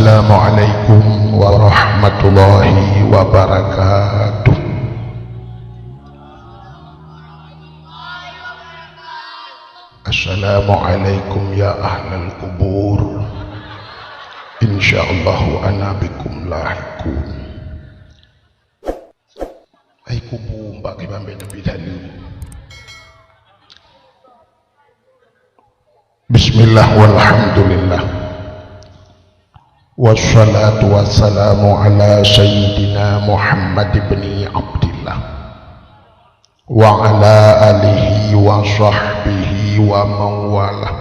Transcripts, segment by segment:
Assalamualaikum warahmatullahi wabarakatuh. Assalamualaikum ya ahlal kubur. Insyaallah ana bikum lahikun. Ai kubur mbak kibambe Nabi dalu. Bismillah walhamdulillah. Wassalatu wassalamu ala sayyidina Muhammad ibn Abdillah wa ala alihi wa sahbihi wa mawala.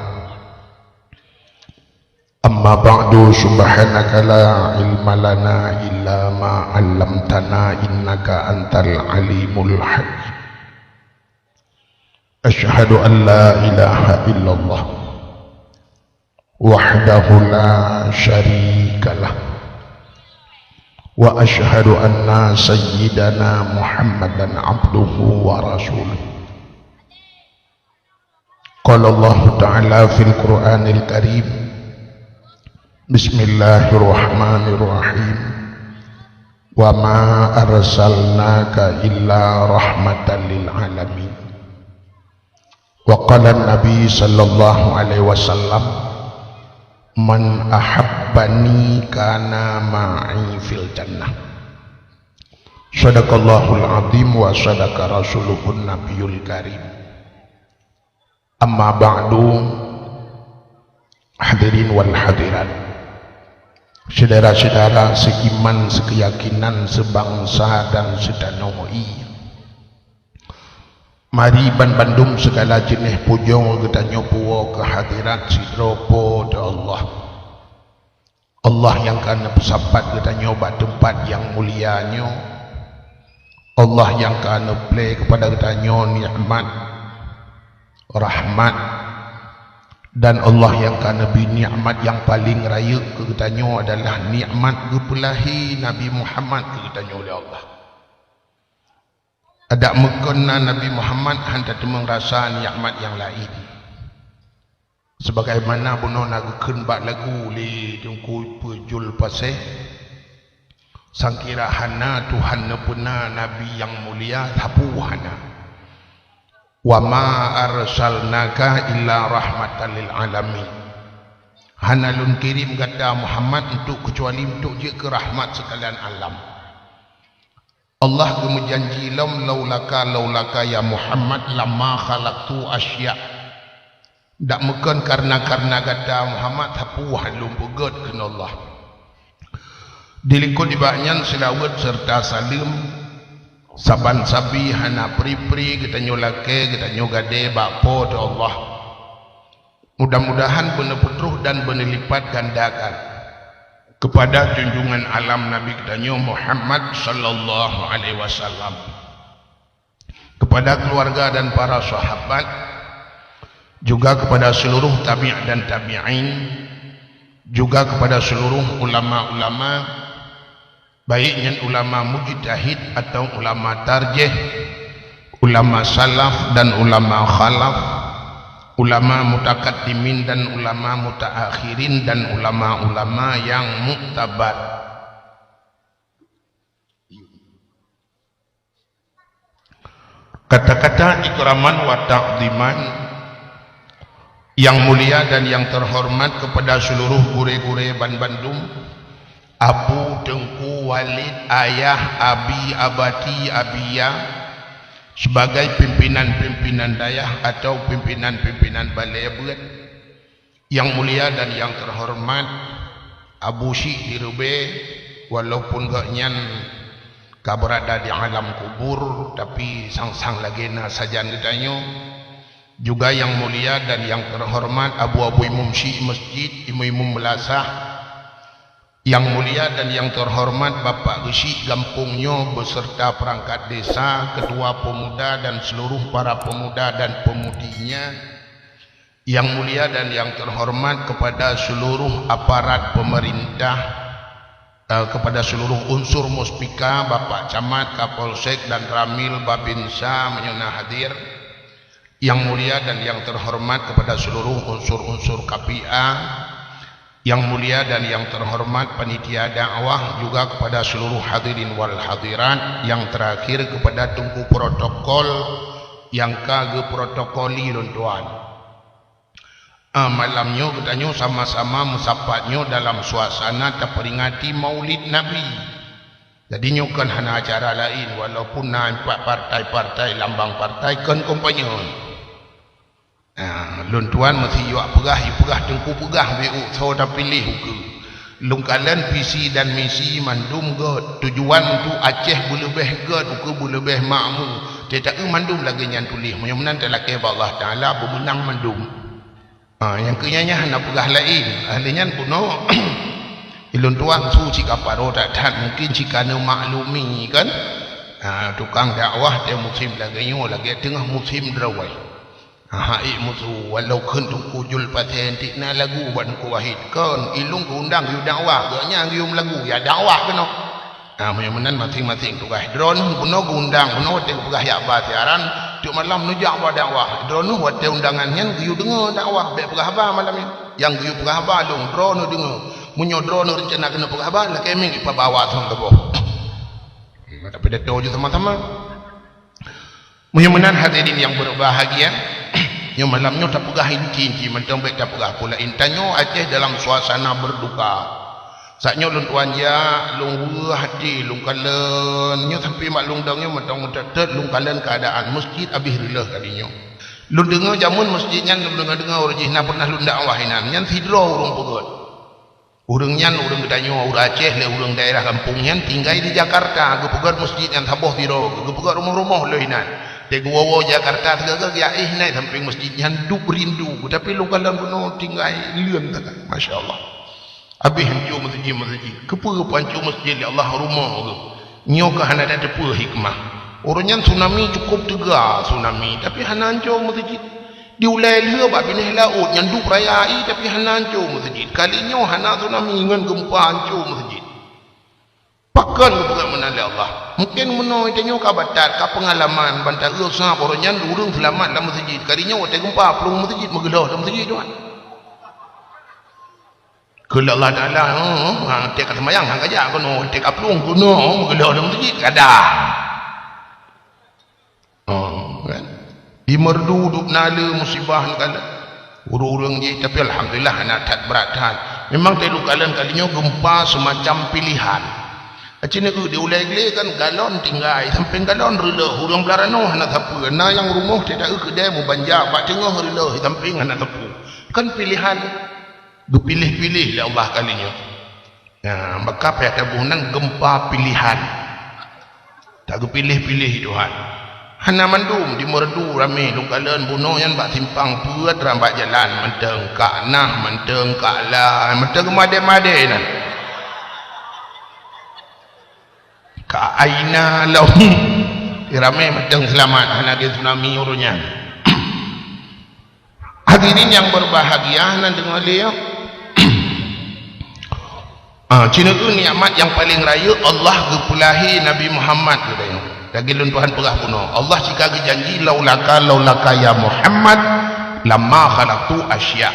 Amma ba'du, subhanaka la ilma lana illa ma 'allamtana innaka antal alimul hakim. Asyhadu an la ilaha illallah wahdahu la syarikalah wa asyhadu anna sayyidana Muhammadan abduhu wa rasuluh. Qala Allah Ta'ala fil Qur'anil Karim, Bismillahirrahmanirrahim, wa ma arsalnaka illa rahmatan lil alamin. Wa qala an-nabi sallallahu alaihi wasallam, man ahabbani kana ma'i fil jannah. Sadaqallahul azim wa sadaqa rasuluhun nabiyul karim. Amma ba'du, hadirin wal hadirat, saudara-saudara seiman, sekeyakinan, sebangsa dan sedanoi, mari Bandung segala jenis pujung kita nyopo kehadirat sidropo da Allah. Allah yang kana bersabat kita nyoba tempat yang mulianya. Allah yang kana play kepada kita nyo nikmat, rahmat, dan Allah yang kana bi nikmat yang paling raya ke kita nyo adalah nikmat gepelahi Nabi Muhammad ke kita nyo oleh Allah. Ada mengkena Nabi Muhammad hanya temang rasa nikmat yang lain. Sebagaimana buno nak kenbat lagu li tungku pejul paseh. Sangkira hana Tuhan nepuna Nabi yang mulia tapu hana. Wa ma arsalnaka illa rahmatan lil alamin. Hana lun kirim kata Muhammad untuk kecuali untuk je ke rahmat sekalian alam. Allah berjanji laulaka ya Muhammad lama khalaqtu asya. Dak meken karena kata Muhammad tapu halum pegot kena Allah. Dilikut dibaknyan selawat serta salim saban sabi hana pri-pri kita nyolake kita nyogade bakpo ta Allah. Mudah-mudahan benar putruh dan benar lipat gandakan kepada junjungan alam Nabi kita Muhammad sallallahu alaihi wasallam, kepada keluarga dan para sahabat, juga kepada seluruh tabi' dan tabi'in, juga kepada seluruh ulama-ulama, baiknya ulama mujtahid atau ulama tarjih, ulama salaf dan ulama khalaf, ulama mutakaddimin dan ulama mutaakhirin, dan ulama-ulama yang muktabar. Kata-kata ikraman wa ta'ziman yang mulia dan yang terhormat kepada seluruh gure-gure Bandung, Abu, Tengku, Walid, Ayah, Abi, Abati, Abiyah, sebagai pimpinan-pimpinan dayah atau pimpinan-pimpinan balai buat yang mulia dan yang terhormat Abu Syekh Dirube, walaupun gaknyan berada di alam kubur tapi sang-sang lagena sajan ditanya, juga yang mulia dan yang terhormat Abu Imam Syekh Masjid, Imam Melasah, yang mulia dan yang terhormat Bapak Syekh Gampungnya beserta perangkat desa, ketua pemuda dan seluruh para pemuda dan pemudinya, yang mulia dan yang terhormat kepada seluruh aparat pemerintah, kepada seluruh unsur muspika, Bapak Camat, Kapolsek dan Ramil Babinsa menyuna hadir, yang mulia dan yang terhormat kepada seluruh unsur-unsur KPA, Yang mulia dan yang terhormat panitia dakwah, juga kepada seluruh hadirin wal hadirat, yang terakhir kepada tungku protokol yang kage protokoli tuan. Malamnya katanya sama-sama musapatnya dalam suasana terperingati Maulid Nabi. Jadi nyokan hana acara lain walaupun nampak partai-partai lambang partai kan kompanya. Lun tuan mesti yuak pegah tengku pegah BU so dah pilih ke. Lung kalian visi dan misi mandum god tujuan untuk Aceh boleh beh god ke boleh beh makmu. Tidak mandum lagi yang tulis. Mudah-mudahan telah keba Allah Taala bermenang mandum. Yang kenyanya hana pegah lain. Ahlinya puno ilun tuan suci kaparo tak mungkin jika ne maklumi kan. Tukang dakwah dia musim lagi tengah musim derawai. Hai musuh walau kentu kujul patentik na lagu ban ku wahid kan ilung undang yu dakwah gaknya yu lagu ya dakwah kena menan masing-masing tugas drone puno undang puno te pegah ya ba siaran tu malam nujak ba dakwah drone buat te undangan nyen yu dengar dakwah be pegah ba malam ni yang yu pegah ba long drone dengar munyo drone rencana kena pegah ba la keming ipa bawa thong kebo tapi dah tahu je sama-sama. Mudah-mudahan hadirin yang berbahagia, yang malamnya tak pegah inci macam baik tak pegah pula intanyo Aceh dalam suasana berduka. Saknya lun tuan ya lung hati lung kalen nya sampai maklung dangnya macam mutat lung kalen keadaan masjid habis rilah kalinya. Lun dengar jamun masjidnya lun dengar orjihna pernah lun dakwah inan nyan sidro urang pegot. Urang nyan urang ditanya urang Aceh le urang daerah kampung nyan tinggal di Jakarta ge pegot masjid yang taboh biro ge pegot rumah-rumah le inan. Tengok wawa Jakarta segala ya naik sampai masjid yang duk rindu tapi lu kalau kuno tinggal lian tak masya-Allah. Habis hancur masjid kepa pancur masjid Allah rumah tu. Nyoka hana ada depa hikmah. Orangnya tsunami cukup tegar tsunami tapi hana hancur masjid. Diulai lia bab bineh laut yang duk rayai tapi hana hancur masjid. Kalinya hana tsunami dengan gempa hancur masjid. Pakan kepada menandai Allah. Mungkin menoi tanya kabatat, ka pengalaman bantar usaha orangnya urang selamat dalam masjid. Kalinya waktu gempa pelung masjid megelah dalam masjid tuan. Kalau Allah Taala, tek kata mayang hang kajak kono, tek pelung kono megelah dalam masjid kadang. Kan. Di merdu duk nala musibah kala. Urang je tapi alhamdulillah anak tak beratan. Memang telu kalian kalinya gempa semacam pilihan. Acina ke diulai gele kan galon tinggal sampai galon rela hurang belarano nak tapu na yang rumah tidak ke kedai mu banja pak tengah rela sampai nak tapu kan pilihan dipilih-pilih oleh Allah kalinya. Maka pada tabunan gempa pilihan tak pilih-pilih Tuhan. Hana mandum di merdu ramai lu kalian bunuh yang bak simpang puat rambat jalan menteng kak nah menteng kak lah menteng made-made nah. Ka aina lau ramai macam selamat hana dia tsunami urutnya. Hadirin yang berbahagia nan dengar dia. Cina tu nikmat yang paling raya Allah gepulahi Nabi Muhammad katanya. Lagi lun Tuhan perah puno. Allah jika janji laulaka ya Muhammad lama khalaqtu asya.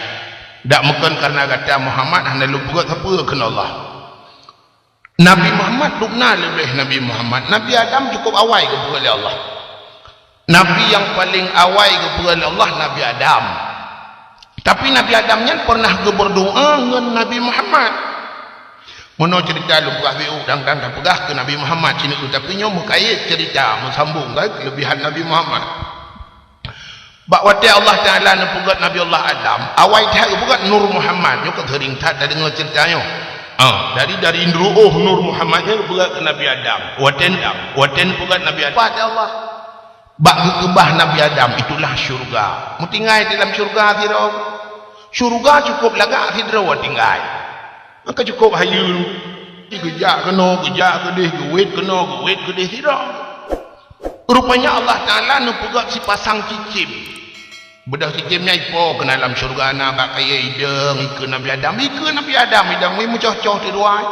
Dak mungkin karena kata Muhammad hana lu pegat apa kena Allah. Nabi Muhammad lukna lebih Nabi Muhammad. Nabi Adam cukup awal kepada Allah. Nabi yang paling awal kepada Allah Nabi Adam. Tapi Nabi Adamnya pernah berdoa dengan Nabi Muhammad. Mana cerita lu pegah BU dan tak pegah ke Nabi Muhammad sini tu tapi nyo mengkait cerita mensambung kan kelebihan Nabi Muhammad. Bak wate Allah Taala nak pegat Nabi Allah Adam, awal dah pegat Nur Muhammad, nyo kering tak ada dengar ceritanya. Dari Nur Muhammad nya pegat ke Nabi Adam. Waten pegat Nabi Adam. Pada Allah. Bak kebah Nabi Adam itulah syurga. Mu tinggal dalam syurga tidak. Syurga cukup lagak tidak tinggal. Maka cukup hayu. Gejak kena, gejak kedih, gewit kena, gewit kedih tidak. Rupanya Allah Taala nak pegat si pasang cicim. Bedah cicimnya ipo ke dalam syurga na bak kaya ideng ke Nabi Adam idang we mucoh-coh ti duai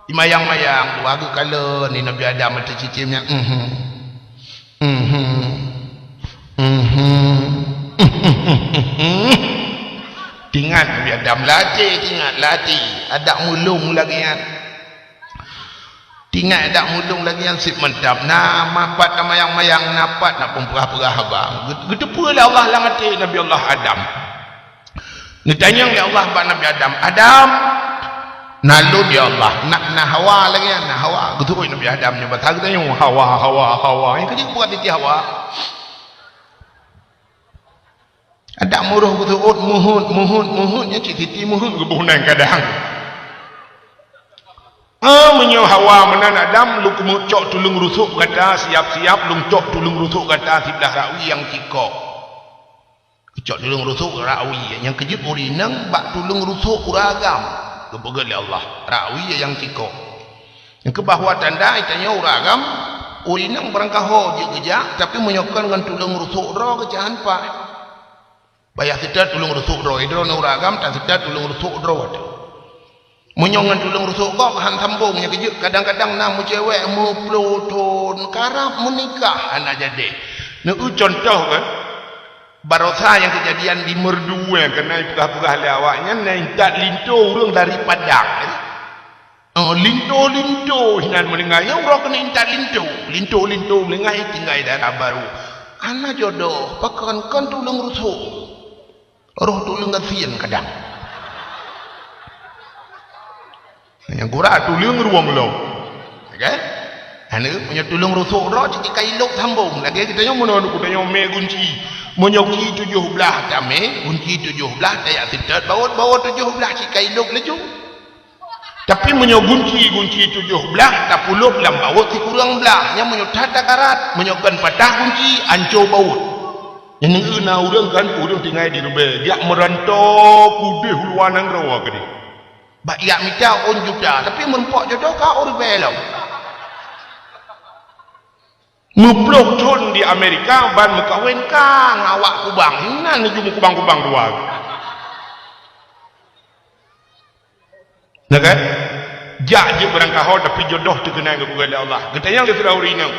dimayang-mayang wagu kala ni Nabi Adam mata cicimnya tinggal ingat Nabi Adam latih ingat latih ada mulung lagi kan tinggal ada mulung lagi yang sip mentap nah mapat mayang-mayang napat nak pemperah-perah abang gedepulah Allah langati Nabi Allah Adam ditanya oleh Allah kepada Nabi Adam nalun ya Allah nak Hawa lagi kan nak Hawa gedepulah Nabi Adam nyoba tak tanya Hawa yang kedua buat titi Hawa ada muruh betul muhun yang cik titi muhun kebunan kadang menyo Hawa menan Adam lu kemucok tulung rusuk kata siap-siap lung cok tulung rusuk kata sebelah rawi yang cikok cok tulung rusuk rawi yang kejut urinang bak tulung rusuk uragam kebegal Allah rawi yang cikok yang ke bawah tanda itanya uragam urinang berangkaho je kejak tapi menyokkan dengan tulung rusuk ro kejahan pak bayar sedar tulung rusuk ro idro na uragam tak sedar tulung rusuk ro ada menyongan tulung rusuk kau han sambungnya kejut kadang-kadang namu cewek mu pelutun karap menikah anak jadi nak contoh kan barosa yang kejadian di Merdu yang kena pegah-pegah lawaknya naik tak linto urang dari Padang linto hinan menengah yang urang kena intak linto menengah tinggal daerah baru anak jodoh pakan tulung rusuk roh tulung gasian kadang yang kurang tulung ruang lo okay? Ane punya tulung rusuk roh jadi kailok sambung lagi kita yang mana kita yang me kunci menyoki 17 kami kunci 17 daya sidat bawa 17 si kailok laju tapi menyokunci kunci 17 tak puluh dalam bawa si kurang belah yang menyutat karat menyokan patah kunci ancur baut yang ngena urang kan urang tinggal di rumah dia merantau kudih huluanan rawa ke dia bak ia minta on juta tapi menpok jodoh ka or belom mublok con di Amerika ban mekawin kang awak kubang hinan ni kubang-kubang dua nah kan jak je berangkahau tapi jodoh terkenal kepada Allah kita yang lebih rinang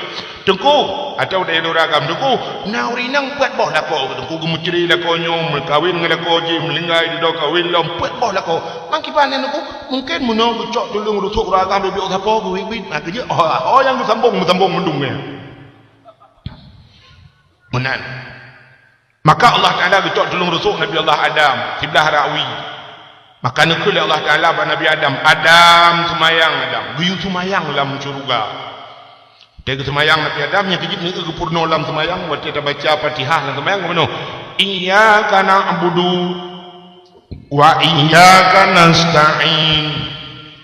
tengku atau dari ragam tengku na rinang buat boh lako tengku gemuceri lako nyom kawin dengan lako je melinggai di dok kawin lom buat boh lako mangkipan tengku mungkin menang cok tulung rusuk ragam lebih apa win nak kerja oh yang sambung mendungnya menan maka Allah Taala cok tulung rusuk Nabi Allah Adam sebelah rawi maka nekul Allah Taala pada Nabi Adam semayang guyu semayang dalam syurga dia semayang Nabi Adam yang kejit ni kepurno dalam semayang buat kita baca Fatihah dalam semayang apa no iyyaka na'budu wa iyyaka nasta'in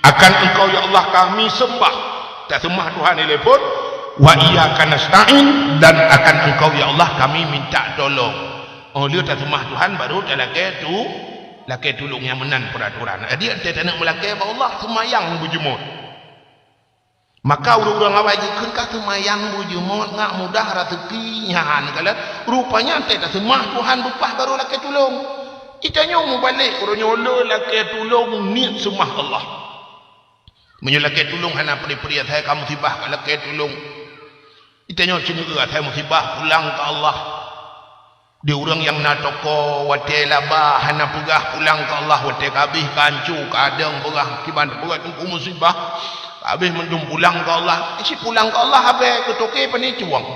akan engkau ya Allah kami sembah tak sembah Tuhan ini pun wa iyyaka nasta'in dan akan engkau ya Allah kami minta tolong dia tak sembah Tuhan baru tak laki tolong yang menan peraturan dia tak nak melaki Allah semayang bujumut maka orang-orang awal jikun kah semayang bujumut ngak mudah rezekinya kalau rupanya tak semah Tuhan bupah baru laki tolong itanya mau balik orang nyolo laki tolong niat semah Allah menyulaki tolong hana peri-peri saya kamu musibah laki tolong itanya cenderung saya musibah pulang ke Allah dia orang yang nak toko wate labah hana pegah pulang ke Allah wate kabih kancu kadang pegah kiban pegah tunggu musibah habis mendum pulang ke Allah isi pulang ke Allah habis ketoke pani cuang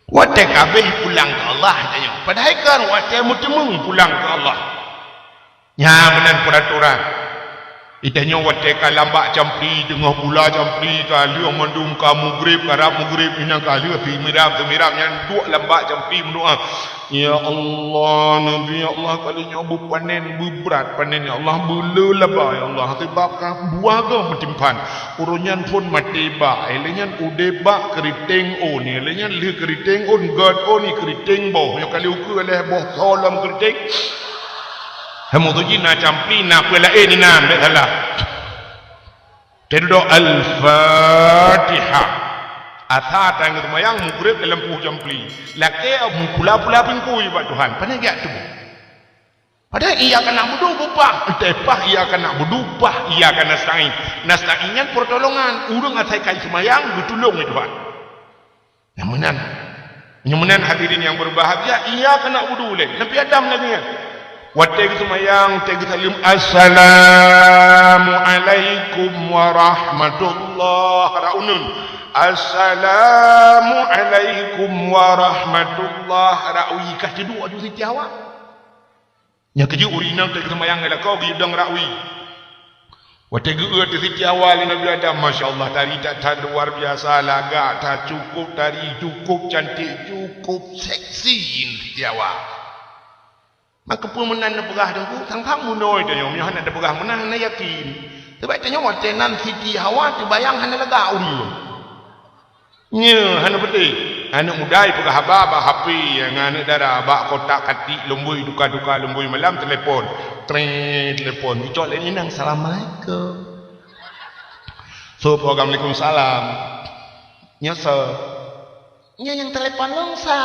wate kabih pulang ke Allah tanya padahal kan wate mutemung pulang ke Allah nya menan peraturan itanya wate kalambak campri tengah pula campri kali mandum kamu grip karap mugrib ina kali fi miram yang dua lambak campri mendoa ya Allah nabi ya Allah kali nyobu panen berat panen ya Allah bela labah ya Allah sebab buah ke metimpan urunyan pun matiba elenyan udeba keriting ni elenyan li keriting god ni keriting boh yo kali uku leh boh solam keriting hamu tu jina campli na pela ni nam dak salah tedo al-fatihah atha tang mayang mugrib dalam puh campli lake mukula-pula pingkui ba Tuhan pandai gak tu padahal ia kena budu bupah tepah ia kena budupah ia kena nasta'innya pertolongan urang atai kai semayang ditulung Tuhan yang menan Kemudian hadirin yang berbahagia, ia kena wudu leh. Nabi Adam lagi kan. Watai semayang, tegi salim, Assalamualaikum warahmatullahi wabarakatuh. Assalamualaikum warahmatullahi wabarakatuh. Kah cedu aju Siti Hawa. Yang keju urinang tegi semayang ada kau gidang rakwi. Watai gua tu Siti Hawa Nabi Adam, masya-Allah tari tak luar biasa, lagak tak cukup, tari cukup, cantik cukup, seksi Siti Hawa. Maka pun menan berah dengku tang munoi tanya mi hana berah menan na yakin. Sebab tanya watai nan Siti Hawa terbayang hana lega ulu. Nya hana betul. Anak mudai berah baba HP yang anak darah bak kotak katik lembui duka-duka lembui malam telefon. Telepon. Ucap lain nang assalamualaikum. So program Waalaikumsalam. Nya nya yang telepon longsa.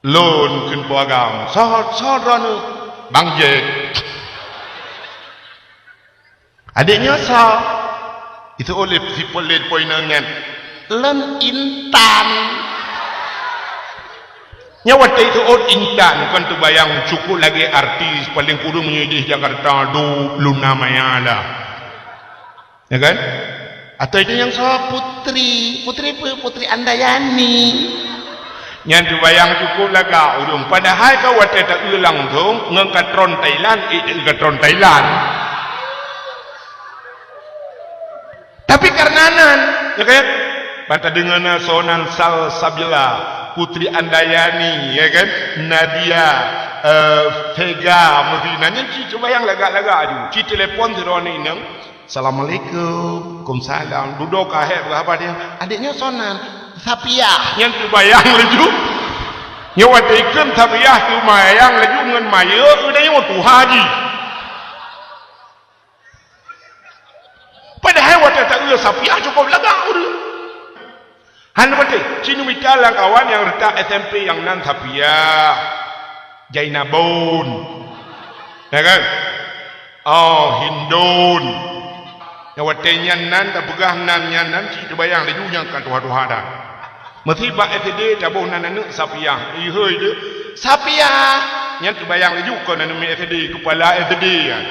Lon kun program. Sahot ranu Bang Jek. Adiknya itu oleh si pelit poinangan. Len Intan. Nyawat itu Intan kan tu bayang cukup lagi artis paling kudu menyedih Jakarta do Luna Maya lah. Ya kan? Atau itu yang Putri Andayani. Yang dibayang cukup laga urung padahal kau watai tak ulang tu ngangkatron Thailand ikatron Thailand tapi karenanan ya kan banta dengan sonan Salsabila Putri Andayani ya kan Nadia Vega mudinanya coba yang laga-laga ci telepon dirone inang Assalamualaikum Waalaikumsalam duduk kahek berapa dia adiknya sonan Sapiah yang terbayang laju nyawa ikan sapiah tu mayang laju dengan maya udah yang waktu haji padahal waktu tak ada sapiah cukup lega udah hanya betul cinu mitala kawan yang retak SMP yang nan sapiah Jainabun ya kan Hindun nyawa tenyan nan tak pegah nan ci terbayang laju yang kan tuha-tuha dah mesti ba FD tabuh nanane Sapiah. Ihoi dia. Sapiah. Yang terbayang laju kau nanane FD kepala FD kan.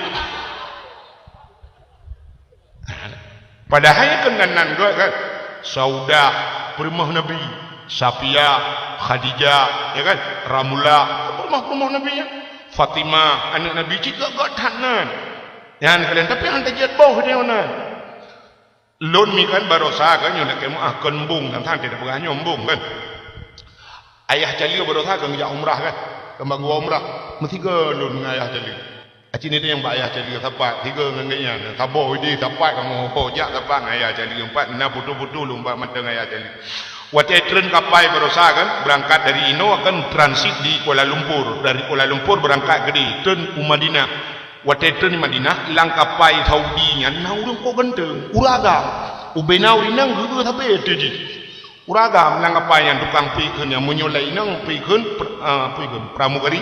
Padahal kenanan gua kan. Saudah perumah Nabi, Sapiah, Khadijah, ya kan? Ramula, perumah Nabi ya. Fatimah, anak Nabi juga gak tanan. Yang kalian tapi anda jat bawah dia mana? Lon mi kan barosa kan yang nak kemu kembung kan tidak pernah nyombong kan ayah cali barosa kan ngajak umrah kan kembang gua umrah mesti ke lon ayah cali acin itu yang ayah cali tapak tiga ngangnya tabo dia tapak kamu hojak tapak ayah cali empat na putu-putu lumba matang ayah cali waktu tren kapal barosa kan berangkat dari Ino akan transit di Kuala Lumpur dari Kuala Lumpur berangkat ke di tren Madinah waktu itu di Madinah langkapai Saudi nya naurung kok genteng uragam ubena urinang gugu tapi teji uragam langkapai yang tukang pikun yang menyolai nang pikun pramugari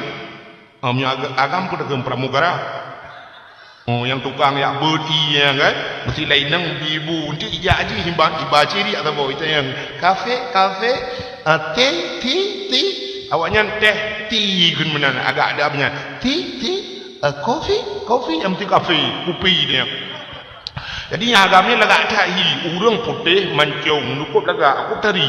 agam pun dengan pramugara yang tukang ya bodi ya kan mesti lain nang ibu untuk ijak aja dibaca dia atau itu yang kafe teh awaknya teh kun menan agak ada punya teh kopi yang penting kopi dia jadi yang agamnya lagak tahi urang putih mancung nukup lagak aku tari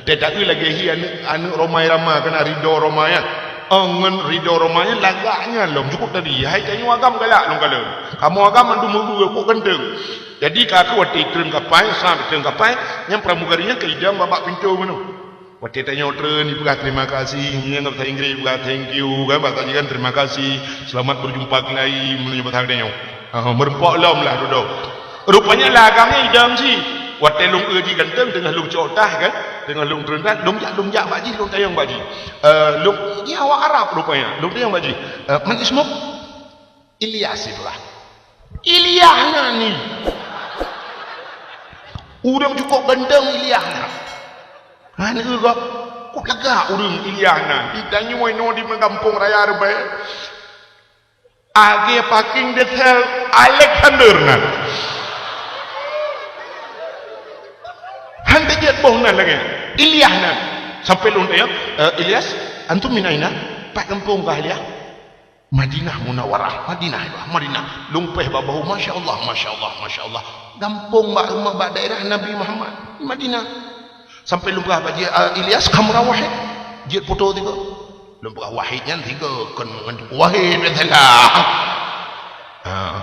tak lagi hi anu romai rama kena ridho romaya ngen ridho romaya lagaknya lom cukup tadi hai tanya agam galak long kalau kamu agam mandu mugu aku gendeng jadi kaku waktu tren kapai sampai tren kapai yang pramugarinya ke idam babak pintu mana waktu tanya tren ibu terima kasih yang bahasa Inggris ibu thank you kan bahasa kan terima kasih selamat berjumpa kembali menyebut harganya merempok lom lah duduk rupanya lagamnya idam sih waktu lung di ganteng dengan lung cotah kan dengan lung terendah lung jak baji lung tayang baji lung dia awak Arab rupanya lung tayang baji man ismuk Ilyas itulah Ilyahnya ni urang cukup ganteng Ilyahnya Hanya juga, kok lega urang Ilyahna. Tidak nyuai no di kampung raya Arbai. Age paking detail Alexander na. boh nan lagi. Ilyas nan. Sampai lonte ya. Ilyas, antum min aina? Pak kampung kah Ilyas? Madinah Munawarah. Madinah. Lumpeh babahu, masya-Allah, masya-Allah, masya-Allah. Kampung mak daerah Nabi Muhammad di Madinah. Sampai lumpah baji Ilyas kamera wahid. Jit foto tiga. Lumpah wahidnya tiga kan wahid betul.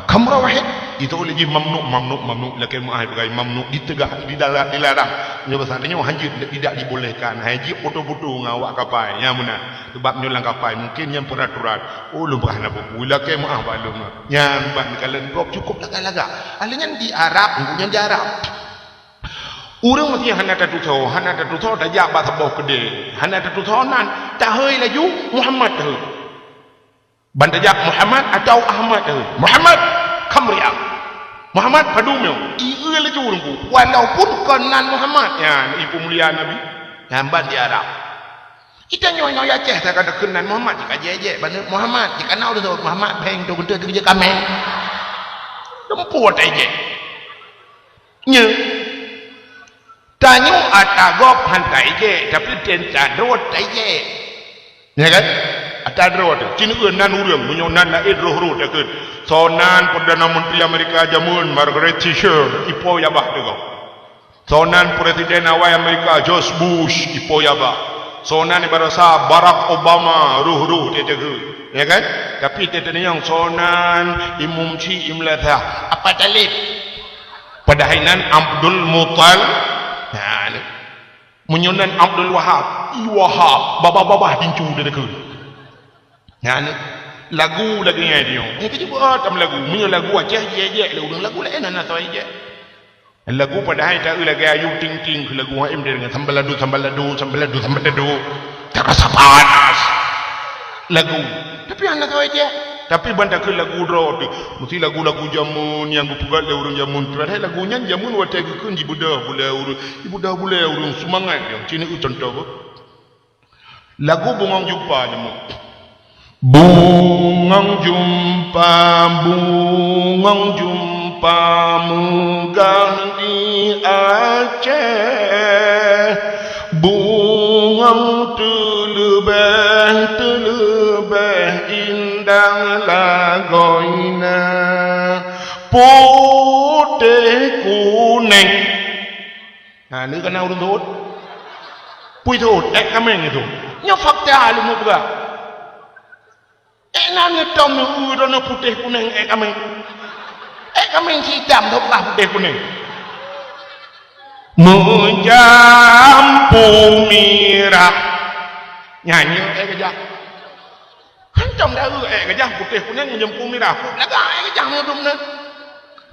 Kamera wahid itu lagi mamnu laki mu'ahid bagai mamnu ditegah dilarang nyoba sananya haji tidak dibolehkan haji foto-foto ngawak kapal ya muna sebab nyulang kapal mungkin yang peraturan lumpah nak buku laki mu'ah balum yang bah kalian kok cukup laga-laga alanya di Arab punya di Arab orang mesti hana tatu tho dah jak ba sabau kede hana tatu tho nan tak hơi laju Muhammad tu bandajak Muhammad atau Ahmad tu Muhammad kamria Muhammad padumyo iya laju urangku walaupun konan Muhammad ya ibu mulia Nabi gambar di Arab kita nyoy Aceh tak ada kenan Muhammad jika jeje bandar Muhammad jika nau tu Muhammad beng tu gede kerja kameng tempuat aje nya tanyo atagop hantai je tapi ten cadot aje ya kan atadrot cina nan urang munyonan la roh takut sonan perdana menteri Amerika jamun Margaret Thatcher ipo yabah tego sonan presiden awal Amerika George Bush ipo yabah sonan ibarasa Barack Obama ruh dia takut ya kan tapi tetene yang sonan imumci imlatha apa talib padahainan Abdul Muttalib nah munyonan Abdul Wahab baba dincu dia takut yang lagu lagi ni dia. Kita cuba tam lagu. Punya lagu Aceh je le urang lagu lain ana tahu je. Lagu padahal tak lagi ayu ting ke lagu HM dia dengan sambaladu. Terasa panas. Lagu. Tapi ana tahu je. Tapi bandak ke lagu rock. Mesti lagu-lagu jamun yang bukan le urang jamun. Padahal lagunya jamun watai ke kun ibudah boleh urang semangat dia. Cina itu contoh. Lagu bungang jumpa jamun. Bungang jumpa munggang di Aceh bungang telebeh indah lagoina putih kuning nah ini kena urun thut pui thut kameng itu nya fakta lu mu buka nani tom nu urono putih kuning kameng hitam tu lah putih kuning menjampu mirah nyanyi kejap hancam dah kejap putih kuning menjampu mirah laga kejap tu benar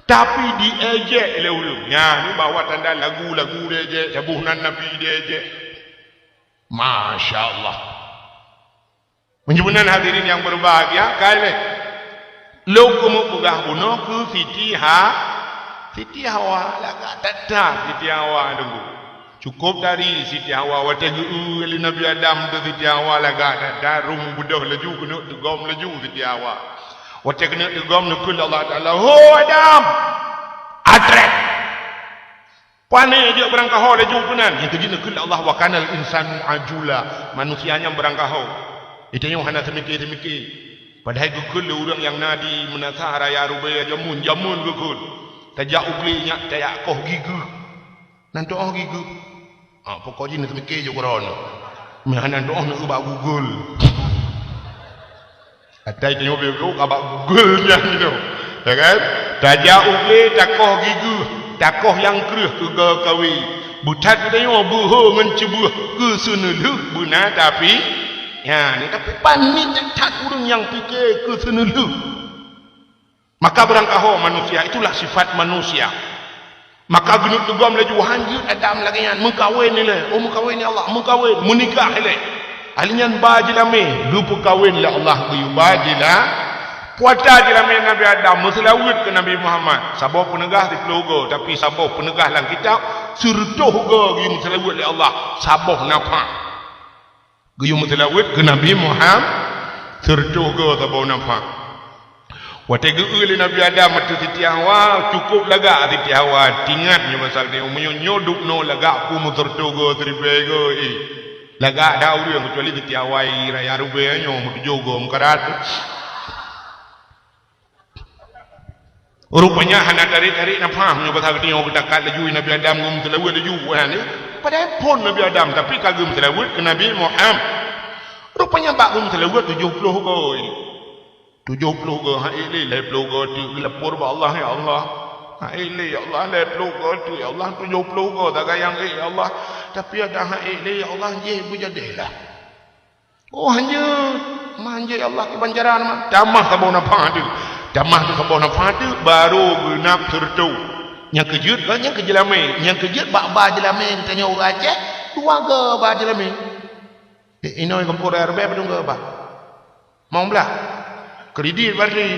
tapi diejek le urang nya ni bawa tanda lagu dia ejek sabuhnan Nabi dia ejek masya-Allah. Menjemputan hadirin yang berbahagia kali logo mubugah buno ke Siti Hawa laga tata Siti Hawa dulu cukup dari Siti Hawa wategu ali Nabi Adam tu Siti Hawa laga tata rum budah laju kena tegom laju Siti Hawa wategu kena tegom nukul Allah Taala ho Adam atrek pane dia berangkah ho laju punan itu je nukul Allah wa kanal insanu ajula manusianya berangkah ho itu yang hana semikir padahal gukul orang yang nadi menasah raya rubaya jamun gukul tajak uglinya tajak koh gigu nanti oh gigu pokoknya nak semikir je korang mana doh nak ubah Google ada itu yang berlaku abak Google nya gitu ya kan tajak ugli takoh gigu takoh yang kerah ke kawi butat kita yang buho mencebuh ke sunuluh benar tapi ya, ni tapi panik tak urang yang fikir ke senelu. Maka berangkah manusia itulah sifat manusia. Maka gunut tugam laju hanjut Adam lagi yang mengkawin ni le. Mengkawin ni Allah, mengkawin, menikah le. Alinyan bajilame, lupa kawin le Allah kuyu bajilah. Puata jilame Nabi Adam muslawit ke Nabi Muhammad. Sabab penegah di keluarga tapi sabab penegah dalam kitab surtuh ke kuyu muslawit le Allah. Sabab nafak. Guyum mutlawit ke Nabi Muhammad sertu ke tabau nampak Watega uli Nabi Adam matu Siti Hawa cukup laga Siti Hawa tingatnya pasal dia nyoduk no laga aku motor togo tribego laga dah uri yang kecuali Siti Hawa raya rubenyo mutu jogo mkarat rupanya hana tarik na faham nyo pasal dia kita kat laju Nabi Adam ngum telawut laju ni padahal pun Nabi Adam tapi kagum telawut ke Nabi Muhammad rupanya bak ngum telawut 70 koi 70 ke haili leplo ke tu lepur ba Allah ya Allah haili ya Allah leplo ke tu ya Allah 70 ke tak yang ya Allah tapi ada haili ya Allah je bujadilah oh hanya manja ya Allah kebanjaran mah damah sabona padu damah tu sabona padu baru genap tertu yang kejut kan yang kejelame yang kejut ba jelame tanya orang Aceh dua ke ba jelame inoi kampur RB pedung ke ba mau belah kredit bari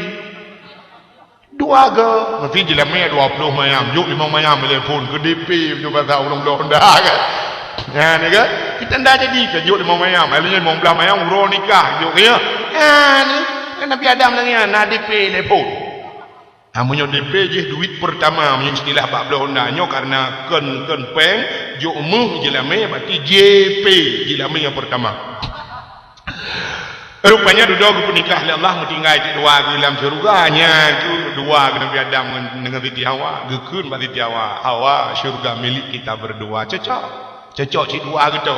dua ke mesti jelame 20 mayam yuk 5 mayam telefon ke DP tu pasal orang dah kan ya ni ke kita ndak jadi ke yuk 5 mayam alanya 15 mayam uro nikah yuk ya ni kan Nabi Adam lagi nak DP telefon amunyo DP je duit pertama punya istilah 40 hondanya karena ken peng yuk mu jelame berarti JP jelame yang pertama. Rupanya duduk bernikah oleh Allah tinggal di dua ke dalam syurganya itu dua ke Nabi Adam dengan Siti Hawa gekun pada Siti Hawa syurga milik kita berdua cocok si dua gitu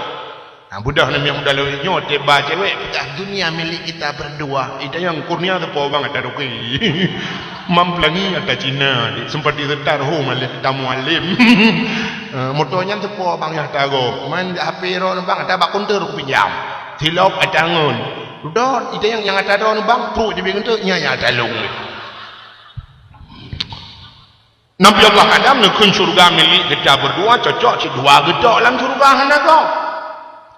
budak Nabi yang muda lalu nyot teba cewek dunia milik kita berdua itu yang kurnia tepo banget ada ruki mampelangi ada Cina sempat disetar malih tamu alim motonya tepo bang yang tago main HP ro bang ada bak counter ku pinjam silop ada ngun udah itu yang ada ron bang pro dia bilang tu nya dalung Nabi Allah Adam nak surga milik kita berdua cocok si dua gedok dalam surga hana kau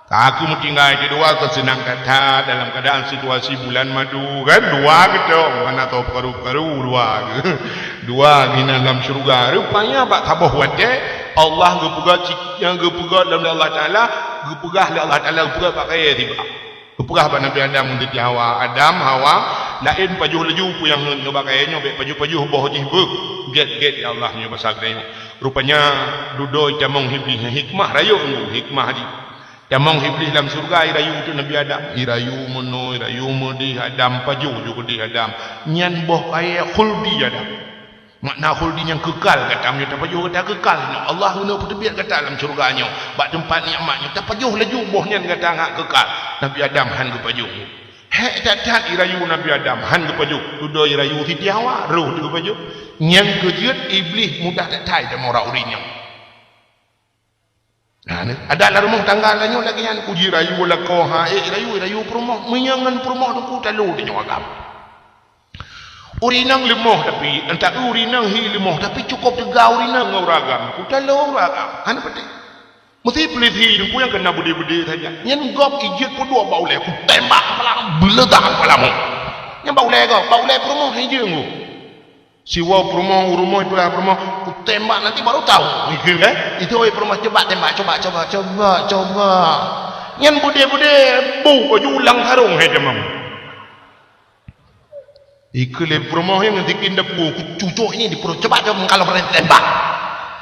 aku mau tinggal di dua kesenang kata dalam keadaan situasi bulan madu kan dua gedok mana tahu paru dua di dalam surga rupanya pak tabah wate Allah gepuga dalam Allah Taala gepuga Allah Taala gepuga pakai tiba kepugah pada Nabi Adam untuk Hawa Adam Hawa lain pajuh leju pu yang ngabakainya be pajuh boh jibuk get ya Allah nya basagnya rupanya dudoi jamong hiblis hikmah rayu hikmah di jamong hiblis dalam surga irayu tu Nabi Adam irayu mono irayu mudi Adam pajuh juga di Adam nyan boh kaya khuldi Adam makna khuldi yang kekal kata nya tak pajuh kata kekal Allah guna pertebiat kata dalam surganya bak tempat nikmatnya tak pajuh leju bohnya kata ngak kekal Nabi Adam han ke pajuh hek tak irayu Nabi Adam han ke pajuh duduk irayu Siti Hawa roh ke pajuh yang kejut iblis mudah tak tai dan orang urinya ada lah rumah tangga lainnya lagi yang uji rayu lah kau irayu perumah menyangan perumah tu ku talu dia nyawagam urinang lemah tapi entah urinang lemah tapi cukup juga urinang nguragam ku talu uragam han penting mesti peliti ku yang kena budi-budi saja nyen gop ijit pun dua baulai ku tembak kepala beledak kepalamu yang baulai perumah hijau ku siwa rumah itulah rumah ku tembak nanti baru tahu mikir kan itu perumah coba tembak coba nyen budi-budi bu baju ulang sarung hai demam ikut rumah yang nanti kinda bu cucuk ini di perut coba kalau pernah tembak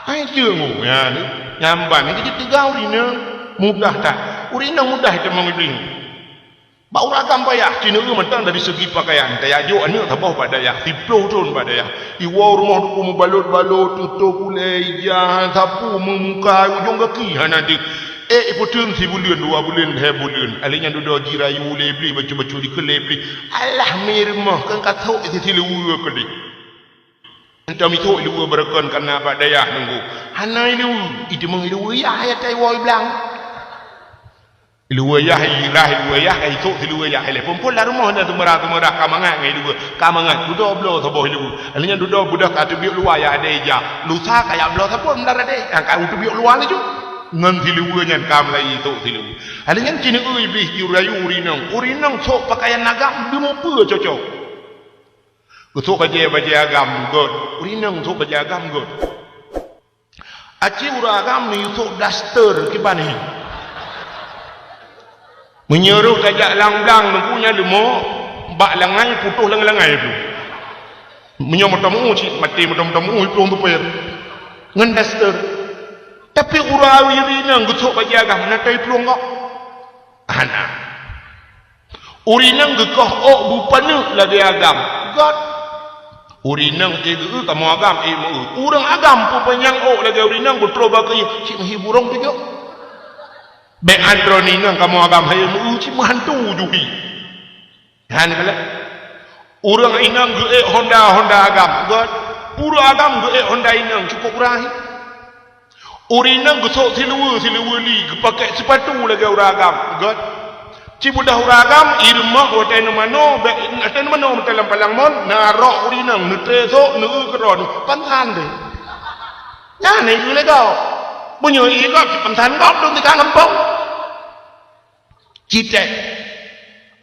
hai jengu ya ni nyamban ini tiga urina mudah tak urina mudah itu mengibling bau ragam payah cina mentang dari segi pakaian daya jo anu tabah pada ya tiplo turun pada ya iwa rumah tu membalut-balut tutup kulai jahan sapu memuka ujung kaki nanti iputun si bulan 2 bulan 2 bulan alihnya duduk jirayu lebli baca-baca di kelebli alah mirmah kan kathau isi luwa kedi entah mitu luwa berakon karena apa daya nunggu hanai lu itu mengilu ya ayat woi blang luwa ya itu luwa ya hele pun la rumah dah tumara kamangan ngai luwa kamangan duduk blo saboh lu alihnya duduk budak atu biuk luar ya ada ija lusa kayak blo saboh mendar ade angka untuk biuk luar ni tu ngan tiluwa nyan kam lai itu tiluwa alihnya cini iblis jurayu urinang sok pakaian agam dempa cocok sok baju agam god urinang sok baju agam god aci uragam ni sok daster kibani menyeruh tajak langgang punya lemo bak langai putuh langai tu Menyom tamu cik mati tamu itu tu per. Ngendaster. Tapi urawi rina gutok bagi agam natai pelong kok. Ana. Urinang gekoh ok bupana lagi agam. God. Urinang tiga kamu agam urang agam pupanyang ok lagi urinang gutro bagi cik menghiburong tu jo. Be androninang kamu agam hai cik menghantu juhi. Han kala. Urang inang ge Honda agam. God. Pura agam ge Honda inang cukup rahi. Urinang gusok siluwa li pakai sepatu lagi urang agam. God. Cibudah uragam irma hotel mano be hotel mano dalam palang mon narok urinang nutreso nu keron pantan deh. Ya ni legal. Bunyo ikut pantan kau dong tiga ngempong. Cite.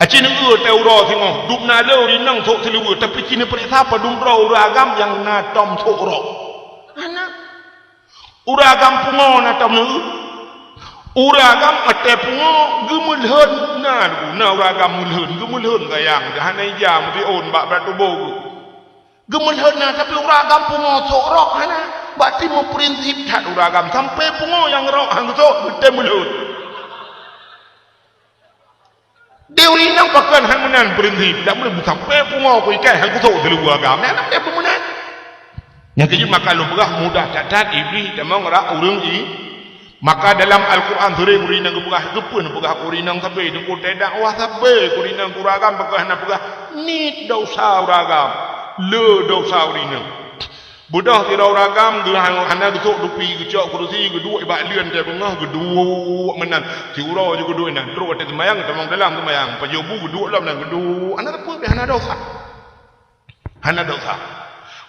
Aci nu teuro tengok duk na le urinang sok siluwa tapi cina periksa padung ro uragam yang na tom sok ro. Anak. Uragam pungo na tom nu. Uragam ate pungo gemulhun na uragam mulhun gemulhun gayang dah hanai jam di on bak beratu bogu gemulhun na tapi uragam pungo sok rok hana berarti mau prinsip tak uragam sampai pungo yang rok hang sok ate mulhun dewi nang pakan hang menan prinsip tak boleh sampai pungo ko ikai hang sok di uragam nak nak dia pemenang yang kejut maka lu berah mudah cacat iblis dan mau ngerak urang maka dalam Al-Quran surah kurinang kebegah kepun pegah kurinang sampai itu tidak wah sampai kurinang kuragam pegah nak pegah ni dosa uragam le dosa kurinang budak tidak uragam gelang anak gesok dupi gecok kursi gedua ibak lian dia bengah gedua menan si uro juga gedua nan terus ada semayang tamang dalam semayang pajobu gedua dalam nan gedua anak apa dia anak dosa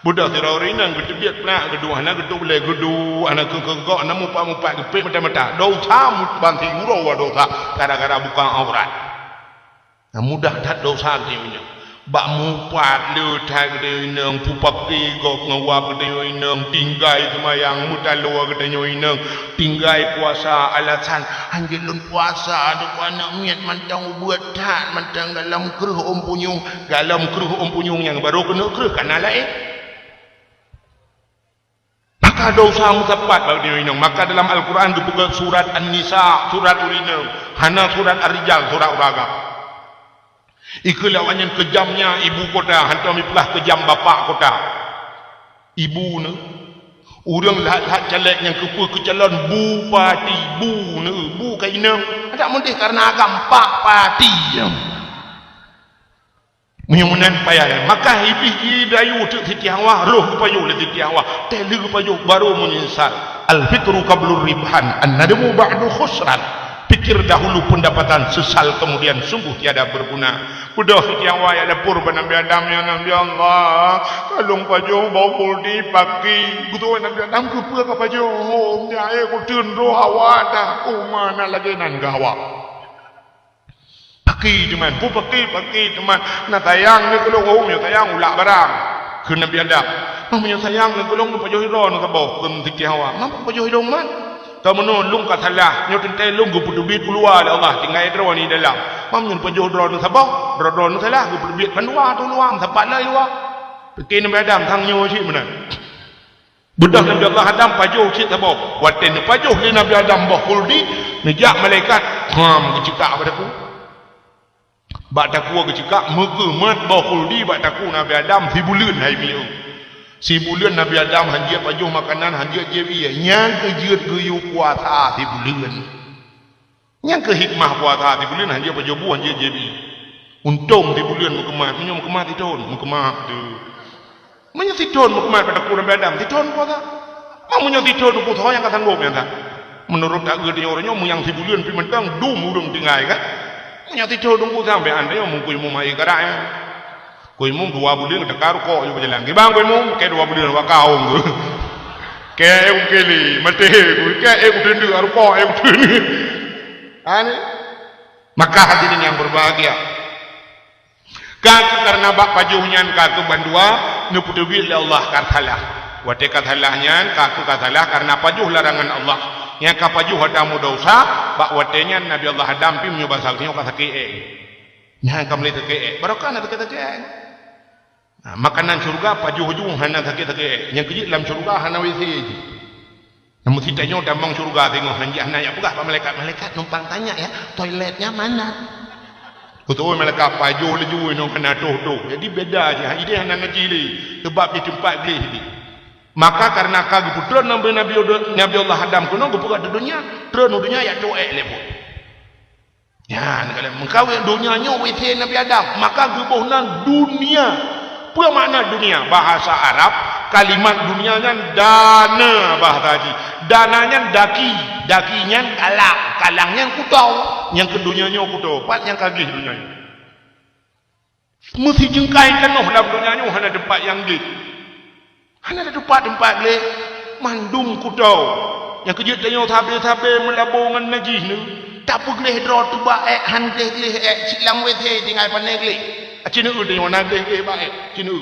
budak tira rinang gedebiat pula gedua anak gedua boleh gedua anak kegok anak mupak gepek mata dosa banti uro wa dosa gara-gara buka aurat mudah tak dosa dia bak mupat le tag de nang pupak gok ngawap de nang tinggai semayang mutalua de nang tinggai puasa alasan anjelun puasa de anak miat mantang buat tak mantang dalam keruh ompunyung yang baru kena keruh kana lain maka dosa musapat bagi urinang maka dalam Al-Quran dibuka surat An-Nisa surat urinang hana surat Ar-Rijal surat uragam ikulah yang kejamnya ibu kota hantar miplah kejam bapak kota ibu ne urang lahat calek yang kecalon bupati bu kainang ada mendih karena agam pak pati menyunan payah maka iblis dayu tu titihawa roh payu le titihawa telu payu baru menyesal al fikru qablur ribhan an-nadmu ba'du khusran pikir dahulu pendapatan sesal kemudian sungguh tiada berguna budak titihawa ya dapur Nabi Adam ya Nabi Allah kalung payu bau di pagi gitu Nabi Adam ke apa payu dia aku tun roh hawa dah mana lagi nan gawa pakai teman, pakai teman. Nak tayang ni kalau ya tayang ulak barang. Kena Nabi Adam. Mamanya tayang ni kalau pajoh hidon kabau kem tiki hawa. Mampu pajoh hidon man. Kamu lung kat salah. Nyo tentai lung gu pudubit keluar dah Allah tinggal drone ni dalam. Mamanya pajoh drone sabau. Drone salah gu pudubit keluar tu luar tempat lain luar. Pakai Nabi Adam tang nyo cik mana. Budak Nabi Allah Adam pajoh cik sabau. Waten pajoh ni Nabi Adam bahuldi. Nejak malaikat. Kecikak padaku. Bak takwa kecikak muka mat bahul di bak takwa Nabi Adam si bulan hai miu si bulan Nabi Adam hanjia pajuh makanan hanjia jebi nyang kejiut geyu puasa si bulan nyang ke hikmah puasa si bulan hanjia pajuh bu hanjia jebi untung si bulan mukemat minyak mukemat titon mukemat tu minyak titon mukemat pada takwa Nabi Adam titon puasa minyak titon puasa yang kata sanggup yang tak menurut tak gerti orangnya yang si bulan pi mentang dum urung tinggai kan yang tidur tunggu sampai anda yang mungkin mumai gerak ya, kau mung 2 bulan tekar kok juga jalan, kibang kau mung ke 2 bulan wakau tu, ke keli, mati, ke tendu arko, tendu, ane, maka hadirin yang berbahagia, karena bak pajuhnya katu bandua, nuputubil Allah kathalah, wate kathalahnya katu kathalah karena pajuh larangan Allah. Yang kapajuh hadamu dosa bak watenya Nabi Allah Adam pi menyoba saknya kata ke yang kamu lihat ke barokah nak kata ke Makanan syurga pajuh-juh hana sakit-sakit. Yang kejit dalam syurga hana WC je. Namun kita tanya tambang syurga tengok hanjih hana ya pegah malaikat numpang tanya ya, toiletnya mana? Betul malaikat pajuh leju no kena doh. Jadi beda aja. Ini hana najili sebab di tempat gelih ni. Maka karena kagum putra Nabi Allah Adam kuno gupu kat dunia, dunia ya toek lepot. Ya, kalau mengkawin dunianya WC Nabi Adam, maka gebuhnan dunia. Apa makna dunia? Bahasa Arab, kalimat dunianya dana bahasa haji. Dananya daki, dakinya kalangnya kutau, yang kedunianya kutau, pat yang kagih dunianya. Mesti jengkai penuh dalam dunianya, hanya tempat yang gih. Hanya ada tempat le mandum kutau. Yang kejut tanya tabe melabur dengan najis ni. Tak pergi draw tu baik han gleh silang WC tinggal pandai gleh. Cina tanya nak gleh baik. Cina.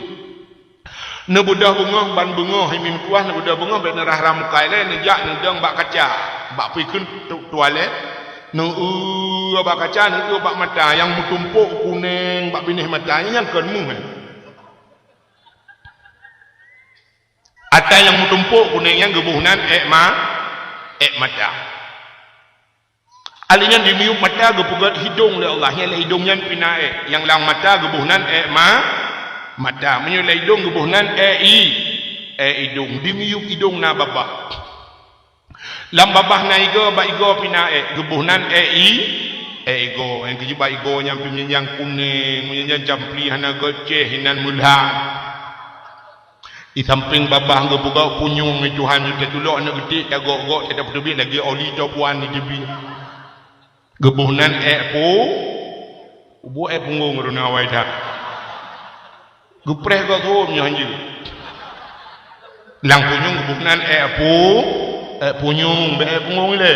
Ne budah bunga ban bunga himin kuah ne budah bunga ben rah ramukai le nejak nedang bak kaca. Bak pikun toilet. Ne bak kaca ne bak mata yang mutumpuk kuning bak binih matanya yang kenmu. Ada yang mutumpuk kuningnya gebuhnan mata. Alinya dimiup mata gepugat hidung oleh Allah. Yang hidungnya pina yang lang mata gebuhnan mata. Menyula hidung gebuhnan hidung. Dimiup hidung na babah. Lam babah na igo ba igo pina gebuhnan ego. Yang kejiba igo yang yang kuning, yang campli hana goceh hinan mulhan. Di samping babah ke buka punyung ni Tuhan kita dulu anak gede tak gok-gok tak dapat lagi oli copuan ni tebi. Gebuhnan ubu punggung runa awai dah. Gepreh kau tu menyanyi. Lang punyung gebuhnan punyung punggung le.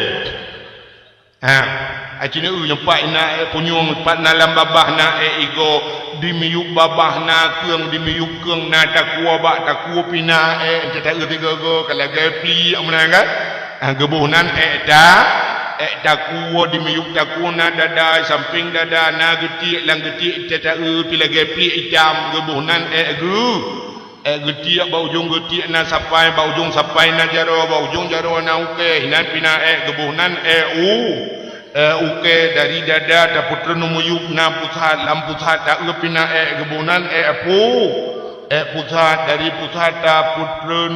Acina nyempat na punyung pat na lam babah na ego dimiyuk babah na keung dimiyuk keung na takua pina tak tiga go kalau gapli amna kan gebuhnan takua dimiyuk takua na dada samping dada na getik lang getik tak pila gapli hitam gebuhnan getik bau ujung getik na sampai bau ujung sampai na bau ujung jaro na uke hinan pina gebuhnan uke dari dada tak putra numuyuk na pusat lam pusat tak lepina gebunan pusat dari pusat tak putra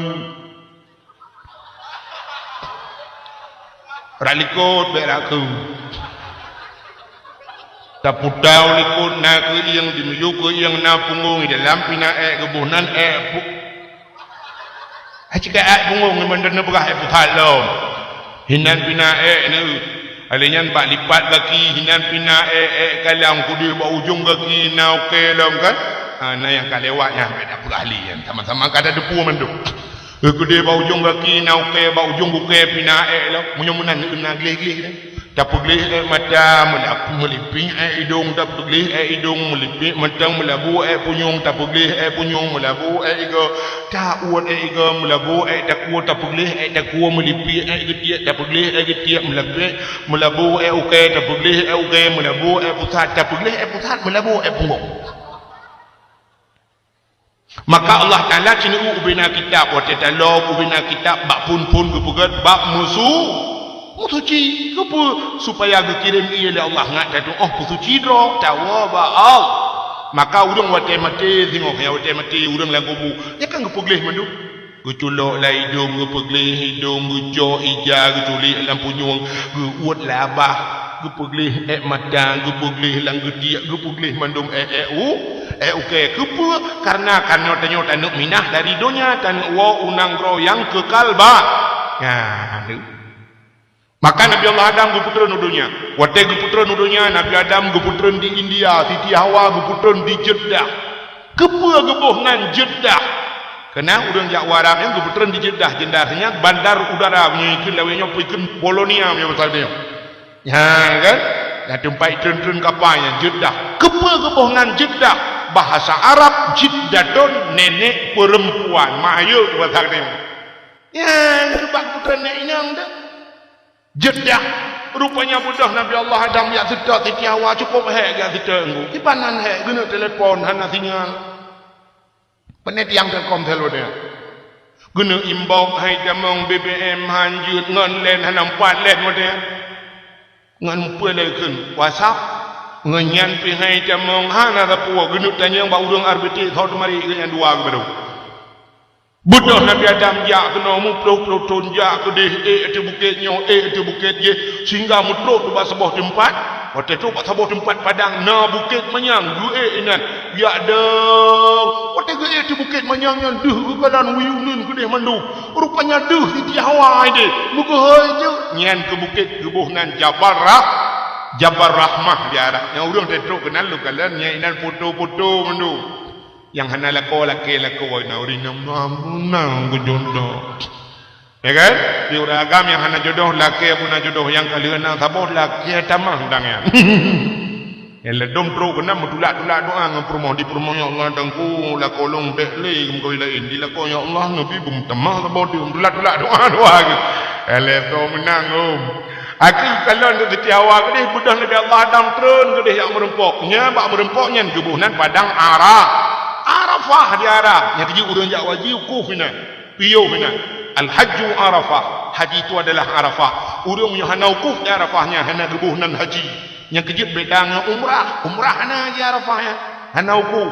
ralikot beraku tak putau likut na ke yang dimuyuk ke yang na punggung dalam pina gebunan jika punggung mandana berah pusat lo hinan pina ni alinyan bak lipat kaki hinan pina kalang kudir bak ujung kaki na okey lam kan na yang kalewatnya beda pula ahli yang sama-sama kada depu manduk kudir bak ujung kaki na okey bak ujung buke pina lam munyamunan na gleh-gleh tak pergi mata meliping hidung tak pergi hidung meliping matang melabu punyung tak pergi punyung melabu ego tak uat ego melabu tak kuat tak pergi tak kuat meliping getiak tak pergi getiak melabu okey tak pergi okey melabu pusat tak pergi pusat melabu punggung. Maka Allah Taala cina ubina kitab waktu talog ubina kitab bak pun kepugat bak musuh suci apa supaya dikirim ia oleh Allah ngat tu suci dro tawa baal maka udang wate mati tengok ya wate mati udang lagu bu ya kan gepegleh mandu geculok la hidung gepegleh hidung gejo ija geculik lam punyung geuat labah gepegleh mata gepegleh lang gediak gepegleh mandum okey kepa karena nyota nuk minah dari dunia tan wa unang ro yang kekal ba maka Nabi Allah Adam guputra nudunya. Wate guputra nudunya Nabi Adam guputra di India, Siti Hawa guputra di Jeddah. Kepa gebuh nan Jeddah. Kena udang jak waram yang guputra di Jeddah, jendarnya bandar udara punya ikut lawenya pikun Polonia punya pasal dia. Ya kan? Ya tempat tren-tren kapalnya Jeddah. Kepa gebuh nan Jeddah. Bahasa Arab Jiddatun nenek perempuan. Mahayul pasal dia. Ya, sebab putra nenek yang dah Jeddah rupanya budak Nabi Allah Adam yang sedar Siti Hawa cukup hek gak kita enggu ibanan hek guna telefon hana sinyal Penet yang terkom telo dia. Guna imbau hai jamong BBM hanjut ngon len hanam pat len mo dia. Ngon pelekeun WhatsApp ngenyan pi hai jamong hana rapu gunu tanya ba urang RBT thot mari ngan dua baru. Buddha Nabi Adam ya kena mu pro ton ya ke de bukit nyo de bukit ye sehingga mutro tu ba sebuah tempat. Waktu tu ba sebuah tempat padang na bukit manyang gue inan ya de waktu gue de bukit manyang yang deh kadan wiunun ke deh mandu rupanya deh di Hawaii de muka hai je nyan ke bukit gebuh nan Jabal Rahmah dia arah yang urang tetro kenal lu kalian nya inan foto-foto mandu yang hana lako na urinam nang jodoh ya kan di uragam yang hana jodoh laki puna jodoh yang kalian nang sabot laki tamah dangnya yang ledom tro kena mutulak doa ngapurmoh di purmoh ya Allah tangku la kolong behle ngko lain di lako ya Allah nabi bum tamah sabot di mutulak doa gitu ele to menang aku kalau nak ketiawa kedih budak Nabi Allah Adam turun kedih yang merempoknya bak merempoknya gebuhnan padang Arafah di Arab yang tujuh urang jak wajib wukuf hina piyo hina al-hajju Arafah haji itu adalah Arafah urang yang hana wukuf di Arafahnya hana gebuhnan haji yang kejip bedanya umrah hana haji Arafahnya hana wukuf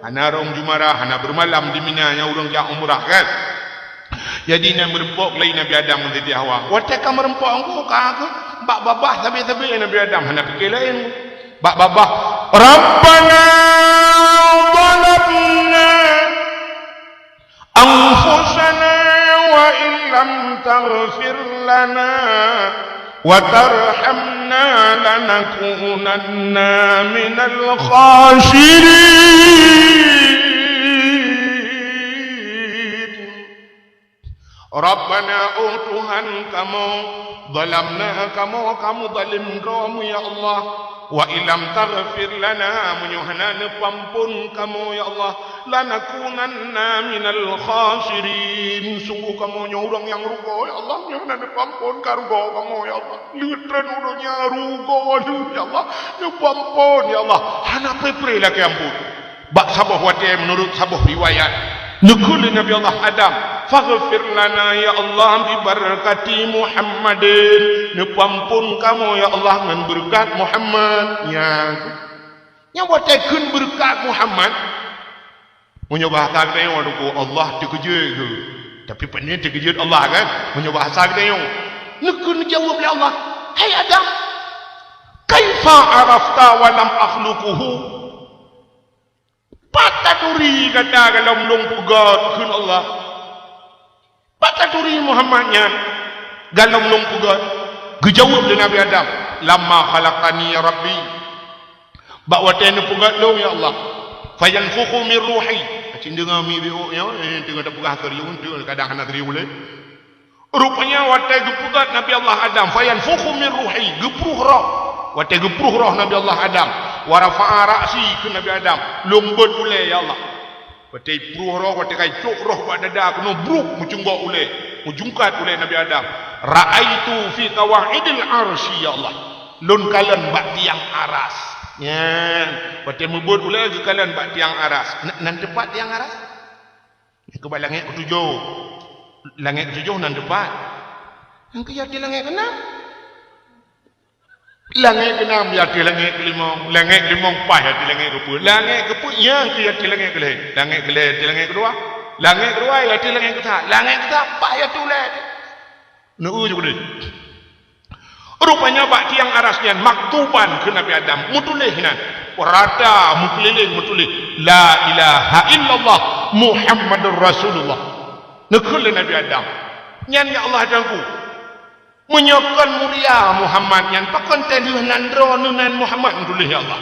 hana rong jumarah hana bermalam di Mina yang urang jak umrah kan jadi nak merempok lain Nabi Adam menjadi Hawa wataka merempok engkau ka bak babah sabi-sabi Nabi Adam hana fikir lain bak babah Rabbana أنفسنا وإن لم تغفر لنا وترحمنا لنكونن من الخاسرين ربنا Tuhan kamu ظلمنا kamu zalim kamu ya Allah wa ilam taghfir lana menyuhana pampun kamu ya Allah lanakunanna minal khasirin sungguh kamu nyorang yang rugo ya Allah nyuhana pampun karugo kamu ya Allah lutran udunya rugo ya Allah pampun ya Allah hana pepre lagi ampun bak sabah wate menurut sabah riwayat nukul Nabi Allah Adam faghfir lana ya Allah bi barakati Muhammadin nepampun kamu ya Allah dengan berkat Muhammad yang buat tekun berkat Muhammad menyobah tak dia Allah terkejut ke tapi pening terkejut Allah kan menyobah tak dia nukul jawab ya Allah hai Adam kaifa arafta wa lam akhluquhu pataturi kata kalau belum pugat kun Allah pataturi Muhammadnya kalau belum pugat gejawab dengan Nabi Adam lama khalaqani ya Rabbi bawa tenu pugat lo ya Allah fayanfukhu min ruhi cindenga mi bio ya tengah tak pugah teriun kadang hana teriun le rupanya wate gepugat Nabi Allah Adam fayanfukhu min ruhi gepruh roh wate gepruh roh Nabi Allah Adam wa rafa'a ra'si ke Nabi Adam lombot ule ya Allah wate pruh roh wate kai cuk roh pada dada kena bruk mucunggok ule mujungkat ule Nabi Adam ra'aitu fi qawaidil arsy ya Allah lun kalan bak tiang aras ya wate mebut ule ke kalan bak tiang aras nan tepat tiang aras ke bak langit ketujuh langit ketujuh nan tepat yang ke jadi langit keenam langit keenam jadi langit kelima langit kelima pas jadi langit ke-10 langit ke-10 yang ke jadi langit kelih langit kelih jadi langit kedua langit kedua jadi langit ketiga langit ketiga pas jadi ulai nu juga rupanya bak tiang arasnya maktuban ke Nabi Adam mutulih nan rata mukeliling mutulih la ilaha illallah Muhammadur Rasulullah nekul Nabi Adam nyan ya Allah jangku menyokon mulia Muhammad yang pakon teluh nandro nunan Muhammad mutulih ya Allah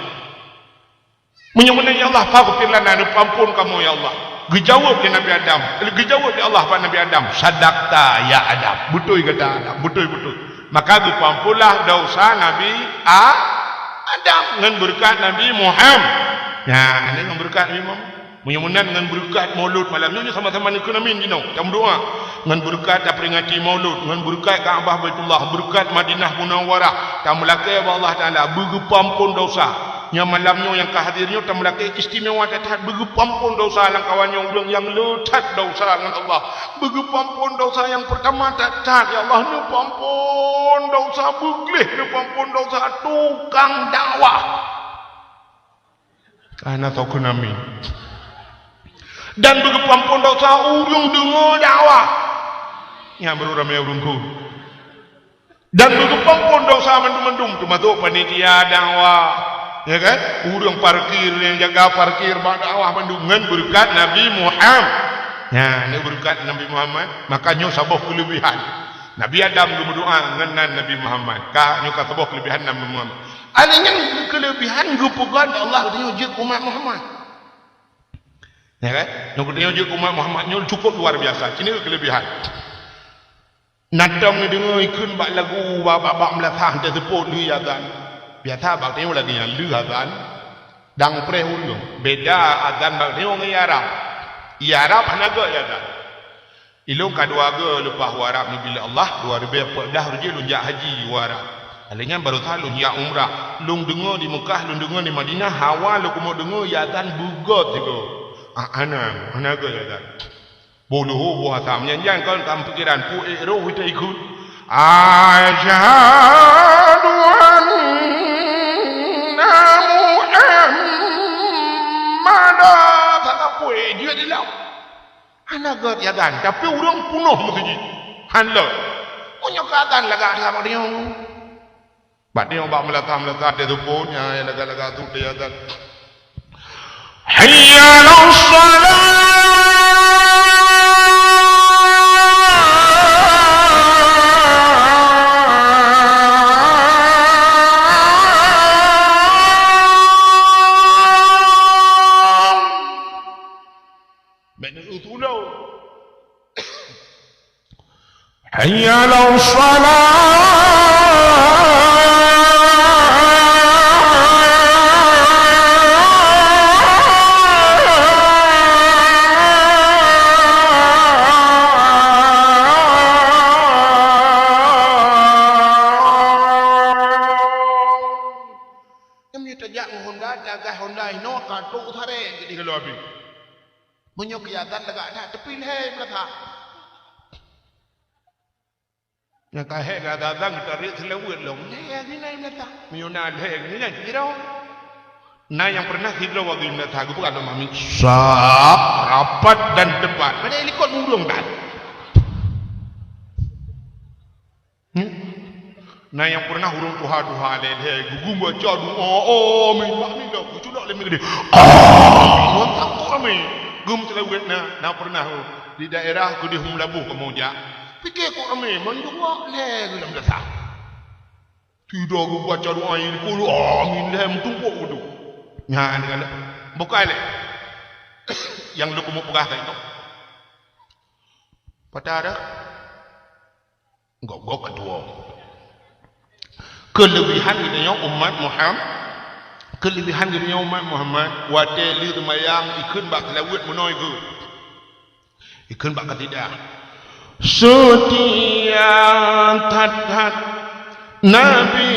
menyokon ya Allah faghfir lana pampun kamu ya Allah gejawab di Nabi Adam gejawab di Allah pada Nabi Adam sadaqta ya Adam betul kata Adam betul maka dipampulah dosa Nabi Adam dengan berkat Nabi Muhammad ya ini dengan berkat Nabi Muhammad menyunan dengan berkat maulud malam ni sama-sama ni kena min dino jam doa dengan berkat peringati maulud dengan berkat Kaabah Baitullah berkat Madinah Munawwarah kamu lakai Allah Taala bagi pampun dosa nya malamnya yang kehadirnya tamlake istimewa tatat begepampun dosa lang kawannya urang yang letat dosa dengan Allah begepampun dosa yang pertama tatat ya Allah ni pampun dosa begleh ni pampun dosa tukang dakwah karena tahu kunami dan begepampun dosa urang dengar dakwah yang baru ramai urangku dan begepampun dosa mendung-mendung termasuk panitia dakwah ya kan? Urang parkir yang jaga parkir dakwah mendungan berkat Nabi Muhammad. Ya, ini berkat Nabi Muhammad, makanya sabah kelebihan. Nabi Adam berdoa dengan Nabi Muhammad. Ka nyuka sabah kelebihan Nabi Muhammad. Adanya kelebihan gupugan Allah dia je umat Muhammad. Ya kan? Yang dia je umat Muhammad nya cukup luar biasa. Ini kelebihan. Nadam ni dengar ikun bak lagu bak melatah dia sebut lui azan. Biasa bak tengok lagi yang lu azan dang prehulung beda azan bak tengok dengan Arab Arab hanaga ya azan ilung kadua ga lepas Arab ni bila Allah 2014 rejek lunjak haji Arab alanya baru tahu lunjak umrah lung dengar di Mekah lung dengar di Madinah hawa lu kumo dengar ya azan bugot tu hanaga ya azan boluh buah tam yang kau tam pikiran pu ero kita ikut asyhadu dia di laut anak gad ya dan tapi urang punuh mesti hanlo punya keadaan laga sama dia bak dia bak melata dia tu pun ya laga tu dia dan hayya lis-salat حي على Honda ino kartu thare jadi kalau abi punya kegiatan lega ada tepin he belaka yang kahe ga datang tarik selawat long ya ni nai belaka miuna he ni nai kira nah yang pernah hidro wagi belaka aku bukan mami sap rapat dan debat pada ikut murung dan nah yang pernah hurung tuha le gugum baca doa min dah kucudak le gede tak kami gum selawat nah pernah di daerah ku di Humlabuh kemudian fikir kok kami mendua le dalam desa tidak gum baca doa ini ku amin le tumpuk wudu nya dengan bukan le yang lu kumu pegah itu pada enggak kedua kelebihan kita umat Muhammad kelebihan kita umat Muhammad wate li mayang ikun bak lawat menoi ke ikun bak tidak setia tat Nabi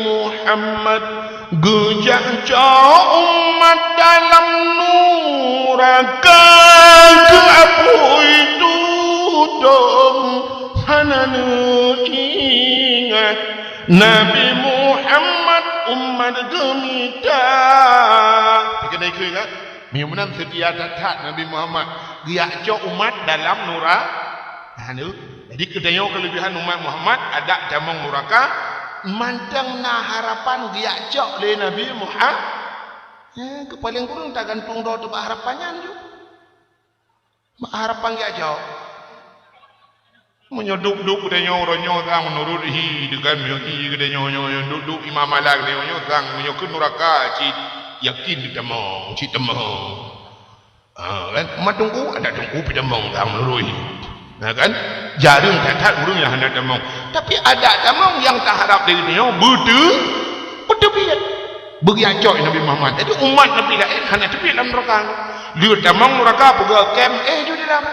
Muhammad gejak umat dalam nuraka ke apa itu dong hananu ingat Nabi Muhammad umat gemita kena ikut kan miunan setia tat Nabi Muhammad dia cok umat dalam nuraka jadi kedaya kelebihan umat Muhammad ada jamang nuraka mantang na harapan dia cok le Nabi Muhammad kepaling kurang tak gantung doa tu harapannya tu harapan dia cok menyoduk-duk dia nyorong tang menurut hi dengan hi dia nyorong duk imam malak dia nyorong tang menyokun neraka ci yakin di temong ci temong kan matungku ada tungku pidamong tang menurut hi kan jaring tatat urang yang hendak temong tapi ada temong yang tak harap dari dia betul biat bagi acok Nabi Muhammad jadi umat Nabi lain hanya tepi dalam neraka dia temong neraka pegang kem ju di dalam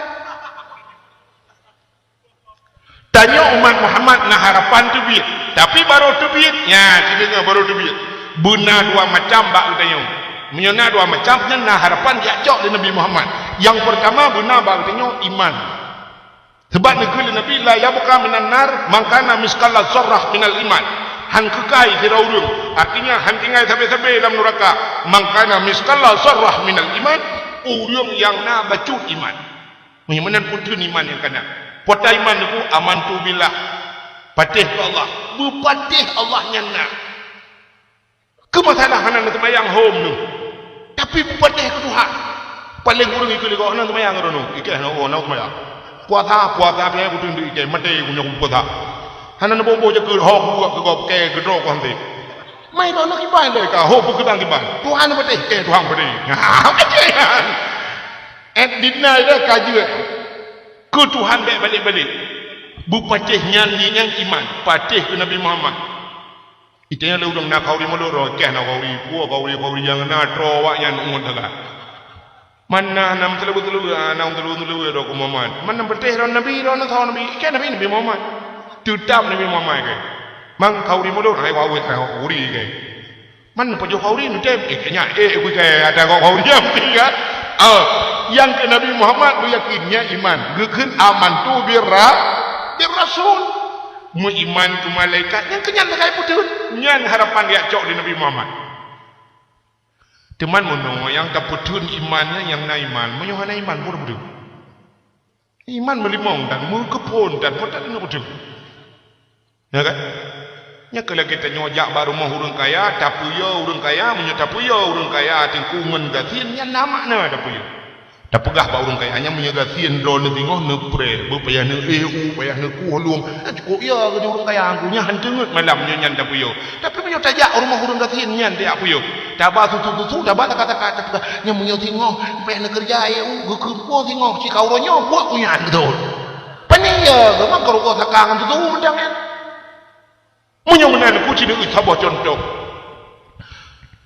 tanya umat Muhammad nak harapan tu biat tapi baru tu biat ya kita baru tu biat benar dua macam bak katanya. Menyana dua macam nyana harapan diajak oleh Nabi Muhammad. Yang pertama benar bak katanya iman. Sebab negeri Nabi la yabqa minan nar mangkana miskala zarrah minal iman. Han kekai di raurung. Artinya han tinggal sampai-sampai dalam neraka. Mangkana miskala zarrah minal iman, urung yang na bacut iman. Menyamanan putun iman yang kena. Pota iman itu amantu billah. Patih ke Allah. Berpatih Allah nyana. Kemasalahan nak semayang home tu. Tapi berpatih ke Tuhan. Paling urung ikut kau nak semayang ke tu. Ikat nak semayang. Puasa punya putun tu ikat. Mati punya puasa. Hanan bobo je ke hok buat ke kau ke gedrok kau nanti. Mai tu nak kiban deh kau. Hok bukan kiban. Tuhan patih ke Tuhan patih. Macam. Dina dia kaji. Ke Tuhan balik-balik. Bupatih nyanyi yang iman. Patih ke Nabi Muhammad. Itu yang lu nak kau di mulut. Keh nak kau di puak kau di yang nak trawak yang umur tegak. Mana nam telu-telu nam telu-telu ada ku Muhammad. Mana patih ron Nabi ron tahu Nabi. Keh Nabi Muhammad. Tutup Nabi Muhammad ke. Mang kau di mulut hai kau di ke. Mana pojok kau di nanti kenya aku ke ada kau di yang tiga. Yang ke Nabi Muhammad tu yakinnya iman. Gekeun aman tu Rasul. Mu iman ke malaikat yang kenyan kai putun. Nyan harapan dia cok di Nabi Muhammad. Teman mono yang tak putun imannya yang na iman. Mu yohana iman pun putun. Iman melimong dan mu kepon dan potan nu putun. Ya kan? Nya kalau kita nyojak baru mau urang kaya, tapuyo urang kaya, munyo tapuyo urang kaya tingkungan gatin nya nama na tapuyo. Tapegah ba urang kaya nya munyo gatin do ne tingoh ne pre, bepayah ne EU, payah ne ku luang. Cukup ya ke urang kaya angku nya hanteungeut malam nya nyan tapuyo. Tapi munyo tajak urang urang gatin nyan dia apuyo. Tabah susu tabah kata-kata tapegah nya munyo tingoh, payah ne kerja EU, gekeun ku tingoh ci kau ronyo buat kunyan betul. Paniya, memang kalau kau sakangan tu mendang kan. Menyomenan kucing itu sabah contoh.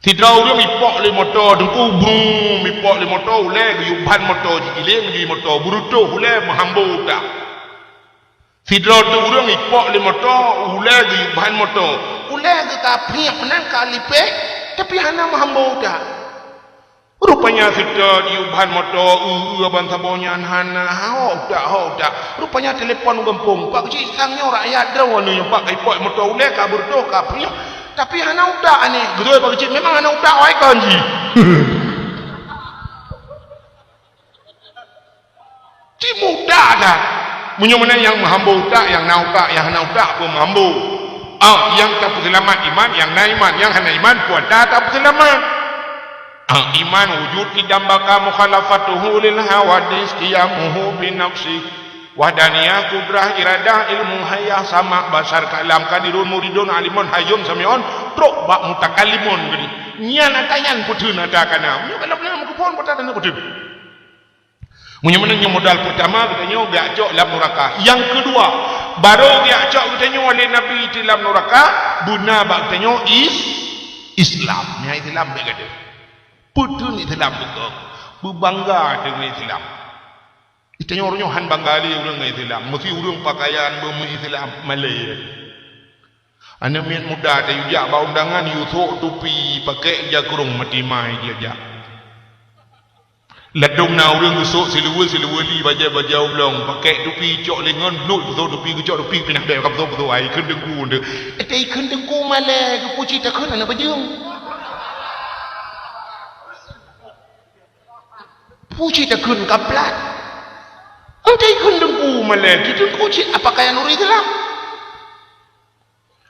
Tidak orang ipok le motor, dengku bung ipok le motor, ule guyuban motor, jikiling guyuban motor, buruto ule mahambo tak. Tidak orang ipok le motor, ule guyuban motor, ule kekapi menang kalipe, tapi hana mahambo tak. Rupanya kita diubahan motor, ban sabonya hana, hau tak. Rupanya telefon gempung, pak kecil sangnya rakyat draw anu yang pak ipok motor ule kabur tu kapinya, tapi hana udak ani. Gedoi pak kecil memang hana udak oi kanji. Ci muda dah. Munyo mana yang mahambo udak, yang na udak, yang hana udak pun mahambo. Yang tak selamat iman, yang na iman, yang hana iman pun tak selamat. Iman wujud idambaka mukhalafatuhu lil hawadis qiyamuhu binafsi wahdaniyah kudrah iradah ilmu hayah sama basar kalam kadirun muridun alimun hayun samion truk bak mutakalimun gini nyan atayan putun atakana munyo kana benar kupon patana putun munyo menang modal pertama katanya gak cok dalam neraka. Yang kedua baru dia cok katanya oleh Nabi dalam neraka buna bak katanya Islam nya Islam be kata putun Islam betul. Berbangga dengan Islam. Itanya orangnya han banggali orang Islam. Mesti orang pakaian Islam Malay. Anda miat muda ada yujak bau undangan yusuk tupi pakai jakurung mati mai dia jak. Ladung na orang yusuk siluwa li baja ulang pakai tupi cok lengan blut betul tupi cok tupi pindah dah betul ai kendengku nde. Etai kendengku Malay ke puci tak kena nak bajung. Puji tak kun kaplat. Antai kun dengku Malay. Kita kuci apakah yang nuri Islam?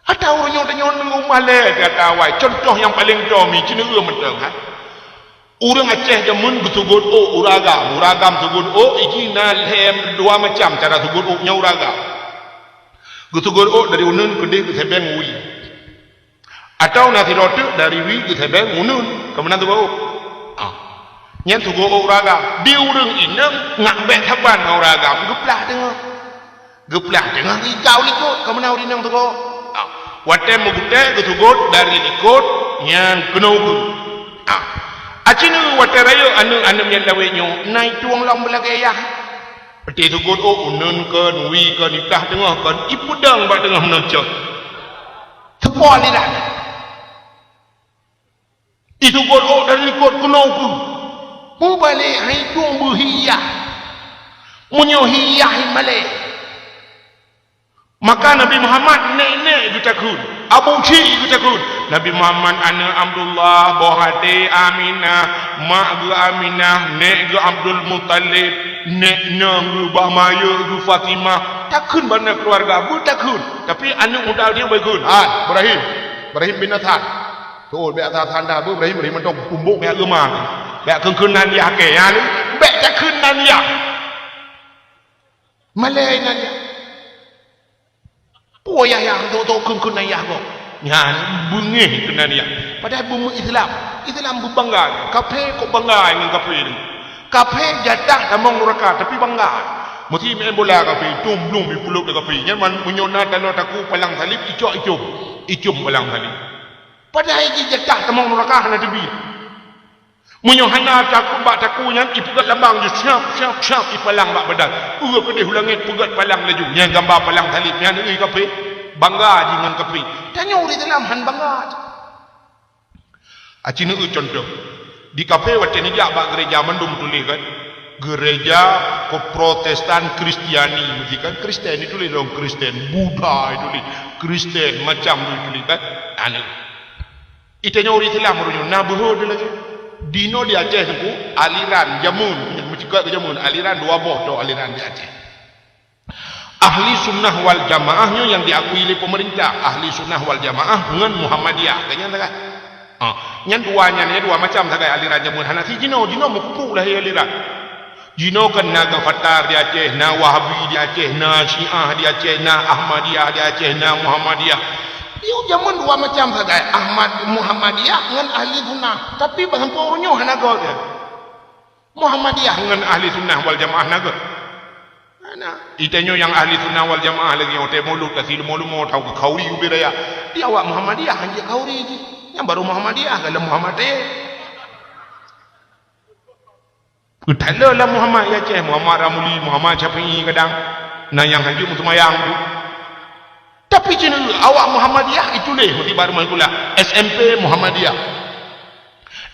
Ada orang yang dengku Malay kata awal. Contoh yang paling domi cina mentang. Orang Aceh jamun betugut uragam tugut ijina lem dua macam cara tugut nya uragam. Betugut dari unun kedai ke sebeng wi. Atau nasi roti dari wi ke sebeng unun. Kemudian tugut nyan tu go uraga diurung inang ngak bet haban uraga geplah dengan ikau likut kamu nak inang tu go watem mugute gutugot dari likut nyan kenogu acinu waterayo anu nyan lawenyo nai tuang lam belagaya peti tu go unun ke nui ke nikah tengah kan ipudang ba tengah menocot sepol ni dah Itu kodok dari kod kenau pun. Mu balik hai tuang berhiyah. Munyo hiyah balik. Maka Nabi Muhammad nek itu takut. Abu Ci itu takut. Nabi Muhammad ana Abdullah, bohate Aminah, mak ge Aminah, nek ge Abdul Muttalib, nek nang ge Bahmaya ge Fatimah. Takut bana keluarga, bu takut. Tapi anak muda dia bagus. Ibrahim bin Athan. Tu be Athan dah bu Ibrahimมันต้องกุมบุกแม่เอื้อมาแม่คืนนั้นยาแก่ยานี่แม่จะคืนนั้นยามาเลยนั้นยาป่วยyang tuคืนนั้นยาก็งานบุญนี่คืนนั้นยา padahal bumu Islam berbangga kafe kok bangga dengan kafe ini kafe jatah tamang neraka tapi bangga mesti main bola kafe tum di pulau kafe yang man menyona tanah taku palang salib icum palang salib padahal ini jatah tamang neraka hana tebi menyohana taku yang ipugat lambang je siap ipalang bak badan ke dia hulangit pugat palang laju yang gambar palang salib yang ni kafe bangga dengan kafe tanya uri dalam han bangga acina contoh di kafe waktu ni dia bak gereja mandum tulis kan gereja Protestan Kristiani mesti kan Kristen itu tulis dong Kristen Buddha itu tulis Kristen macam itu tulis kan anu itanya uri dalam runyo na bohod lagi dino di Aceh tu aliran jamun mencegah ke jamun aliran dua boh tu aliran di Aceh ahli sunnah wal jamaahnya yang diakui oleh pemerintah ahli sunnah wal jamaah dengan Muhammadiyah kayaknya tak nyan dua macam tak aliran jamun Hanafi jino mukpu lah aliran jino kan naga fatar di Aceh na Wahabi di Aceh na Syiah di Aceh na Ahmadiyah di Aceh na Muhammadiyah dia zaman dua macam saja Muhammadiyah dengan ahli sunnah tapi bahan pornyo hanaga dia Muhammadiyah dengan ahli sunnah wal jamaah naga itanya yang ahli sunnah wal jamaah lagi yang mulut kasih mulut tahu ke kauri ubiraya dia awak Muhammadiyah hanya kauri je yang baru Muhammadiyah kalau Muhammadiyah utala lah Muhammad ya ceh Muhammad Ramuli Muhammad Syafi'i kadang nah yang hajum semayang tu tapi cina awak Muhammadiyah itu leh mesti baru makulah SMP Muhammadiyah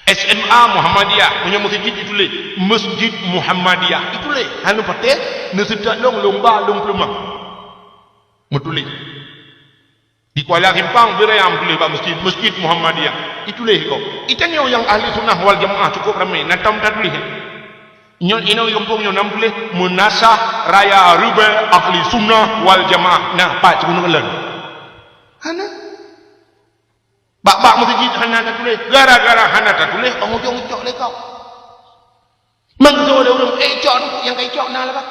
SMA Muhammadiyah punya masjid itu leh Masjid Muhammadiyah itu leh hanu pateh nesedak lomba pelumah mutulih di Kuala Lumpur berayam tulis masjid Muhammadiyah itu leh kau itanya yang ahli sunnah wal jamaah cukup ramai natam tak tulis nyon ino kampung nyon nam boleh munasah raya rube ahli sunnah wal jamaah nah pak cakun ngelen hana bak masjid hana tak boleh gara-gara hana tak boleh ujung cok le kau mangso ada orang cok yang kai cok nah lah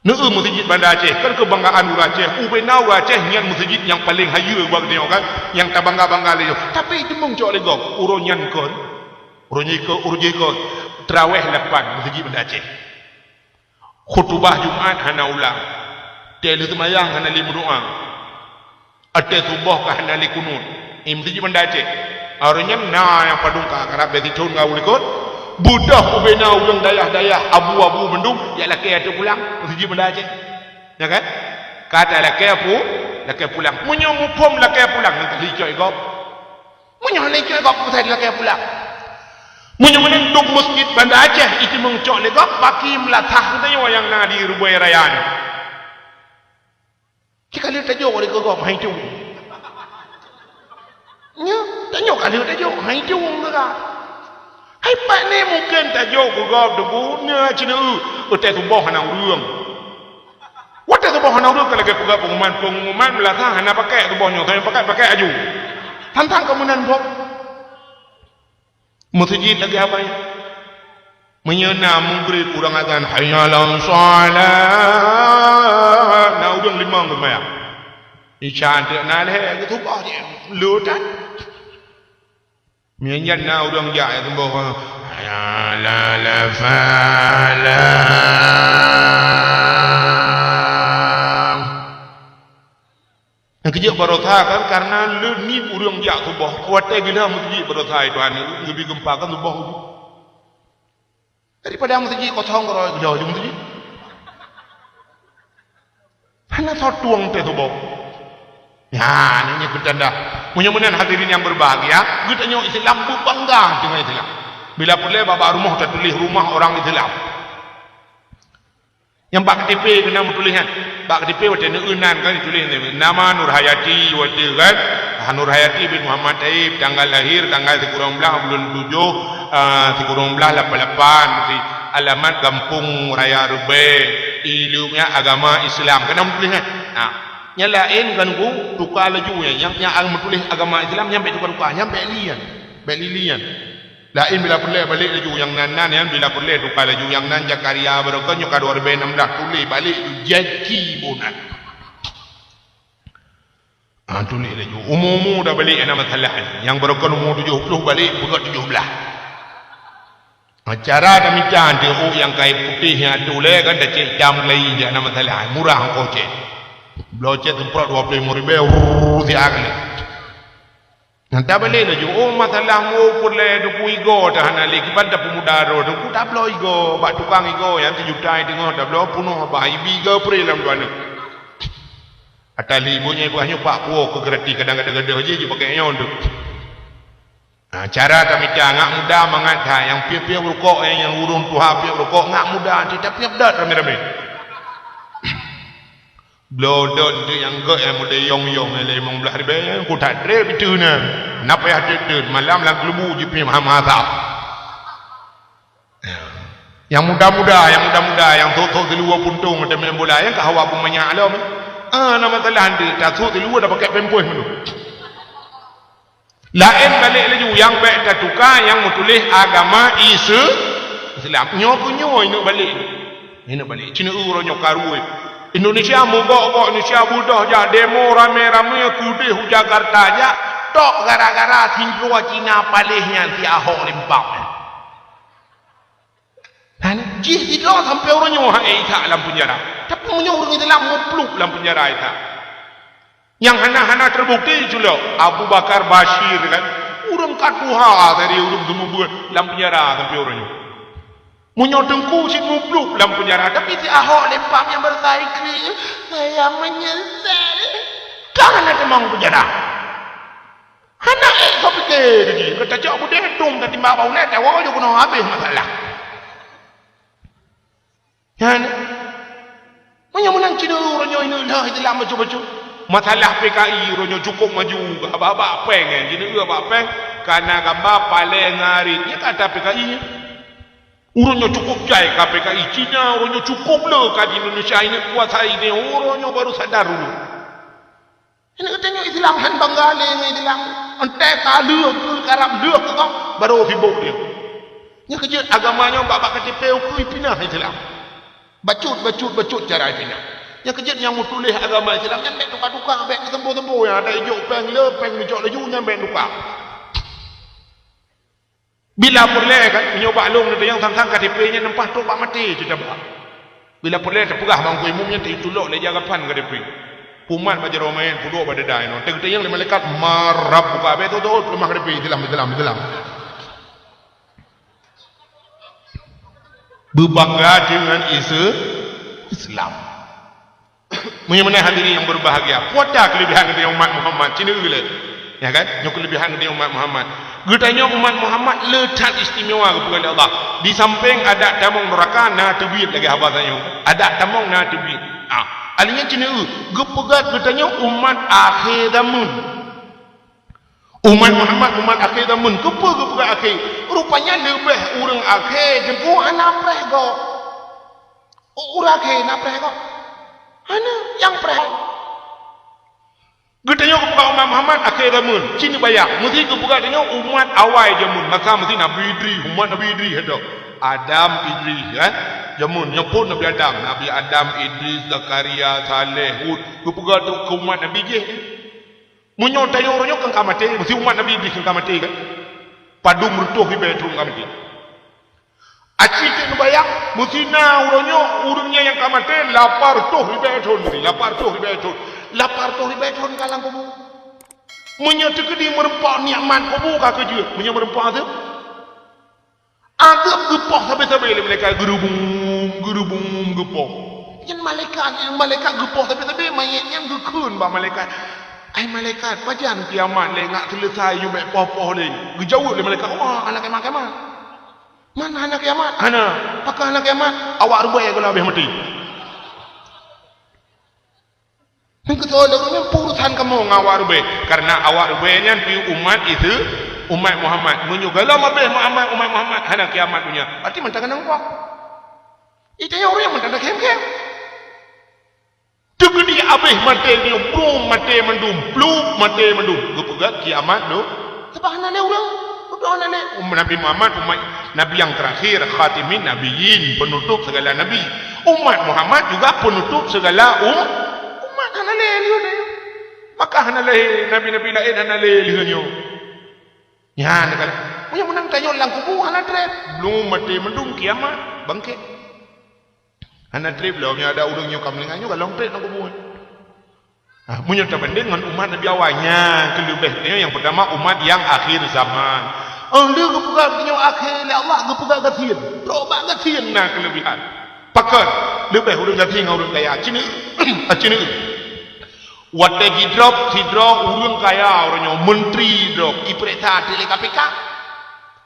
masjid Bandar Aceh kan kebanggaan orang Aceh ubenau Aceh yang masjid yang paling hayu buat dia kan yang tak bangga le tapi itu mung cok le kau uronyan kon urujiko terawih lepas masjid Bandar Aceh khutbah Jumaat hana ulang tele semayang hana li berdoa ate subuh ka hana li kunut masjid Bandar Aceh orangnya yang padung ka karab beti tun ka ulikot budah ubena ulang dayah abu bendung ya laki ate pulang masjid Bandar Aceh ya kan kata laki pulang munyo mupom laki pulang nanti licoi gop munyo licoi gop pasal laki pulang menyemen duk masjid Bandar Aceh itu mengcok legok baki melatah tanya yang nadi rubai raya ni jika dia tajuk dia gok hai tu nya tajuk kali tajuk hai tu mereka hai pak ni mungkin tajuk gok debu nya cina utai tubuh hana urang wata tubuh hana urang kalau ke pengumuman melatah hana pakai tubuhnya saya pakai aju tantang kemudian bok masjid lagi apa ya menyena mungkrit kurang azan hayya ala salat na udang limang kemayang isyan dia na leh ke tubah dia lutan menyan na udang ja ya tembok hayya ala yang kerja barotha kan karena ni urang jak tubuh kuatnya gila masjid barotha itu ane lebih gempa kan tubuh daripada masjid kosong kalau jauh masjid hanya satu tuang te tubuh Ya, ini bertanda. Mudah-mudahan hadirin yang berbahagia, kita tengok Islam berbangga dengan Islam. Bila boleh bapak rumah tak tulis rumah orang Islam. Yang Pak KTP kena tuliskan. Pak KTP waktu neunan kan ditulis nama Nur Hayati waktu kan. Nur Hayati bin Muhammad Taib, tanggal lahir tanggal 13 bulan 7 13 88, alamat Kampung Raya Rube, ilmunya agama Islam. Kena tuliskan. Nah, yang lain kan ku tukar lajunya. Yang menulis agama Islam nyampe tukar nyampe lilian. Lain bila boleh balik laju yang nan yang bila boleh tukar laju yang nan Jakaria berokon nyuka 2016 tulis balik jadi bonat. Tulis laju umum dah balik ana masalah. Yang berokon umur 70 balik buat 17. Cara demikian dia yang kain putihnya tulis kan dah cek jam lain je ana masalah. Murah kau cek. Blocet tempat 25,000 siakan. Nanti balik lagi. Oh masalah mu boleh duku igo dah nak lagi pada pemuda ro. Duku tak belo igo, bak tukang igo yang 7 juta tengok tak belo punuh bah ibi igo pre dalam tuan. Atali ibunya ibu hanya pak puo ke gerati kadang-kadang je pakai nyon tu. Cara demikian ngak muda mengata yang piap-piap rokok yang urung tuha piap rokok ngak muda tidak piap dat rame-rame. Blodot tu yang gak yang muda yong-yong yang 15 ribu yang aku tak ada itu na. Napa yang ada malam lang kelubu je pergi mahal-mahal. Yang muda-muda yang tok-tok di luar puntung ada main bola yang kahawa pun banyak alam. Nama salah anda tak tok di luar dah pakai pempoi dulu. Lain balik lagi yang baik tak tukar yang menulis agama Islam. Nyo ini balik. Ini balik. Cina urang karuai. Indonesia mogok Indonesia budah je demo rame-rame kudih Jakarta je tok gara-gara sinrua Cina palihnya si Ahok limpang. Dan jih itu sampai orang nyoha Isa dalam penjara. Tapi punya orang Islam mupluk dalam penjara Isa. Yang hana-hana terbukti juga Abu Bakar Bashir kan urang katuha dari urang semua buat dalam penjara sampai orang nyoha. Munyok dengku si mubluk dalam penjara. Tapi si Ahok lempang yang bersaikri. Saya menyesal. Jangan ada mang penjara. Anak kau fikir lagi. Kata cak aku dentung. Tadi mbak bau net. Awak juga kena habis masalah. Yang mana menang cina ronyo ini dah itulah macam-macam. Masalah PKI ronyo cukup maju. Abang-abang peng kan. Cina abang peng. Karena gambar paling ngarit. Dia kata PKI ni. Urangnya cukup jai KPKI Cina, urangnya cukup le kat Indonesia ini kuasai ini, urangnya baru sadar dulu. Ini katanya Islam han bangale dengan Islam, entek kalu ke karab le ke kau baru hibuk dia. Nya kerja agamanya bab KTP ku pindah Islam. Bacut cara pindah. Nya kerja yang mau tulis agama Islam yang mek tukar-tukar mek tempo-tempo yang ada hijau peng le peng hijau laju nya mek tukar. Bila boleh kan menyoba long yang sang-sang KTP-nya nempah tu pak mati kita bah. Bila boleh terpegah bangku umumnya ditulok le jagapan KTP. Pumat baca romain puduk pada dai no. Tengok yang malaikat marab buka be tu lemah KTP dalam. Berbangga dengan Islam. Menyemana hadirin yang berbahagia. Kuatlah kelebihan dari umat Muhammad. Cina gila. Ya kan? Nyok kelebihan dari umat Muhammad. Getanya umat Muhammad letak istimewa kepada Allah. Di samping ada tamong neraka na tebit lagi habasanya. Ada tamong na tebit. Alinya cina gepegat getanya umat akhir zaman. Umat Muhammad umat akhir zaman. Gepegat akhir. Rupanya lebih orang akhir jemput anak prego. Orang akhir nak prego. Ana yang prego. Getanya kepada umat Muhammad akhir zaman. Cina bayar. Mesti kepada umat awal zaman. Maka mesti Nabi Idris. Umat Nabi Idris ada. Adam Idris kan. Zaman nyebut Nabi Adam. Nabi Adam Idris, Zakaria, Saleh, Hud. Kepada ke umat Nabi Idris. Menyotanya orangnya kan kamati. Mesti umat Nabi Idris kan kamati kan. Padu merutuh di betul kamati. Acik yang bayar. Mesti orangnya yang kamati. Lapar tuh di betul. Lapar tuh di betul. Lapar tu ribetun kalang kubu. Menyatu ke dia merempak niaman kubu kakak dia. Menyatu merempak tu. Agak gepok sampai-sampai mereka gerubung gepok. Yang malaikat gepok sampai-sampai mayatnya gekun bah malaikat. Ai malaikat pajan kiamat le ngak selesai you baik poh-poh le. Gejauh le malaikat. Wah, anak kiamat. Mana anak kiamat? Ana, pakah anak kiamat. Awak rubai kalau habis mati. Ni ketua lagunya urusan kamu ngawak rubai. Karena awak rubainya pi umat itu umat Muhammad. Menyugalah mabeh umat Muhammad anak kiamat punya. Berarti mentang nampak. Itu yang orang yang mentang kem-kem. Tegedi abih mati dia belum mati mendum belum mati mendum gepegat kiamat do sebab nane orang doa nane Nabi Muhammad umat nabi yang terakhir khatimin nabiyyin penutup segala nabi umat Muhammad juga penutup segala umat nane liu ne maka nane nabi-nabi lain nane liu nyo ya negara punya menang tanya lang kubu anak trep belum mati mendum kiamat bangkit. Anak trip lah, ada orang nyokap dengannya kalau trip nak kubuh. Punya terbanding dengan umat Nabi awalnya kelebihnya yang pertama umat yang akhir zaman. Dia kepukat yang akhir, Allah kepukat gatin, roba gatin nak kelebihan. Pakar lebih orang gatin orang kaya. Cina, cina. Waktu hidrop orang kaya orangnya menteri drop, ipereta tele KPK.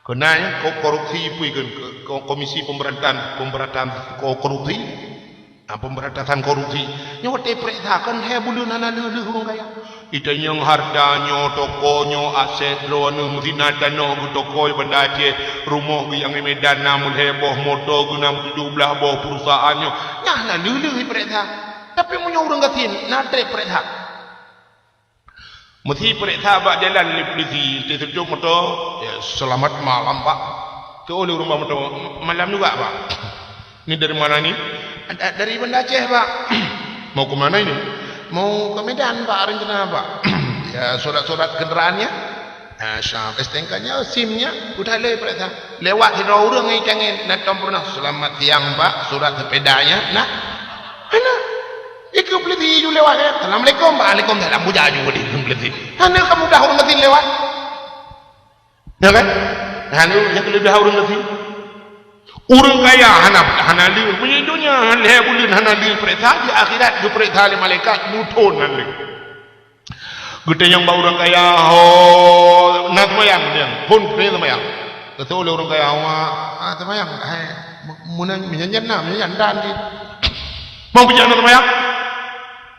Kenanya korupsi puikan komisi pemberantasan korupsi, pemberantasan korupsi. Nyawa teperetakan hebulun anak leleh orang kaya. Itu yang hartanya, tokonya, aset loan, muzina dana, toko benda je, rumah yang Medan namun heboh, motor guna 17 bawah perusahaannya. Nah, leleh perintah. Tapi punya orang gatin, nak tepereta. Mesti periksa bak jalan oleh polisi. Dia sejuk motor. Ya, selamat malam pak. Ke oleh rumah motor. Malam juga pak. Ni dari mana ni? Dari Banda Aceh pak. Mau ke mana ini? Mau ke Medan pak rencana pak. Ya surat-surat kenderaannya. Syam STNK-nya, SIM-nya. Udah le periksa. Lewat hidra urang ni jangan. Nak pernah. Selamat siang pak. Surat sepedanya. Nah. Anak. Ikut peliti you lewat ya. Assalamualaikum. Waalaikumsalam. Buja juga di peliti. Hanya kamu dah orang ngetin lewat. Ya kan? Hanya yang lebih dah orang ngetin. Orang kaya hana liur punya dunia. Hanya boleh hana liur perintah di akhirat di perintah oleh malaikat nutun hana. Gede yang bau orang kaya. Oh, nak semayang dia. Pun perintah semayang. Betul oleh orang kaya. Semayang. Munang menyanyian nak menyanyian dan di. Mau berjalan semayang?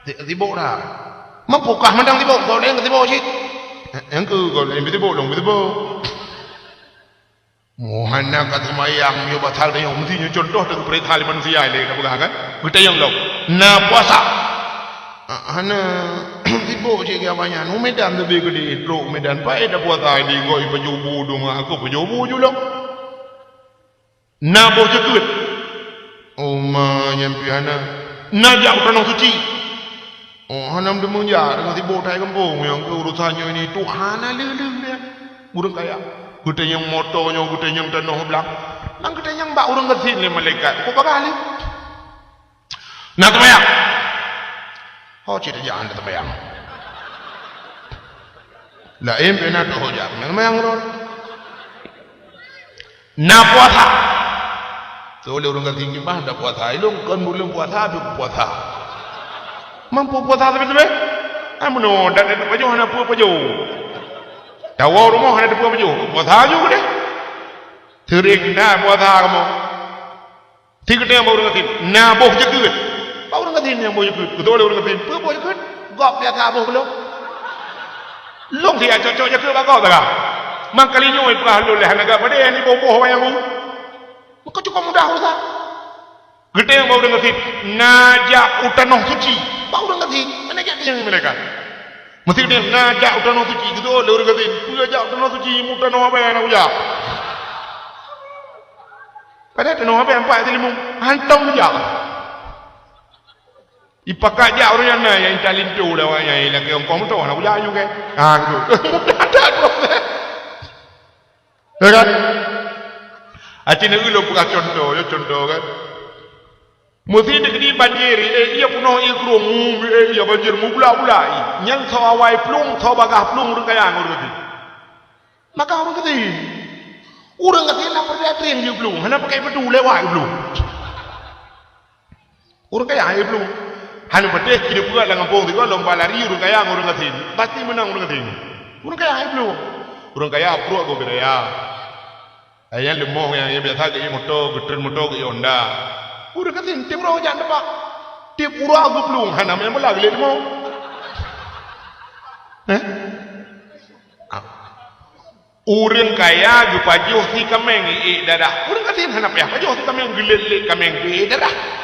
Tibuk dah. Mampukah mandang tibuk? Kau lain ke tibuk cik? Yang ke kau lain tibuk dong tibuk. Mohana kata mayang yo batal dia mestinya contoh dengan perintah manusia ini tak bukan kan? Kita yang law. Na puasa. Hana tibuk cik gamanya. Nu Medan lebih gede. Truk Medan pai dah puasa di goi pejubu dong aku pejubu julo. Na boh cekut. Ma nyampi hana. Na jauh tanah suci. Hanam demunja dengan tibuk tai kampung yang urusannya ini Tuhan leleh dia. Orang kaya. Kita yang motornya, kita yang tanah belak. Nang kita yang bak orang kesin le malaikat. Kau bakal ni. Nak temayang. Oh cerita jangan temayang. Lah pena tu hojak. Nak temayang ron. Nak puasa. Oleh orang kesin kita dah puasa. Ilung kan belum puasa, belum puasa. Mampu puasa betul-betul? Amuno, dan ada baju hana baju. Tahu rumah hana baju. Puasa juga deh. Sering dah puasa kamu. Tiga dia baru ngatin. Nah, boh jekut. Baru ngatin yang boh jekut. Betul orang ngatin. Boh jekut. Gak biasa boh belum. Long dia cocok jekut bagau tak? Mak kali ni orang perlu leh naga pada ni boh yang aku. Kau cukup mudah urusan. Gede yang baru ngatin. Najak utanah suci. Baru orang kata, mana jadi yang mereka? Mesti dia najak utanah suci gitu, orang kata, najak utanah suci, utanah apa yang aku jak? Pada utanah apa yang empat telimu, hantam jak. Ipakat jak orang yang nak, yang talin tu lah, yang lagi orang kaum tu, aku jak juga. Gitu. Ada proses. Ya kan? Acin itu lo bukan contoh kan? Mesti dikini banjir, ia puno ikrum, ia banjir mubla-bula. Yang sawai plung, sawabagah plung orang kaya orang kata. Maka orang kata, nak pergi train je plung, hanya pakai pedu lewat plung. Orang kaya plung. Hanu pete kini pula dengan pong tiga lomba lari urang kaya ngurang katin. Pasti menang urang katin. Urang kaya ai belum. Urang kaya pro go beraya. Ayah lemong yang biasa ke motor, getren motor ke Honda. Urang katin tim ro jan depak. Tim pura go belum. Hana men bola gele lemong. Urang kaya gu pajuh si kameng dadah. Urang katin hana payah pajuh si kameng gelele kameng dadah.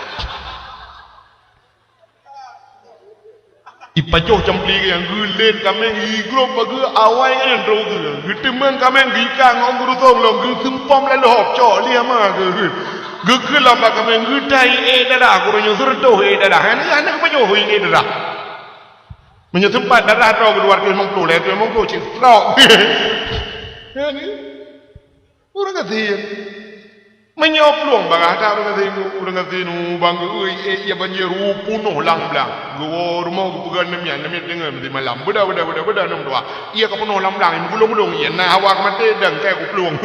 Ipajoh campli yang gulen kameng igro bagi awai kan ro ge temen kameng gika ngong guru tong long ge sempom la lohop cho lia ma ge lamba kameng ge dai dada guru nyu surdo dada han pajoh dada menyo tempat darah ro keluar ke mong plu le tu mong plu cin ro ni urang katin menyop luang bang ada orang kata nu bang ia banyak punuh lang blang gua rumah gua pegang nemian dengan di malam beda nom doa ia ke punuh lang blang gulung ia na awak mati dan kayak gua peluang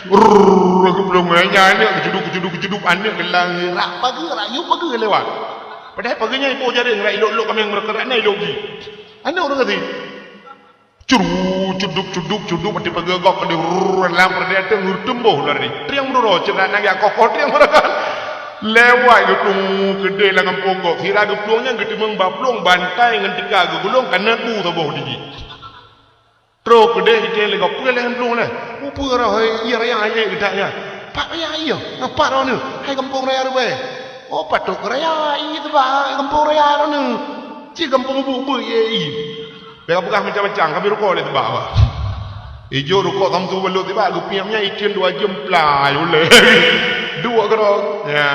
gua peluang nya ni kecuduk ane gelang rak pagi rayu pagi lewat padahal paginya ibu jadi ngerai lok kami yang berkerak ni logi ane orang kata cuduk mati pagagak pada lam pada teng tumbuh lari triang bro cerak nang ya kokot triang merakan lewat getung gede langan pogok kira geplungnya gede membaplung bantai ngan tiga gulung kana ku taboh digi tro gede ite le gop le plung le upu ra hoi iya raya aye gedaknya pak raya iya ngapa ro nu hai kampung raya be oh patuk raya itu ba kampung raya ro nu ci kampung bu ye Bega pegah macam-macam kami rukuk le tebak. Ijo rukuk tam tu belut tebak gupiamnya ikan 2 jam play boleh. Dua kerok. Ya,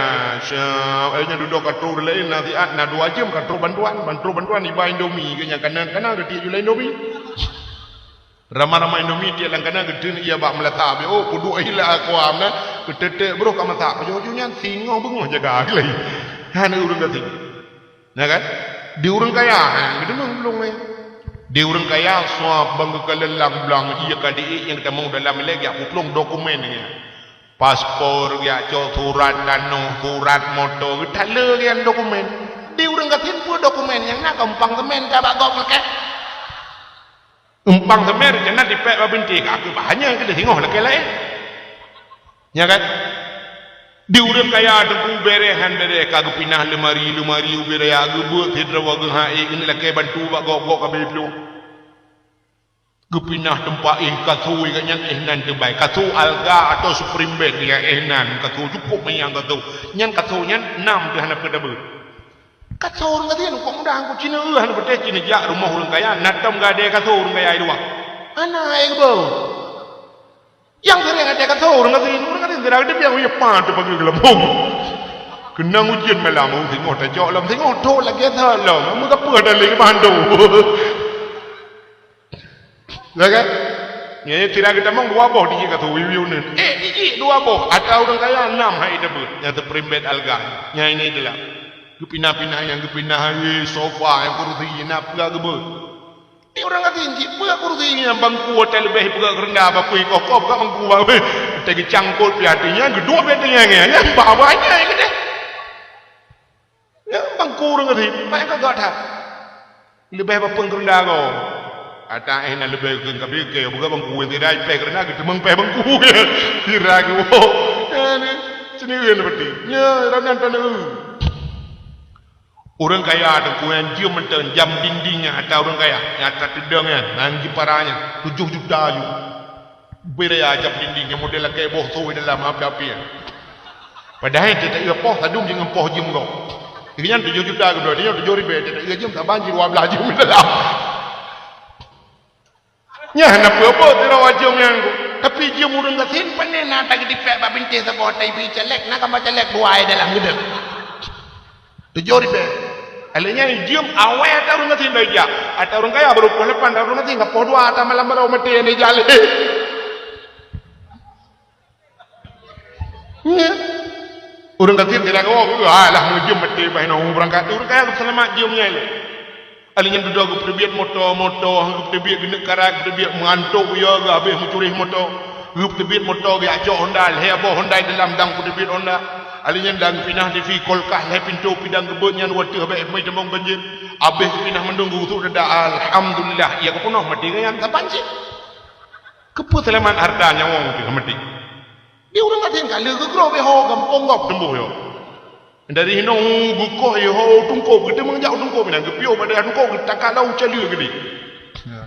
syap. Ayahnya duduk katru lain nanti na 2 jam katru bantuan iba Indomie kenya kanan gede julai Indomie. Ramai-ramai Indomie dia lang kanan gede ia bak meletak. Oh, kudu ila aku amna ketete bro ka masak. Ujung-ujungnya singo bengoh jaga lagi. Han urang kati. Ya kan? Di urang kaya, gede belum ni. Dia orang kaya suap bangga kelelang belang ia kadi yang kita mau dalam lagi aku pelong dokumen ni paspor ya jo surat dano surat motor kita legian dokumen dia orang katin pun dokumen yang nak umpang semen tak bagok pakai umpang semen jangan dipek babinti aku banyak kita tengok lagi lain ya kan dia orang kaya tengku berehan bere kagak pinah lemari bere aku buat hidra wagu hai ini lagi bantu bagok kabel pelong gupinah tempat katsu ikatnya ehnan terbaik katsu alga atau supreme bed dia ehnan katsu cukup yang katsu nyan katsu nyan 6 dia hendak kedabel katsu orang kata kok mudah aku Cina han betul Cina jak rumah orang kaya natam gade katsu orang kaya dua ana ai go yang sering ada katsu orang kata tidak ada yang punya pan tu bagi gelembung kena ujian malam tengok tak jauh lam tengok tu lagi salah mu apa dah lagi pandu ya kan? Ya tidak kita mong 2 boh digi kata wiu ni. Digi 2 boh. Ada orang kaya 6 hai debut. Yang terprimbet alga. Yang ini adalah kepinah-pinah yang kepinah sofa yang kursi nak pegak gebel. Ni orang kata inci pegak kursi yang bangku hotel lebih pegak rendah apa kui kokop pegak bangku apa. Tegi cangkul piatinya gedua piatinya yang bawahnya yang gede. Ya bangku orang kata banyak kagak tak. Lebih apa rendah kau. Ada yang lebih ke kabel ke bukan bangku yang tidak pay kerana kita mengpay bangku tidak gitu ini sendiri seperti ya ranan tanah orang kaya ada kuan jam menten jam dindingnya ada orang kaya nyata tedangnya nanggi parahnya 7 juta ju beraya jam dindingnya model kayak boh tu dalam api padahal kita ia poh sadung jangan poh jam kau ini 7 juta kedua dia 7.000 tidak ia jam tak banjir 12 jam dalam nya nak apa tira wajum yang tapi dia murung kasin panen nak tak dipek bab binti sebab tai bi celek nak apa celek buai dalam gedek 7.000 alanya diam awal ada orang kasin dah ya ada orang kaya baru lepan ada orang kasin ngap podo ada malam baru mati yang dijali orang kasin tidak kau alah mujum mati bahina berangkat orang kaya selamat diamnya le alinya duduk aku perbiat motor aku perbiat gena karak perbiat mengantuk ya habis mencuri motor aku perbiat motor dia acok Honda he apa Honda dalam dang perbiat Honda alinya dan pindah di fi kolkah le pintu pidang gebutnya wadah baik mai demong banjir habis pindah menunggu tu dah alhamdulillah ia kepunah mati kan tak pancit kepu selamat hartanya wong tu mati dia orang ngatin kala ke gro be ho gampong gop dembuh yo dari hinong bukoh yo ho tungko gede mengjak tungko pinang gepio pada tungko kita kalau celu gede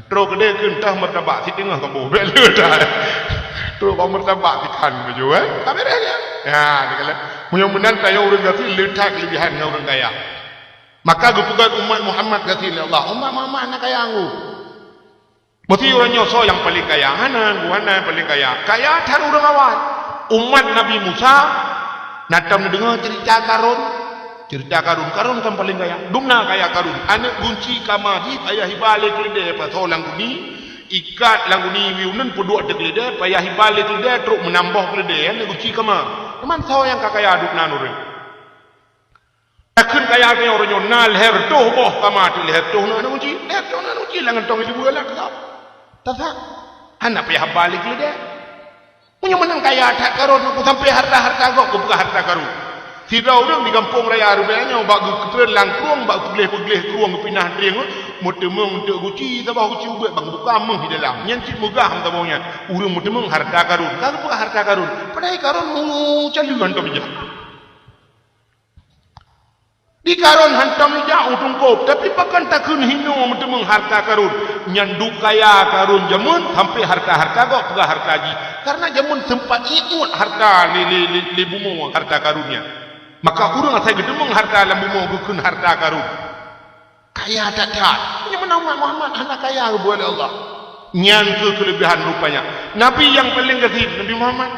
terus gede kentah martabak si tengah kamu bela dah terus kau martabak di kan baju tak beres ya dikala mudah-mudahan kaya orang gafil letak kelebihan dengan orang kaya maka gupugat umat Muhammad gafil Allah umat Muhammad anak kaya aku mesti orang nyoso yang paling kaya hana yang paling kaya taruh orang awal umat Nabi Musa natam dengar cerita karun kan paling kaya dumna kaya karun anak kunci kamahib ayah hibale kelede pasal languni ikat languni wiunan peduk ada kelede payah hibale kelede teruk menambah kelede anak kunci kamah teman tahu yang kakaya aduk nanure takkan kaya orang nyonal hertoh boh kamah hertoh anak kunci langan tong ibu galak tak anak payah hibale kelede punya menang kaya tak karun aku sampai harta kau buka harta karun tidak orang di kampung raya rupanya bagu keteran langkruang bagu pegleh keruang pindah ring mutemung untuk guci tabah guci ubet bang buka meng di dalam nyancit mugah ham tabaunya urang mutemung harta karun kalau buka harta karun padai karun mulu caluan tu bijak di karun hantam bijak utung kop tapi pakan takun hino mutemung harta karun nyanduk kaya karun jamun sampai harta kau buka harta ji karena jamun sempat ikut harta li bumu harta karunnya maka urang saya gedemung harta lambu mau gukun harta karun kaya tak ini menang Muhammad anak kaya boleh Allah nyan kelebihan rupanya Nabi yang paling kasih Nabi Muhammad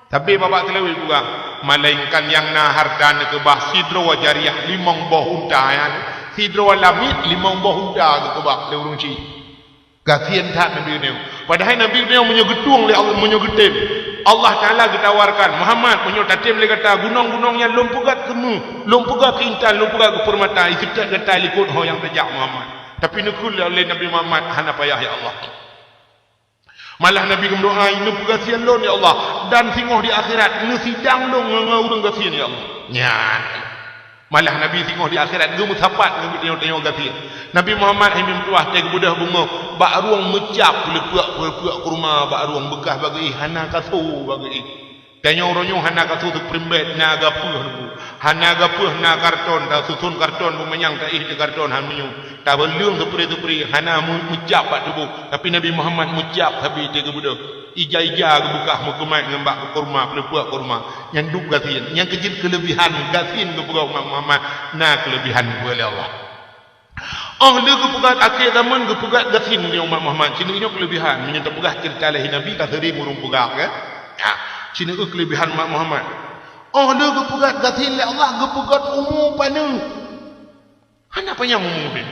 tapi bapak telewi juga melainkan yang na harta ke bah sidro wa jariah limang boh unta yan sidro wa lamit limang boh unta ke bah le urang ci gasian tak Nabi ni padahal Nabi ni menyegetung le Allah menyegetem Allah Ta'ala ditawarkan Muhammad punya tatim dia kata gunung-gunungnya lumpugat kemu lumpugat keintan lumpugat ke permata isikat kata likut ho yang tajak Muhammad tapi nukul oleh Nabi Muhammad hana payah ya Allah malah Nabi berdoa lumpugat sian lon ya Allah dan singoh di akhirat ngesidang dong ngurung gasian ya Allah nyan malah Nabi singoh di akhirat gemu sapat tengok gasian Nabi Muhammad himim tuah teg budah bunga bak ruang mecap puak kurma bak ruang bekah bagi hana kasu bagi tanya orangnya hana kasu tu primbet na gapuh hana gapuh na karton dah susun karton menyang tak di karton han menyu tak belum sepri hana mecap bak tubuh tapi Nabi Muhammad mecap habis teg budah ija gebukah mukemai ngembak kurma puak kurma yang duk gasin yang kecil kelebihan gasin ke Muhammad na kelebihan boleh Allah dia kepugat akhir zaman kepugat gasin ni umat Muhammad sini kelebihan menyata pugah cerita lahi Nabi tak sering urung pugak kan sini kelebihan umat Muhammad dia kepugat gasin le Allah kepugat umum panu hana panjang umum ni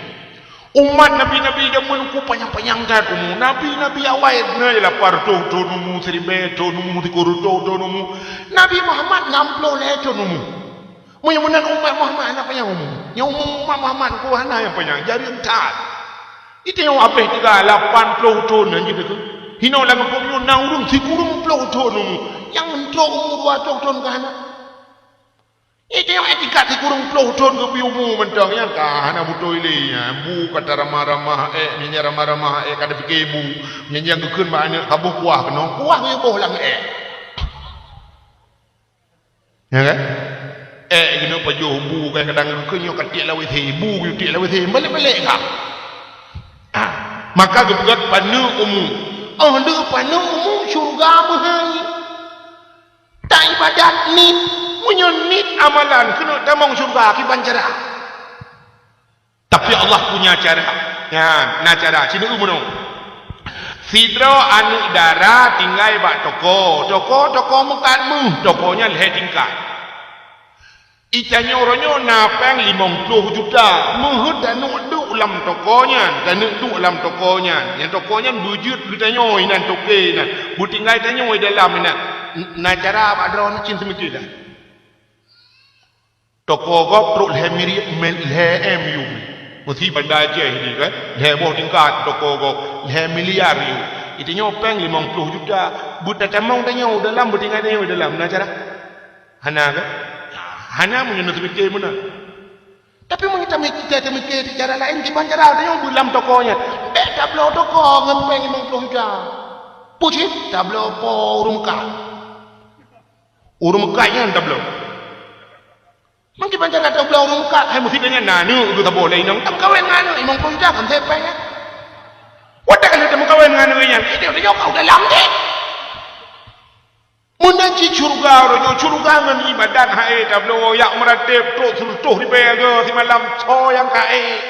umat Nabi zaman ku panjang kat umum Nabi awal guna je lapar tu numu seribe tu numu tikuru tu numu Nabi Muhammad 60 le tu numu Mudah-mudahan umat Muhammad anak panjang umum. Yang umat Muhammad ku hana yang panjang jari entat. Itu yang apa tiga 80 tahun aja tu. Hino lang pun nang urung sikurung 10 tahun umum. Yang entok umur 20 tahun ke hana. Itu yang etikat sikurung 10 tahun ke pi umur mentang yang ka hana buto ile bu kata ramah-ramah nyanyi ramah-ramah kada fikir bu nyanyi yang kekeun ba anak habuh kuah kena kuah ye boh lang ya kan kena pajuh bu kadang kenyo katik lawe the bu yutik lawe the balik-balik kah maka gebugat panu umum de panu umum syurga mahai tak ibadat nit menyonit amalan kena tamang syurga ki bancara tapi Allah punya cara ya cara sini umum Sidro anu dara tinggal bak toko mekatmu tokonya lehe tingkat Ikannya orangnya napang 50 juta. Muhud dan nuk dalam tokonya. Dan nuk dalam tokonya. Yang tokonya bujut kitanya inan toke inan. Butinggai tanya dalam inan. Nah cara apa ada orang cinta semikir dah. Toko kau perut leher MU. Mesti pada aja ini kan. Leher bawah tingkat toko kau leher miliar you. Itu nyopeng 50 juta. Buta camang tanya dalam butinggai tanya dalam. Nah cara. Hana ke? Hana menyentuh mikir mana? Tapi kita mikir di cara lain di bandara ada yang bulam tokonya. Tablo toko ngempeng imong pelonja. Pucit tablo po urung ka. Urung kanya tablo. Mungkin bandara tablo urung ka hai mesti dengan nanu udah boleh nang tam kawin nganu imong pelonja kan tepeng. Wadah kan temu kawin nganu nya. Itu dia kau dalam deh. Munanci curga ngan ibadat hae tablo yak meratib tuh ribega si malam yang kae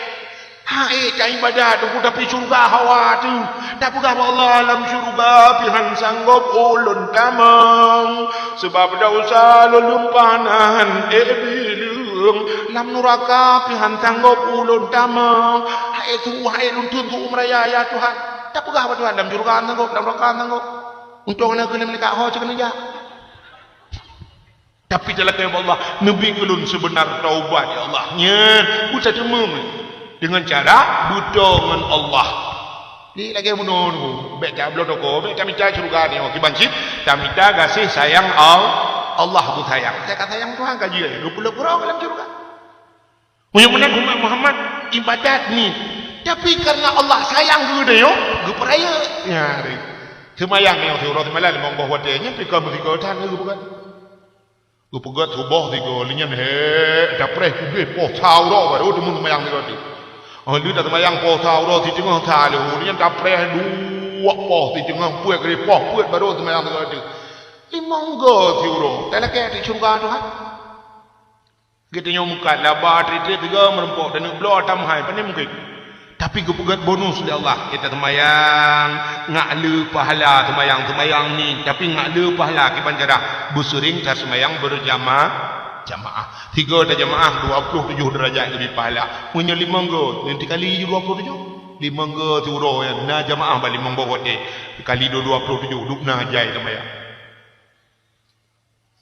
hae ta ibadat tu tapi curga hawa tu tak pugah Allah alam curga pihan sanggup ulun tamang sebab dosa lulumpanan bilung lam nuraka pihan sanggup ulun tamang hae tu hae luntun tu umraya ya Tuhan tak pugah Tuhan dalam curga sanggup dalam neraka sanggup untuk nak kena mereka ho cakap aja. Tapi dalam kata Allah, nabi kelun sebenar taubat ya Allah. Nya, buta demam dengan cara buta dengan Allah. Ni lagi bunuh tu. Bek tak belum toko, bek tak minta surga ni. Okey bancit, tak minta kasih sayang Allah tu sayang. Saya kata sayang Tuhan kaji lagi. 20 orang dalam surga. Punya benar umat Muhammad ibadat ni. Tapi karena Allah sayang dulu dia, gue peraya. Ya, semayang ni orang semalam lemong bawah wadenya pika mesti tan lu bukan gu pegat hubah tiga linyan he dapre ku be po thau ro baru demun semayang ni roti lu dah semayang po thau ro ti tengah tha lu linyan dapre dua po ti tengah puet kri po puet baru semayang ni roti limong go ti ro tala ke ti chunga tu ha kita nyomukat laba tri tiga merempok dan blo tam hai panim mungkin tapi kepegat bonus oleh Allah kita semayang ngak le pahala semayang ni tapi ngak le pahala ke banjara bersering tak semayang berjamaah 3 dah jamaah 27 derajat lebih pahala punya 5 go nanti kali 27 5 go turo ya na jamaah balik membawa dia kali 27 duk na jai semayang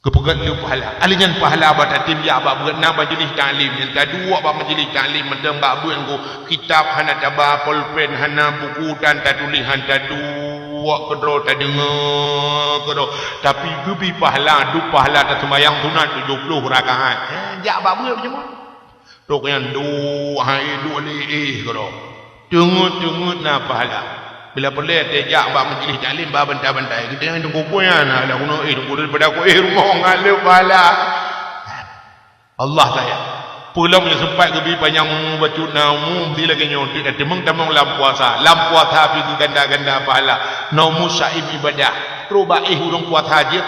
kepegat le pahala alinyan pahala batatim ya ba buat na majlis taklim yang kedua ba majlis taklim mendeng ba buat ko kitab hana taba pulpen hana buku dan tulisan dua kedro tak dengar kedro tapi lebih pahala du pahala tak semayang sunat 70 rakaat ya ba buat macam mana tok yang dua hai dua li kedro tengut na pahala bila boleh tejak ba majlis taklim ba bantai-bantai kita yang tunggu puan ada kuno tunggu daripada aku rumah ngale pala Allah saya pulang yang sempat lebih panjang baca namu mesti lagi nyontik dan temang lam puasa pergi ganda-ganda pahala namu saib ibadah roba hurung puasa haji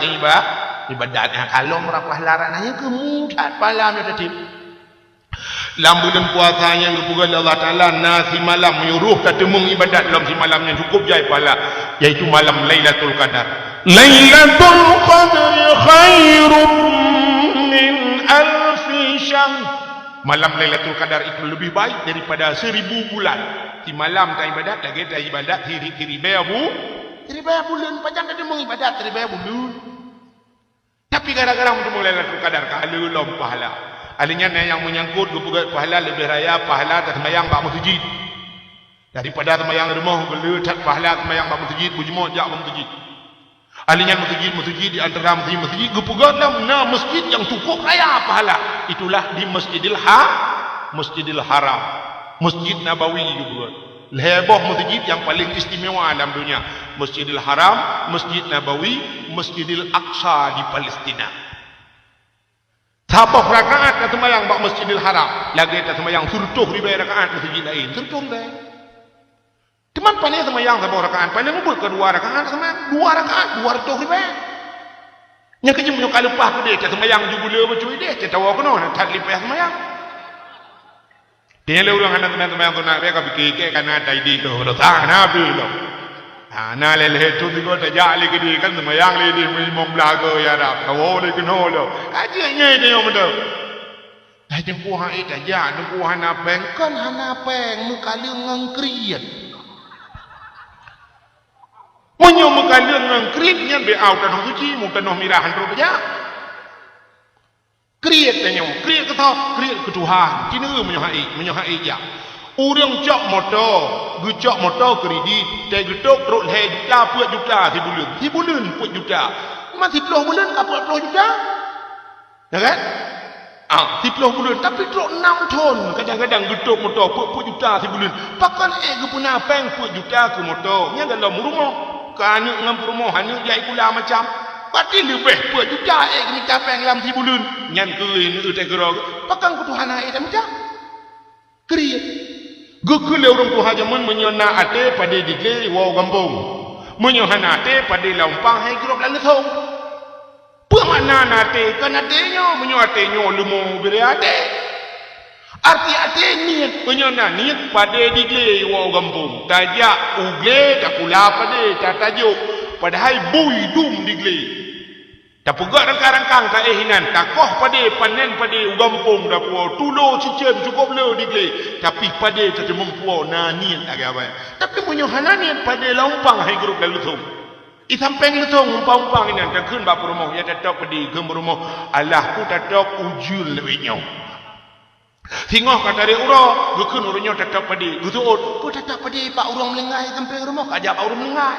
ibadat kalau merapah larannya kemudian pahala yang tertib dalam bulan puasanya kepugan Allah Ta'ala nasi malam menyuruh ketemung ibadat dalam si malam yang cukup jai pahala yaitu malam Lailatul Qadar Lailatul Qadar khairum min alfi syahr malam Lailatul Qadar itu lebih baik daripada 1000 bulan si malam tak ibadat lagi tak ibadat tiri-tiri bulan panjang ketemung ibadat tiri bulan tapi kadang-kadang untuk Lailatul Qadar kalau lom pahala alinya yang menyangkut kepugat pahala lebih raya pahala tak semayang bak masjid daripada semayang rumah beli tak pahala semayang bak masjid bujumah jak masjid alinya masjid di antara masjid kepugat dalam masjid yang cukup raya pahala itulah di Masjidil Haram Masjid Nabawi kepugat leboh masjid yang paling istimewa dalam dunia Masjidil Haram Masjid Nabawi Masjidil Aqsa di Palestina Sabah rakaat tak semayang bak Masjidil Haram lagi tak semayang surtuh ribai rakaat masjid lain surtuh ribai teman paling semayang sabah rakaat paling ngumpul ke 2 rakaat semayang 2 rakaat 200 ribai yang kecil punya kalupah ke dia tak semayang jubula bercuai dia tak tahu aku nak tak lipai semayang dia le ulang anak semayang tu nak mereka fikir kan ada ide tu tak nabi lo na le tu digo tak jali ke dia kan semayang le dia memang belaga ya rap kau le kena lo ajaknya dia yang betul dah tempoh hai tak ja tempoh hana peng kan hana peng muka leung kriat munyo muka leung kriat nya be au tanah suci mu tanah mirahan ro ya kriat tanya kriat ke tau kriat ke Tuhan kini munyo hai ja orang cak motor kredit tak gedok rot le juta puat juta si bulan puat juta masih 10 bulan ka puat 10 juta Ya kan? 10 bulan tapi truk 6 ton kadang-kadang geduk motor puk juta sebulan pakan ke puna peng puk juta ke motor nya dalam rumah kan ngam rumah hanya jai kula macam pati lebih puk juta ke minta peng lam sebulan nyan keui ni te gerog pakan ku Tuhan ai macam kriet gukul orang Tuhan jaman menyona ate pada digle wo gampung menyohana ate pada lampang hai gerog lalu thong mana nate kan atenya menyo atenyo lumo bere ate arti ate niat menyona niat pada digle wo gampung tajak ugle takula pada tatajuk padahal bui dum digle tapugak rangkang-rangkang ka hinan takoh pada panen pada gampung dapo tulo cicem cukup le digle tapi pada tetemempu na niat agak tapi menyohana niat pada lampang hai grup lalu tu Isampeng letong umpang-umpang ini anda kun bapa rumah ya tatok pedi gemar rumah Allah ku tatok ujul lebihnya. Singoh kata dia urang, gukun urangnya tatok pedi. Gutuot, ku tatok pedi pak urang melengai sampeng rumah kajak pak urang melengai.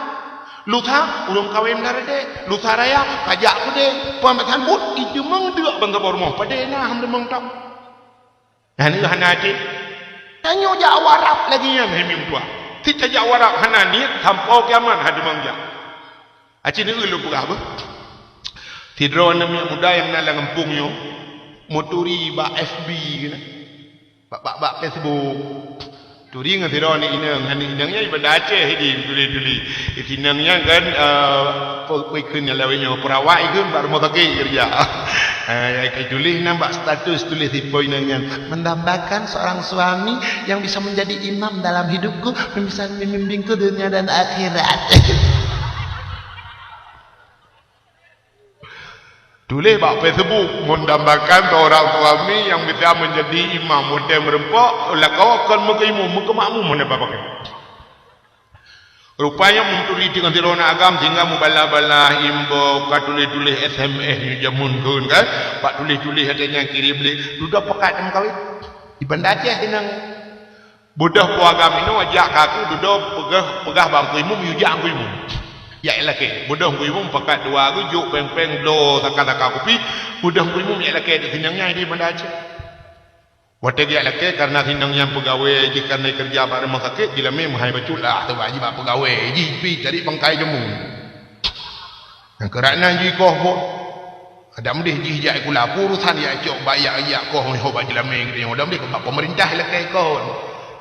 Lutha urang kawin darade, lutha raya kajak ku de pamatan but itu meng deuk bangga rumah pedi nah ham demeng tok. Han hanati. Tanyo ja warap lagi yang hemim tua. Tidak ja warap hanani tampau kiaman hademang ja. Aci ni ulu pugah apa? Tidron nama muda yang nak ngampungnya, moturi ba FB kena, ba Facebook. Turi dengan tidron ni inangnya ibadah Aceh hidim tuli. Inangnya kan pekun yang lainnya perawat itu baru mau kaki kerja. Kayak tulis nampak status tulis di poin inangnya mendambakan seorang suami yang bisa menjadi imam dalam hidupku, bisa membimbingku dunia dan akhirat. Tulis bak Facebook mendambakan seorang suami yang bisa menjadi imam model merempok lakau akan mengimam makmum mana apa pakai. Rupanya menturi dengan tirona agam sehingga mubala-bala imbo kat tulis-tulis SMS ni jamun kun kan. Pak tulis-tulis katanya kirim beli sudah pekat dengan kawin. Di Bandar Aceh tenang. Budak puagam ini wajak kaku duduk pegah bangku imum yujak bangku imum. Ya elah ke, budak kuimum pakat dua rujuk peng-peng blow takak-takak kopi, budak kuimum ya elah ke tinangnya di Bandar Aceh. Waktu dia elah ke karena tinangnya pegawai jika naik kerja pada rumah sakit, gila memang betul lah tu wajib pegawai, jipi cari bangkai jemu. Yang kerana jikoh pun ada mendih jihjak kula urusan dia cok bayar ayak koh ni hobat jelame gitu yang ada mendih kebab pemerintah elah ke koh.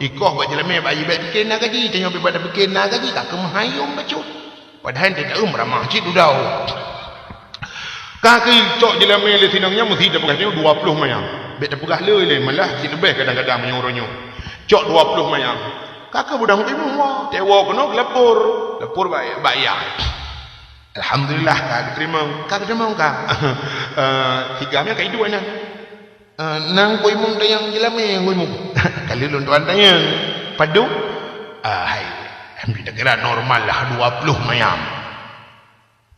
Ikoh bak jelame bayi baik bikin nak gaji, tanya pada bikin nak gaji tak kemahayum becut. Padahal dia tak ramah cik tu dah. Kaki cok jelame le sinangnya mesti dapat 20 mayang. Bet dapat le malah cik lebih kadang-kadang menyuruhnya. Cok 20 mayang. Kakak budak tu semua tewa kena lepur bayar. Alhamdulillah kak terima kak. Tiga nya kai dua nang. Nang koi mung yang jelame koi mung. Kali lu tuan tanya padu. Hai kita kira normal lah 20 mayam.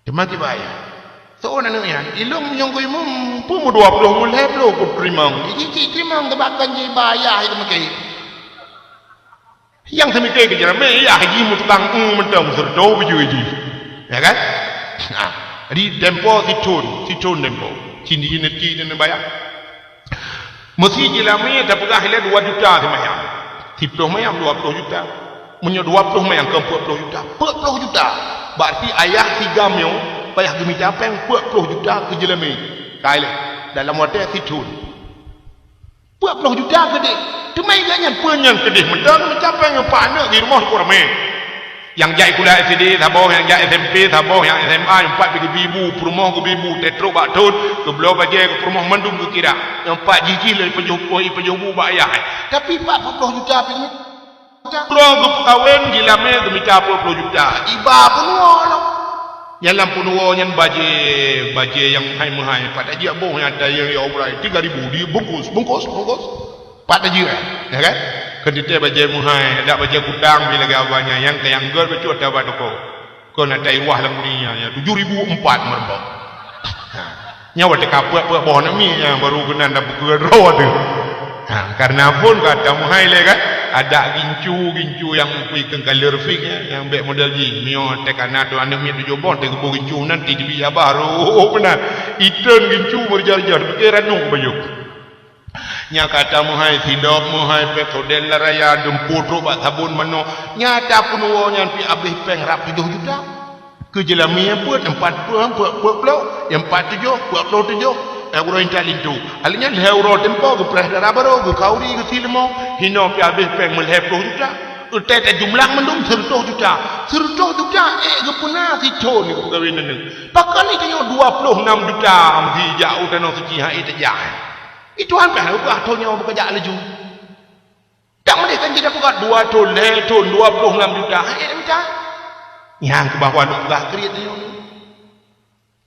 Cuma bayar. So nak yang ilung yang kau imum pun 20 mulai belum pun terima. Jadi terima tebakan je bayar itu makai. Yang semikai kerja ramai ya haji mutlak mentang serdo baju haji. Ya kan? Nah, di tempo situn tempo. Cindi nanti dan bayar. Mesti jelami tak pegah hilang 2 juta semayam. 10 mayam 20 juta. Punya 20 mayang ke 40 juta. 40 juta. Berarti ayah 3 mil payah gemita apa yang 40 juta ke jelami. Kailah dalam hotel situn. 40 juta gede. Temai ganyan penyan gede. Mentang macam apa yang panak di rumah ku ramai. Yang jai kuliah SD tabah, yang jai SMP tabah, yang SMA yang 4 bibu, rumah ku bibu, tetro bak tun, ke belah bajai ke rumah mendung ke kira. Yang 4 jiji lah pejubu bayar. Tapi 40 juta pergi. Pulau ke kawin jilame ke minta 40 juta. Iba penuh lah. Yang lampu nuwa yang baje yang hai-hai. Pada dia boh yang ada yang obrai 3,000 dia bungkus. Pada dia, ya kan? Kedite baje muhai, ada baje kudang bila gawanya yang gel becut dapat toko. Kau nak tai wah lang dunia ya 7,004 merbak. Nyawa dekat puak boh nak mi yang baru kena dapat kedro tu. Karena pun kata muhai le kan. ada gincu yang pergi color fix yang baik model ni mio tekana tu anda mi tu jobon te gebu gincu nanti di biar baru benar iton gincu berjar-jar pikiran nu bayu nya kata mohai sidop mohai petodel raya demput robat sabun mano nyata pun wo nyan pi abih peng rap 7 juta ke jelami pun 40 puluh 47 euro intalin tu alinya euro tempo ke pres darabaro ke kauri ke silmo hino pi abih peng melhep 10 juta utete jumlah mendum 100 juta ke puna si chon ni kawin ni pakali tanyo 26 juta amsi jauh tanah suci ha itu jah itu hampir buat tonyo bekerja laju tak mereka kan jadi buat 2 ton 26 juta ha macam yang ke bawah nak buat kreat ni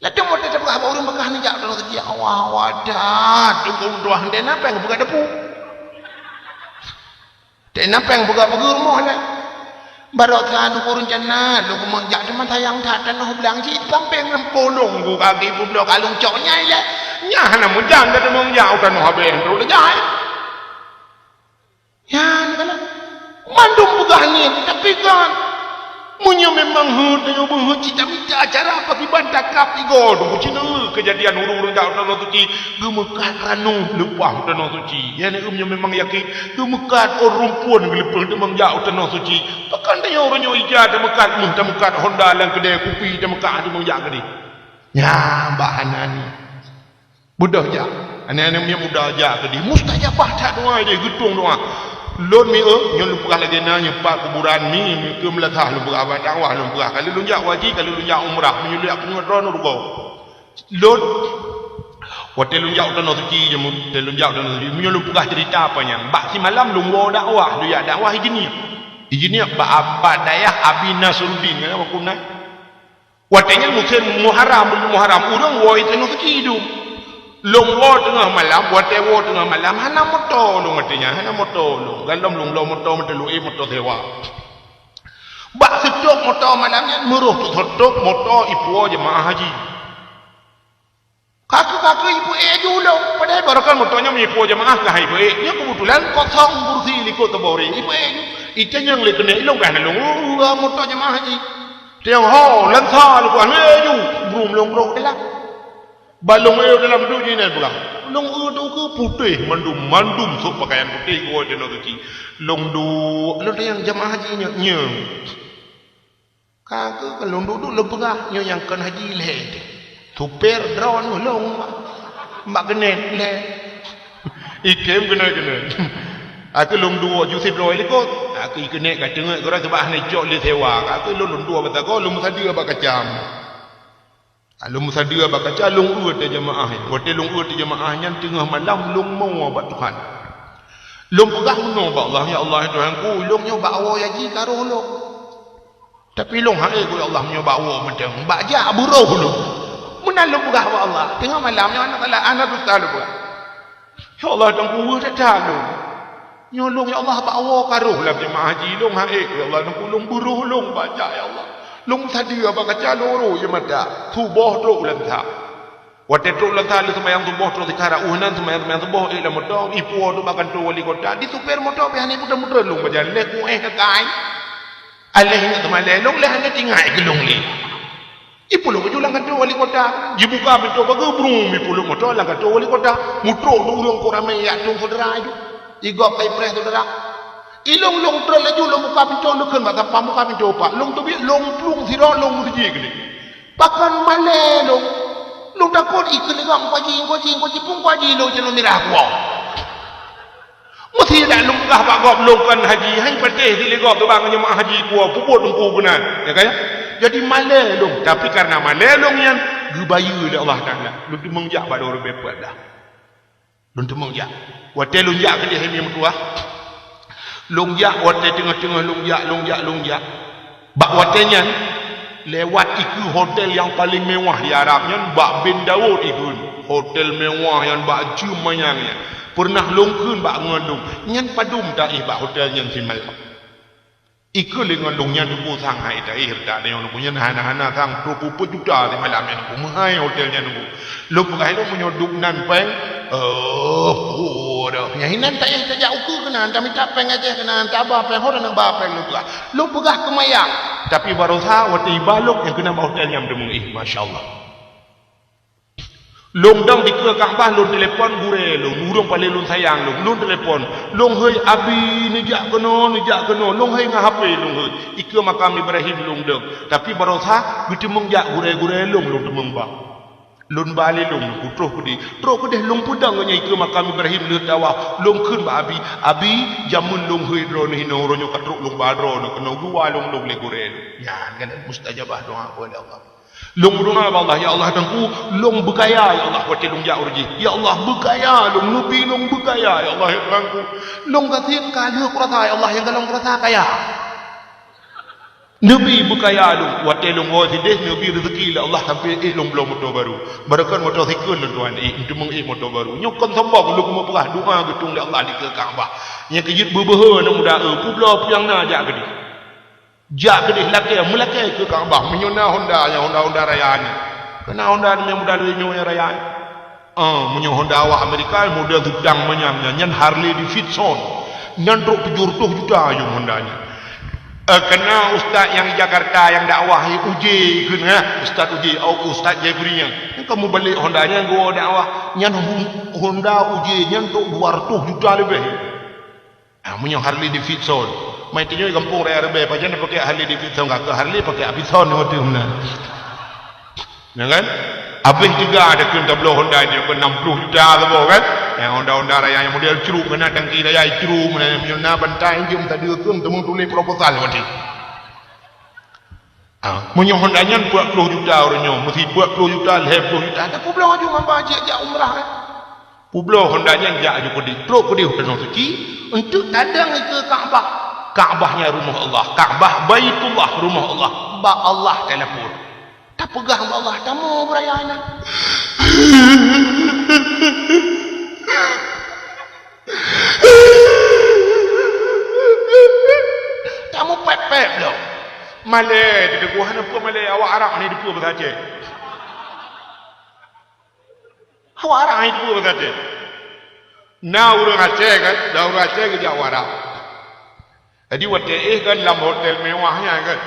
lah tu mau tetap buat orang bekah ni jak tanah suci awah wadah tu doah den apa yang buka depu den apa yang buka rumah lah baru kan kurun jannah lu kemang jak teman sayang tak tanah belang ji pampeng lempolong ku kaki pu blok kalung cok nyai le nyah na mujang dah mong jauh tanah ben terus jai ya ni kala mandum bukan ni tapi kan munyo memang tengok buh cita minta acara apa bantah kap igo du cina kejadian urung-urung jauh tanah suci gemekat ranu lepah tanah suci ya ni memang yakin gemekat orang pun gelepah memang jauh tanah suci pakan tanya orang nyo ija demekat demekat Honda lang kedai kopi demekat memang jauh gede ya mbak Hanani budak ja anak-anak punya muda ja gede mustajabah tak doa dia getung doa lon mi nyo lupa lagi nanya pak kuburan mi ke melakah lupa apa dakwah lupa kalau lunjak wajib kalau lunjak umrah menyuliak penyuadron rugo lon hotel lunjak tanah suci je hotel lunjak tanah suci menyo lupa cerita apanya bak si malam lungwo dakwah dia dakwah hijini bak apa dayah Abi Nasruddin apa kuna watenya musim Muharram urang wo itu tanah suci hidup longwo tengah malam buat tewo tengah malam hana motor long artinya hana motor long galom long motor metelu motor sewa bak sedok motor malamnya meruh tu sedok motor ibu jemaah haji kaku ibu dulu padahal barukan motornya ibu jemaah ke ibu nya kebetulan kosong kursi likut tebori ibu itu yang lekene ilong kan long motor jemaah haji tiang ho lansa lu kan brum long dah balong dalam dunia ni pula long tu ke putih mandum so pakaian putih gua dia nak cuci long du yang jemaah haji nya kagak long du lepegah nya yang kan haji le super drone long mak genet le ikem kena aku long du Yusuf Roy likot aku genet kat tengok kau sebab ni jok le sewa aku long du apa kau long sadia apa kacam alung musadia bakaca lung uat jemaah hotel lung uat jemaah yang tengah malam lung mau buat Tuhan lung pegah meno ba Allah ya Allah Tuhanku lung nyo bawa yaji karo lo tapi lung hae ku Allah nyo bawa medeng bak ja buruh lu menan lung pegah ba Allah tengah malam nyo anak tu talu pula ya Allah Tuhanku tak talu nyo lung ya Allah bawa karo lah jemaah haji lung hae ya Allah Tuhanku lung buruh lung baca ya Allah lung sadia bakaca loro je mata tubuh tu lantha wate tu lantha lu semayang tubuh tu dikara unan semayang tubuh ila motor ipu tu makan tu wali kota di super motor behani mudah-mudah lung bajan le ku kai aleh ni temale lung le hanya tingai gelung le ipu lu julang kan tu wali kota dibuka pintu bagebrum ipu lu motor lang kan tu wali kota mutro tu urang ko ramai ya tu saudara itu igop kai pres saudara ilong long terus laju long buka pintu lu kan mata pam buka pintu pak long tu bi long plung siro long siji gede pakan male long takut ikut legang kwaji pung kwaji lo jeno mirah gua mesti dak long kah pak gop long kan haji hai pateh di legop tu bang jemaah haji gua puput lungku benar ya kan jadi male long tapi karena male long yang gebayu dak Allah Taala lu dimengjak pada orang bepat dah lu dimengjak hotel lu jak ke dia hemi mutua longjak wate tengah-tengah longjak bak watenya lewat iku hotel yang paling mewah di Arabnya bak bin Daud iku hotel mewah yang bak jumanyangnya pernah longkeun bak ngandung nyan padum tak bak hotel yang simal iku le ngandungnya tu sangai tak tak yang punya hana-hana sang 20 juta di malam yang mahal hotelnya nunggu lu pakai lu punya duk nan peng dah. Yang hinan tak yang tajak ukur kena, tak minta peng aja kena, tak apa peng orang nak ba peng lu. Lu pegah kemayang. Tapi baru sah waktu ibalok yang kena hotel yang demung masya-Allah. Long dang dikira Kaabah long telefon gure long urung pale long sayang long telefon long hei abi nijak keno long hei ngah HP long hei ikira makam Ibrahim long dang tapi barosah bitemung jak gure long temung ba long bali long putroh kudi long pudang nya ikira makam Ibrahim le dawa long keun ba abi jamun long hei dro ni no ronyo katruk long ba dro no keno dua long le gure ya kan mustajabah doa kepada Allah. Long berdoa kepada Allah, ya Allah tangku long berkaya ya Allah waktu long jauh rezeki. Ya Allah berkaya long nubi long berkaya ya Allah tangku. Long kasih kaya kurasa ya Allah yang galong kurasa kaya. Nubi berkaya long waktu long wajib deh nubi rezeki ya Allah sampai long belum motor baru. Barakan motor sikun tuan itu meng motor baru. Nyokon sambang long mau perah doa getung ya Allah di ke Kaabah. Yang kejut berbeh nak muda publo puyang na jak gedi. Jak gede laki mulake ke Kaabah menyona Honda raya ni. Kena Honda ni muda dunia raya. Menyo Honda awak Amerika model sedang menyamnya nyan Harley Davidson. Nyan truk 70 juta yo Honda nya. Kena ustaz yang Jakarta yang dakwah uji kena ustaz uji au ustaz Jebri nya. Kamu balik Honda nya go dakwah nyan Honda uji nyan truk 200 juta lebih. Menyo Harley Davidson. Mai tinyo kampung raya rebe pajan pakai Harley Davidson enggak ke Harley pakai Abison waktu mana. Ya kan? Habis juga ada kun tablo Honda dia ke 60 juta tu kan. Yang Honda raya yang model ceruk kena tangki raya ceruk mana nyona bantai jom tadi kun temu tulis proposal waktu. Munyo Honda nya 40 juta orangnya, mesti 40 juta, 50 juta. Ada pulau aja ngamba je umrah kan. Pulau Honda nya jak aja kodi. Truk kodi hotel suci untuk tadang ke Kaabah. Kaabahnya rumah Allah, Kaabah Baitullah rumah Allah, ba Allah telefon. Tak pegang ba Allah tamu berayana. Tamu pepep lo. Malay di deguhan apa Malay awak Arab ni depu bersaja. Awak Arab ni depu bersaja. Na urang Aceh kan, dah urang Aceh ke Jawa Arab. Jadi waktu kan dalam hotel mewahnya kan.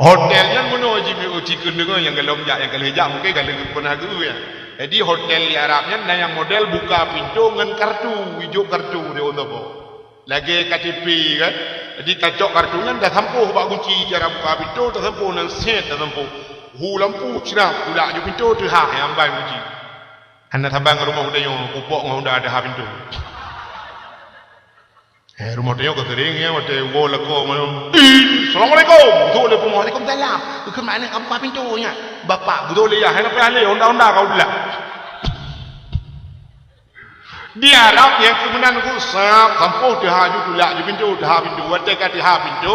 Hotelnya mana wajib uji kendungan yang kalau jak yang kalau jak mungkin kalau pernah dulu ya. Jadi hotel di Arabnya yang model buka pintu dengan kartu, hijau kartu dia untuk apa. Lagi KTP kan. Jadi kacok kartunya dah sampuh bak kunci cara buka pintu dah sampuh nang set dah sampuh. Hu lampu cerah pula je pintu tu hak yang ambil kunci. Anda tambang ke rumah dia yang kupok ngau dah ada pintu. Rumah dia kata ring ya, waktu gol aku mana? Assalamualaikum. Betul le pun Waalaikumsalam. Ke mana kamu buka pintunya? Bapak betul le ya, hendak pergi Honda kau dulu. Dia Arab yang kemudian aku sampuh dah haju tulak je pintu dah pintu. Waktu kata dah pintu,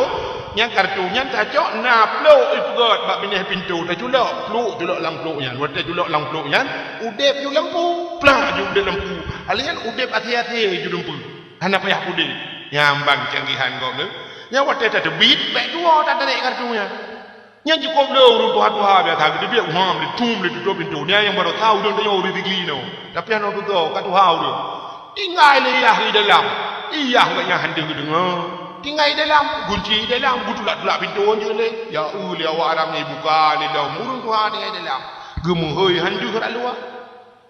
yang kartunya tak cok na pluk itu god bak benih pintu dah culak culak lang pluknya. Waktu culak lang pluknya, udep ju lampu, plak ju udep lampu. Alian udep hati-hati ju lampu. Hendak payah pudi. Nyambang canggihan kau ni. Yang waktu itu ada beat, baik dua tak tarik kartunya. Yang cukup dah urut tuha-tuha biasa. Dia biar umam, dia tum, dia tutup pintu. Dia yang baru tahu dia tanya urut digli no. Tapi yang tu tahu kartuha dia. Tinggal iyah di dalam. Iyah katnya hantu ke dengar. Tinggal di dalam, kunci di dalam, tulak pintu je le. Ya uli awak Arab ni buka ni dah. Urut tuha tinggal di dalam. Gemuhoi hantu kat luar.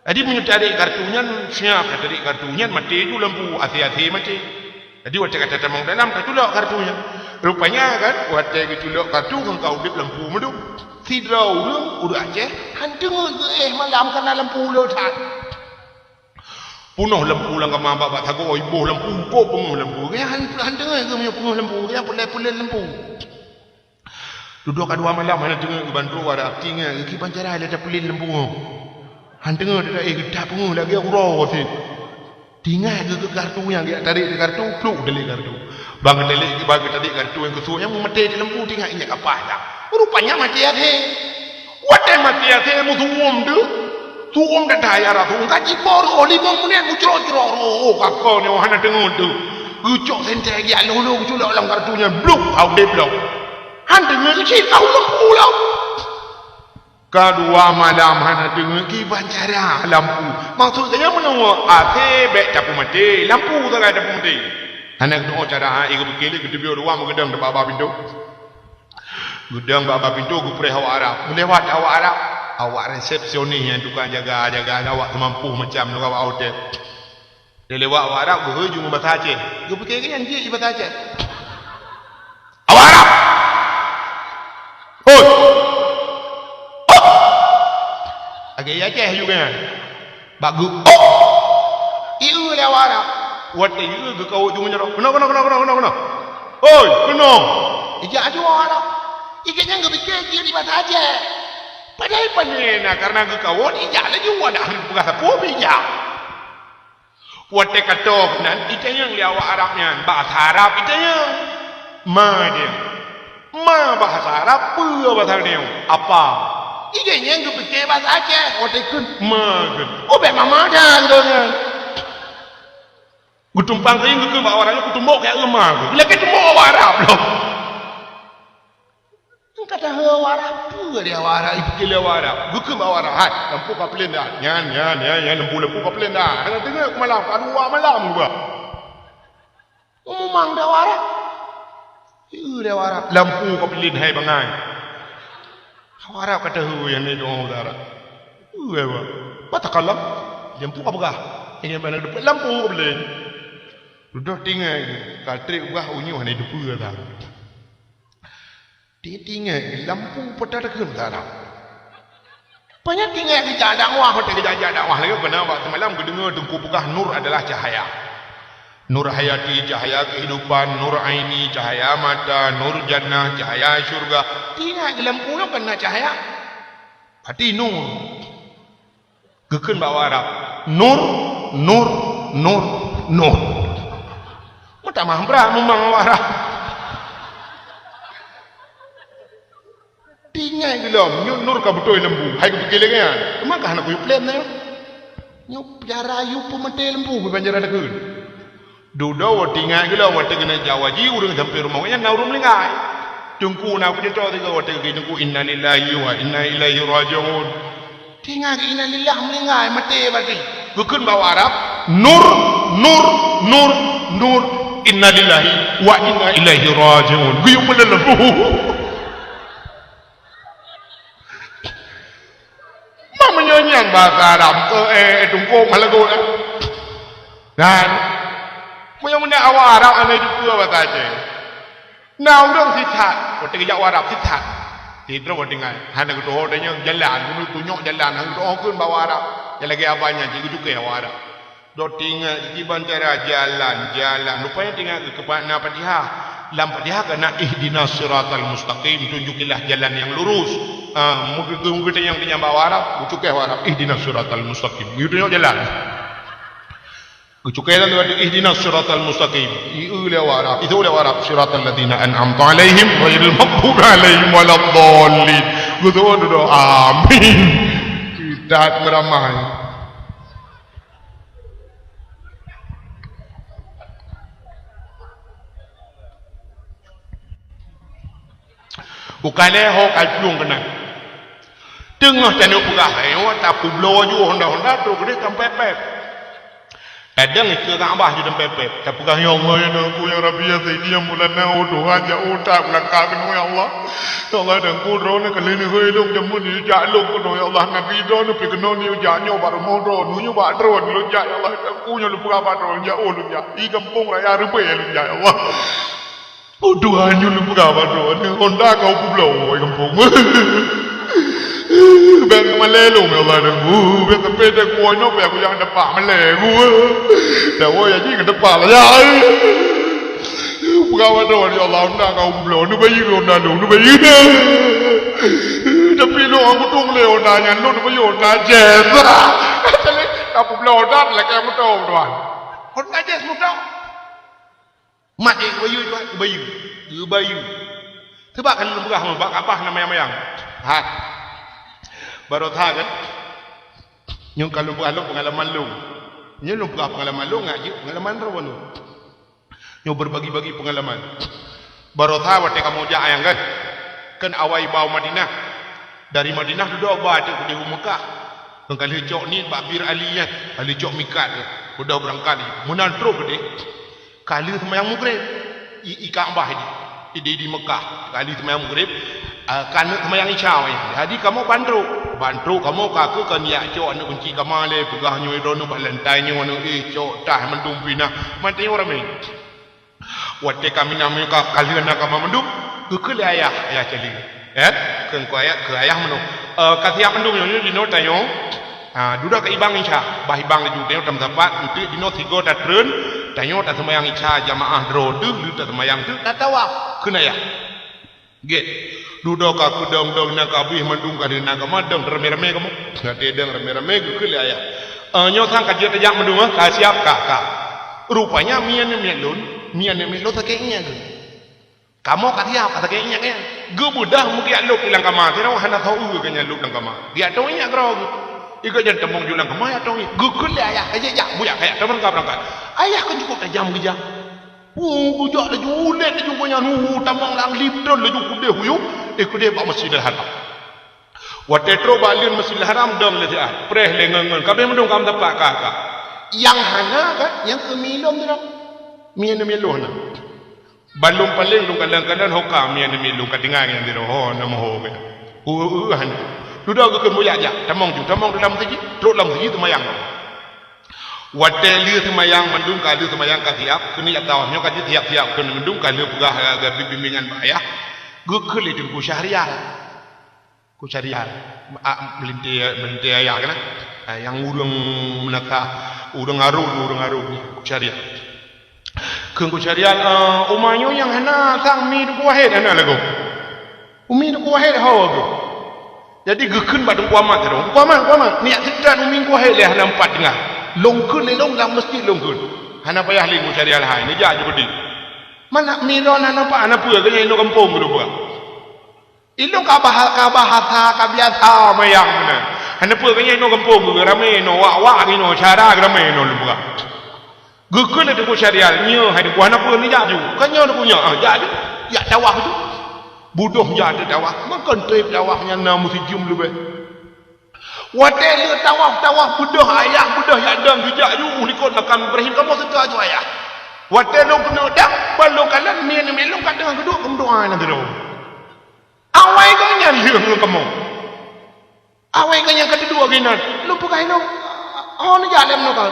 Jadi punya tarik kartunya, siapa tarik kartunya mati tu lampu hati-hati mati. Jadi waktu kata tamang dalam tertulak kartunya. Rupanya kan waktu tertulak kartu kau dip lampu meduk. Tidrau urang urang Aceh hantu malam kena lampu letak. Punuh lampu lang kama bapak tago ibu lampu ko penuh lampu. Dia hantu ke punya penuh lampu, dia pulai lampu. Duduk kedua malam mana tengah ke bantu ada tinggal ki pancara ada pelin lampu. Hantu dia gedak penuh lagi urau tu. Tinggal ke kartu yang dia tarik kartu pluk dari kartu. Bang tarik kartu yang kesuanya mati di lampu tinggal injak apa dah. Rupanya mati ada. Wadah mati ada musuhum tu. Tuum dah daya ratu. Kaji bor oli bang punya mucro-cro. Oh kakak ni wahana tengok tu. Ucok sentai dia lalu culak dalam kartunya bluk out de blok. Hantu ni kecil kau lampu lah. Kedua malam hana dengar kiban cara lampu. Maksudnya menunggu bek capu mati. Lampu tak ada capu mati. Hana doa cara iku begini kita biar dua gedang depan baba pintu. Gedang baba pintu ku pre awak Arab. Melewat awak Arab. Awak resepsionis yang tukang jaga awak mampu macam tukang awak hotel. Dia lewat awak Arab ke hujung bahasa Aceh. Ku fikir kan dia bahasa Aceh. Awak Arab. Oi. Agak Aceh juga. Bagus. Iu dia warap. Wat iu ke kau tu menjadi. Kena. Oi, kena. Ijak aja warap. Ikatnya enggak fikir dia di bahasa Aceh. Padahal panena karena ke kau ijak lagi wadah bahasa Kopi ijak. Wat katok nan ikatnya dia warapnya bahasa Arab ikatnya. Ma dia. Ma bahasa Arab apa bahasa dia? Apa? Iganya yang kepikir bahasa Aceh, otekun, makan. Oh, bek mama dah, gitu kan. Gutumpang kayu ke bawa orangnya kutumbok kayak lemah. Bila kita mau warap loh. Kata warap tu dia warap, ipikir dia warap. Gue ke bawa warap, hai, lampu kapelin dah, nyan, lampu kapelin dah. Hanya tengok malam, kedua malam gua. Memang dah warap. Dia warap, lampu kapelin hai bangai. Warap kata hu yang ni doang udara. Apa? Mata kalam. Lampu apa gah? Ini mana depan lampu boleh. Duduk tinggal. Katrik gah unyu hanya depu dah. Dia tinggal lampu pada dekat udara. Banyak tinggal kerja dakwah, pada kerja dakwah lagi benar waktu malam kedengar tengku bukah nur adalah cahaya. Nur hayati, cahaya kehidupan, nur aini, cahaya mata, nur jannah, cahaya syurga. Tidak dalam pulau kena cahaya. Hati nur. Gekun bawa Arab. Nur. Mata mahmbra memang Arab. Tinggal gelom, nur ka betul lembu. Hai ku fikir lagi kan. Maka nak ku plan ni. Nyup jara yu pemete lembu ku banjara dekun. Duduk tinggal gila waktu kena jawaji urang sampai rumah nya na urang lingai tungku na aku jatuh tiga waktu tungku inna lillahi wa inna ilaihi rajiun tinggal inna lillahi melingai mati berarti bukan bawa Arab nur inna lillahi wa inna ilaihi rajiun guyup melelebu mama nyonyang bahasa Arab tungku malago dan punya awak Arab ane juga bahasa Aceh. Nah orang sithat, waktu kerja Arab sithat. Tidak dengan hanya kita orangnya jalan, kita tunjuk jalan, kita orang bawa Arab. Yang lagi abangnya jadi juga awak Arab. Dot tinggal di bandara jalan. Rupanya tinggal ke mana Fatihah. Lam Fatihah kena ihdinas siratal mustaqim, tunjukilah jalan yang lurus. Mungkin yang bawa Arab, tunjukilah Arab ihdinas siratal mustaqim. Itu jalan. Kecuali dengan ihdinas siratal mustaqim. Itu warap siratal ladzina an'amta alaihim ghairil maghdubi alaihim waladdallin. Betul doa amin. Kita beramai. Bukannya ho kalung kena. Tengah tanuk pegah ayo tak kublo ju honda tu gede kampepep. Kadang itu tak abah jadi pepep. Tapi kan ya Allah ya aku yang Rabbi ya Sayyidi yang bulan na Tuhan ya utak belakang kan ya Allah. Ya Allah dan ku drone kali ni helung jamu ni jaluk ku ya Allah nabi drone pergi kena ni janyo baru mau drone nu ba drone lu ya Allah aku nya lu apa drone ya lu ya di kampung raya rupe ya lu ya Allah. Oh Tuhan lu apa drone Honda kau pulau kampung. Bang malelo me Allah dan bang sepeda ku ono pe aku yang depak malego dah wo ya ji ke depak lah ya pegawai doa ya Allah nak kau belum nu bayi ronda nu bayi tapi lu aku tung le onda nya nu bayi onda jes jadi aku belum dah lah kayak aku tahu tuan onda jes mudah mak bayi sebab kan lu berah bak apa namanya mayang ha baru tahu kan nyung kalau bukan pengalaman lu nyung bukan pengalaman lu ngaji pengalaman rawan lu nyung berbagi-bagi pengalaman baru tahu waktu kamu jah ayang kan awai bau Madinah dari Madinah duduk batu ke Mekah. Kali cok ni babir aliyah, kali cok mikat udah berangkat menantro gede. Kali semayang maghrib Kaabah ini di Mekah. Kali semayang maghrib kan semayang isya. Jadi kamu bantu kamu kaku kan ya cok anu kunci kamale pegahnya rono balantainya anu cok tah mendum pina. Mati orang ni. Wate kami namanya kalian nak kamu mendum ke ayah celi. Ke ayah mendum. Kasih mendum yang di nota yo. Duda ke ibang isya, bah ibang le jude tam sapat itu di not tigo dat reun, tanyo tak semayang isya jamaah dro tu tak semayang tu tak tawaf kena ya. Get. Duda ka kudong-dong nak abih mandung ka dina ka madang rame-rame kamu. Ngate deng rame-rame ke le ya. Nyo sang ka dia tajak mandung ka siap ka. Rupanya mian lun sakenya ke. Kamu ka siap ka sakenya ke. Ge budah mugi aluk ilang kama, tino hana tahu ke nya luk nang kama. Dia tahu nya grog. Ika jangan tembong julang kemana tong gugul ayah aja jak buyak kayak teman kau berangkat ayah kan cukup tajam kerja bujak le julet le jumpunya tambang lang lipton le jukup deh huyu ikut pak Masjidil Haram watetro balin Masjidil Haram dong le dia preh le ngengen kabe mendung kam tepak kakak yang hana kan yang kemilom tu mian milon balum paling lu kadang-kadang hokam mian milon kadingan yang dia ho nama ho han sudah ke kemuya aja, tamong dalam tadi, terus dalam tadi semayang. Wate liu semayang mendung kali semayang kasiap, kini ya tahu, nyo kaji tiap-tiap kini mendung kali pegah agak bimbingan bayah, gukul itu ku syariah, melintir ayah kan, yang urung menaka, urung aru, ku syariah. Ku syariah, umanyo yang hana sang mi du kuahed hana lagu, umi du kuahed hawa. Jadi gekun badung kuamat tu. Kuamat. Niat sedang uming kuahai leh nampak dengar. Longkun le long dalam masjid longkun. Hana payah lingu cari alhai. Ni jah je mana miron hana nampak hana pura kena ino kampung tu pura. Ilong kabahasa kabiasa mayang mana. Hana pura kena ino kampung tu ramai ino wak ino cara ramai ino pura. Gekun le tu syariah nyo hai tu hana pura ni jah ju. Kan nyo tu punya. Jah tu. Ya tawah tu. Budoh jadi tawaf, makan trip tawafnya namu si jum lebih. Wadah le tawaf budoh ayah budoh yang dang bijak you likut nakam Ibrahim kamu suka tu ayah. Wadah lo kena dak balu kalan mian melong kadang kedua kamu doa nanti lo. Awai kau yang liang kamu. Awai kau yang kedua gini. Lo pakai lo. Oh ni jalan lo kau.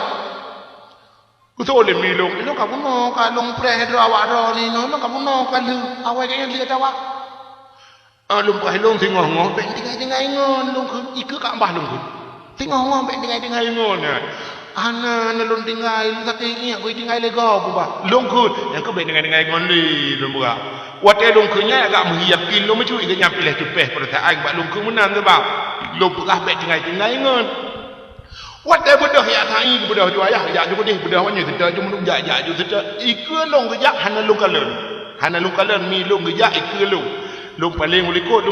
Kutu oleh milong. Lo kamu no kalong preh awak ro ni no kamu no kalu. Awai kau yang liang tawaf. Lung pah lung tengok ngong ben dengai ngon lung kun ikut kat mbah lung kun tengok ngong ben dengai ngon ana lung dengai lu tak ingat kau dengai lego buba lung kun yang kau ben dengai ngon li lung buka wate lung kunnya agak menghiyakin lung macam ikut nyampe leh tupeh pada tak ai lung kun menang tu bang lung buka ben dengai ngon wate budah ya tai budah tu ayah ya ju deh budah wanya sedar ju menung ja ju sedar ikut lung kejak hana lung kalen mi lung kejak ikut lung paling ulikut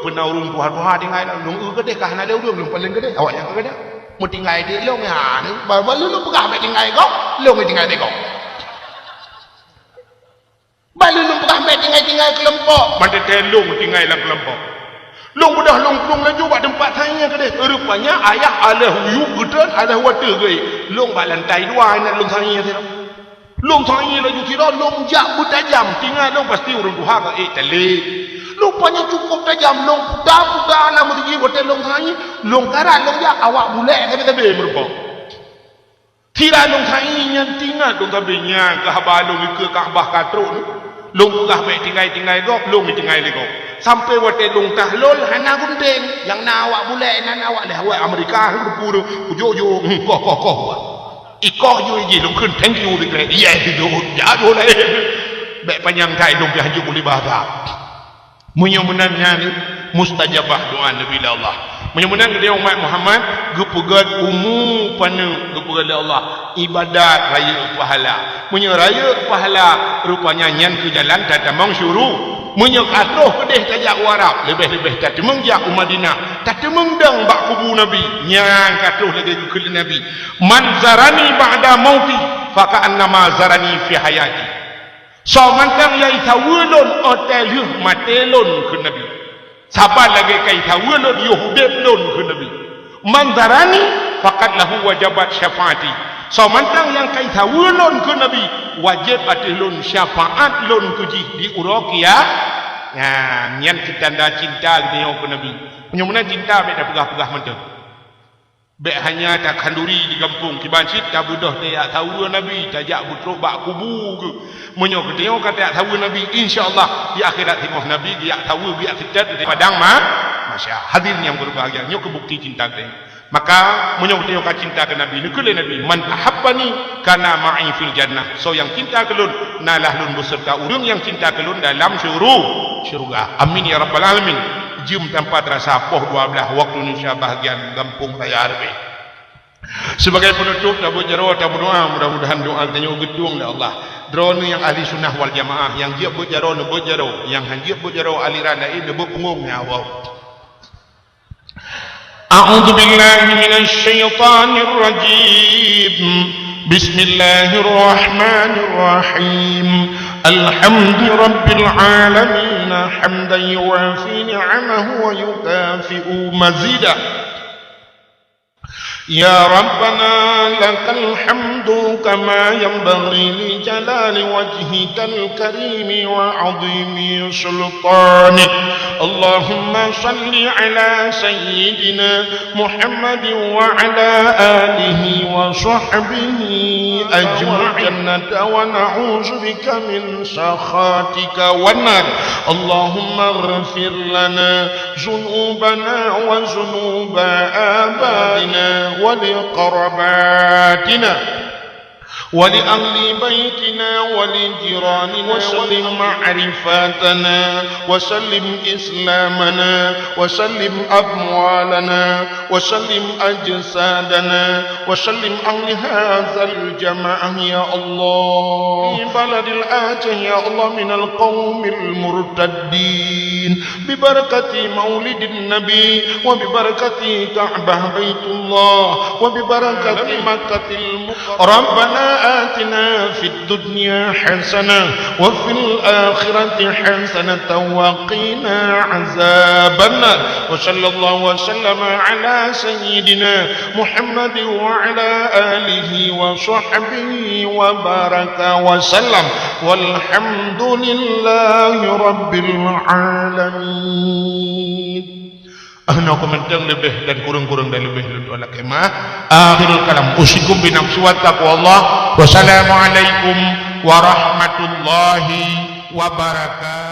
pernah urung tuhan tinggal lung gede kah nak ada lung paling gede awak yang gede mau tinggal di lung ya ni baru lu pegah mek tinggal kau lung tinggal di kau baru lu pegah mek tinggal kelompok mana lung tinggal dalam kelompok lung budak lung laju buat tempat saya gede rupanya ayah ada huyu gede ada water gede lung bak lantai dua nak lung saya sini lung sangi laju tidak lung jak tajam tinggal lung pasti urung duha ke telik lupanya cukup tajam lung puda nak mesti hotel lung sangi lung karat lung jak awak bulek tapi merupa tidak lung sangi yang tinggal lung tabinya ke habah lung ke Kaabah katruk lung pegah baik tinggal gok lung tinggal gok sampai hotel lung tahlul hana gunting yang nak awak bulek nak awak leh awak Amerika puru ujo koh ikoh je lung kun thank you dekat dia itu ya boleh baik panjang kai lung dia hajuk boleh bahasa munyamunannya mustajabah doa Nabi Allah munyamunan dia umat Muhammad gepegat umum panu gepegat Allah ibadat raya pahala munya raya pahala rupanya nyan ke jalan tatamang syuruh munya atuh kedeh tajak warap lebih-lebih tatemeng jak Madinah tatemeng dang bak kubu Nabi nyang katuh lagi ke Nabi man zarani ba'da mauti fa ka'annama zarani fi hayati so mantang yai tawulun otelih matelun ke Nabi sabar lagi kai tawulun yuhdib lun ke nabi mandarani faqad lahu wajabat syafaati so mantang yang kai tawulun ke nabi wajib atilun syafaat lun ke di urokia ya nyan kitanda cinta dia ke nabi punya cinta beda pegah-pegah mantang be hanya tak kanduri di kampung kibancit tak budah tak tahu nabi tajak butruk bak kubu ke menyo keteo kata tak tahu nabi insyaallah di akhirat tengok nabi dia tahu biak kita di padang masya hadirin yang berbahagia nyo kebukti cinta dia maka menyo keteo ka cinta ke nabi nikule nabi man ahabbani kana ma'i fil jannah so yang cinta kelun nalah lun beserta urang yang cinta kelun dalam syurga amin ya rabbal alamin jum tanpa terasa poh 12 waktu Indonesia bahagian kampung saya arbe sebagai penutup tabu jaro tabu doa mudah-mudahan doa tanya gedung oleh Allah drone yang ahli sunnah wal jamaah yang dia berjaro yang hanjir berjaro aliran lain debuk pengung awak a'udzu billahi minasy syaithanir rajim bismillahirrahmanirrahim الحمد رب العالمين حمدا يوافي نعمه ويكافئ مزيدا يا ربنا لك الحمد كما ينبغي لجلال وجهك الكريم وعظيم سلطانك اللهم صل على سيدنا محمد وعلى آله وصحبه أجمعين ونعوذ بك من سخطك والنار اللهم اغفر لنا ذنوبنا وذنوب آبائنا ولقرباتنا ولأهل بيتنا ولجيراننا وسلم معرفاتنا وسلم إسلامنا وسلم أموالنا وسلم أجسادنا وسلم أهل هذا الجماعة يا الله في بلد الآتي يا الله من القوم المرتدين ببركة مولد النبي وببركة كعبة بيت الله وببركة مكة المكرمة ربنا آتنا في الدنيا حسنة وفي الآخرة حسنة وقنا عذاب النار وصلى الله وسلم على سيدنا محمد وعلى آله وصحبه وبارك وسلم والحمد لله رب العالمين Ahna komentar lebih dan kurang-kurang dan lebih untuk Allah kemah. Akhirul kalam usikum binafsi wa taqwallah. Wassalamualaikum warahmatullahi wabarakatuh.